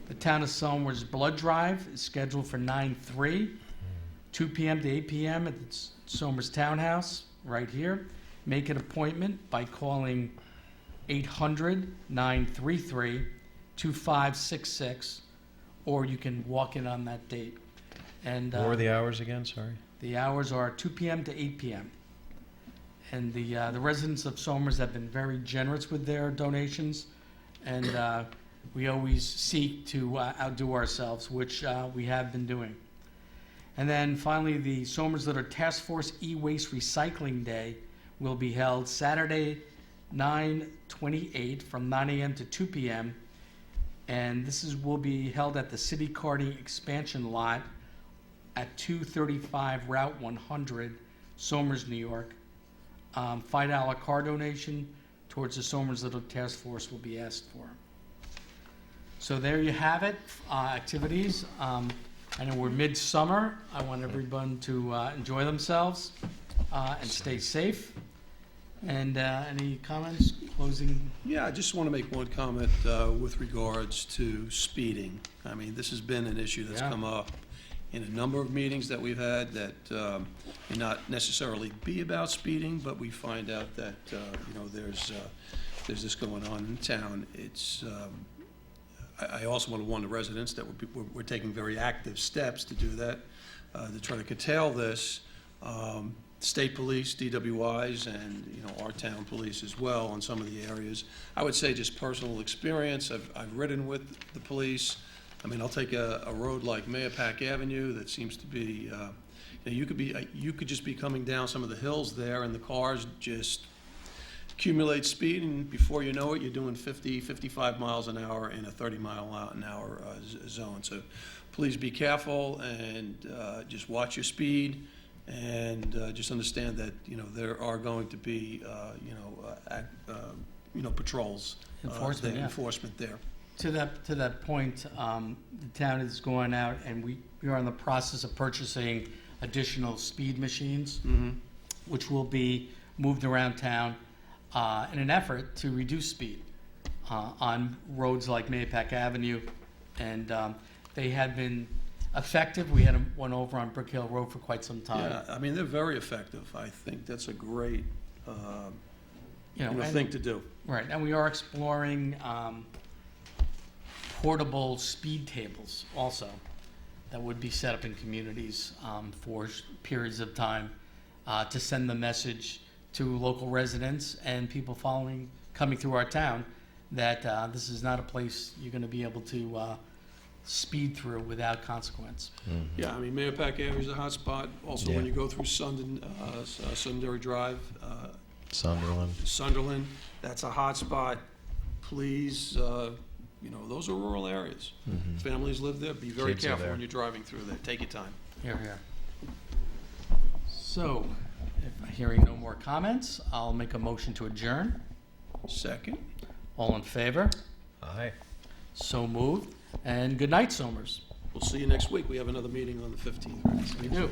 The Town of Somers Blood Drive is scheduled for 9/3, 2 p.m. to 8 p.m. at the Somers Townhouse, right here. Make an appointment by calling 800-933-2566, or you can walk in on that date. And
What were the hours again, sorry?
the hours are 2 p.m. to 8 p.m. And the residents of Somers have been very generous with their donations, and we always seek to outdo ourselves, which we have been doing. And then finally, the Somers Litter Task Force E-Waste Recycling Day will be held Saturday, 9/28 from 9 a.m. to 2 p.m. And will be held at the City Karting Expansion Lot at 235 Route 100, Somers, New York. $5 car donation towards the Somers Litter Task Force will be asked for. So there you have it, activities. I know we're midsummer. I want everyone to enjoy themselves and stay safe. And any comments, closing?
Yeah, I just want to make one comment with regards to speeding. I mean, this has been an issue that's come up in a number of meetings that we've had that may not necessarily be about speeding, but we find out that, there's this going on in town. It's, I also want to warn the residents that we're taking very active steps to do that, to try to curtail this. State police, DWIs, and our town police as well in some of the areas. I would say just personal experience. I've ridden with the police. I mean, I'll take a road like Mayapack Avenue that seems to be, you could just be coming down some of the hills there, and the cars just accumulate speed, and before you know it, you're doing 50, 55 miles an hour in a 30-mile-an-hour zone. So please be careful and just watch your speed. And just understand that there are going to be patrols, enforcement there.
To that point, the town is going out, and we are in the process of purchasing additional speed machines, which will be moved around town in an effort to reduce speed on roads like Mayapack Avenue, and they have been effective. We had one over on Brick Hill Road for quite some time.
Yeah, I mean, they're very effective. I think that's a great thing to do.
Right, and we are exploring portable speed tables also that would be set up in communities for periods of time to send the message to local residents and people coming through our town that this is not a place you're going to be able to speed through without consequence.
Yeah, I mean, Mayapack Avenue is a hot spot. Also, when you go through Sunbury Drive, Sunderland, that's a hot spot. Please, those are rural areas. Families live there. Be very careful when you're driving through there. Take your time.
Here. So, if hearing no more comments, I'll make a motion to adjourn.
Second.
All in favor?
Aye.
So moved. And good night, Somers.
We'll see you next week. We have another meeting on the 15th.
We do.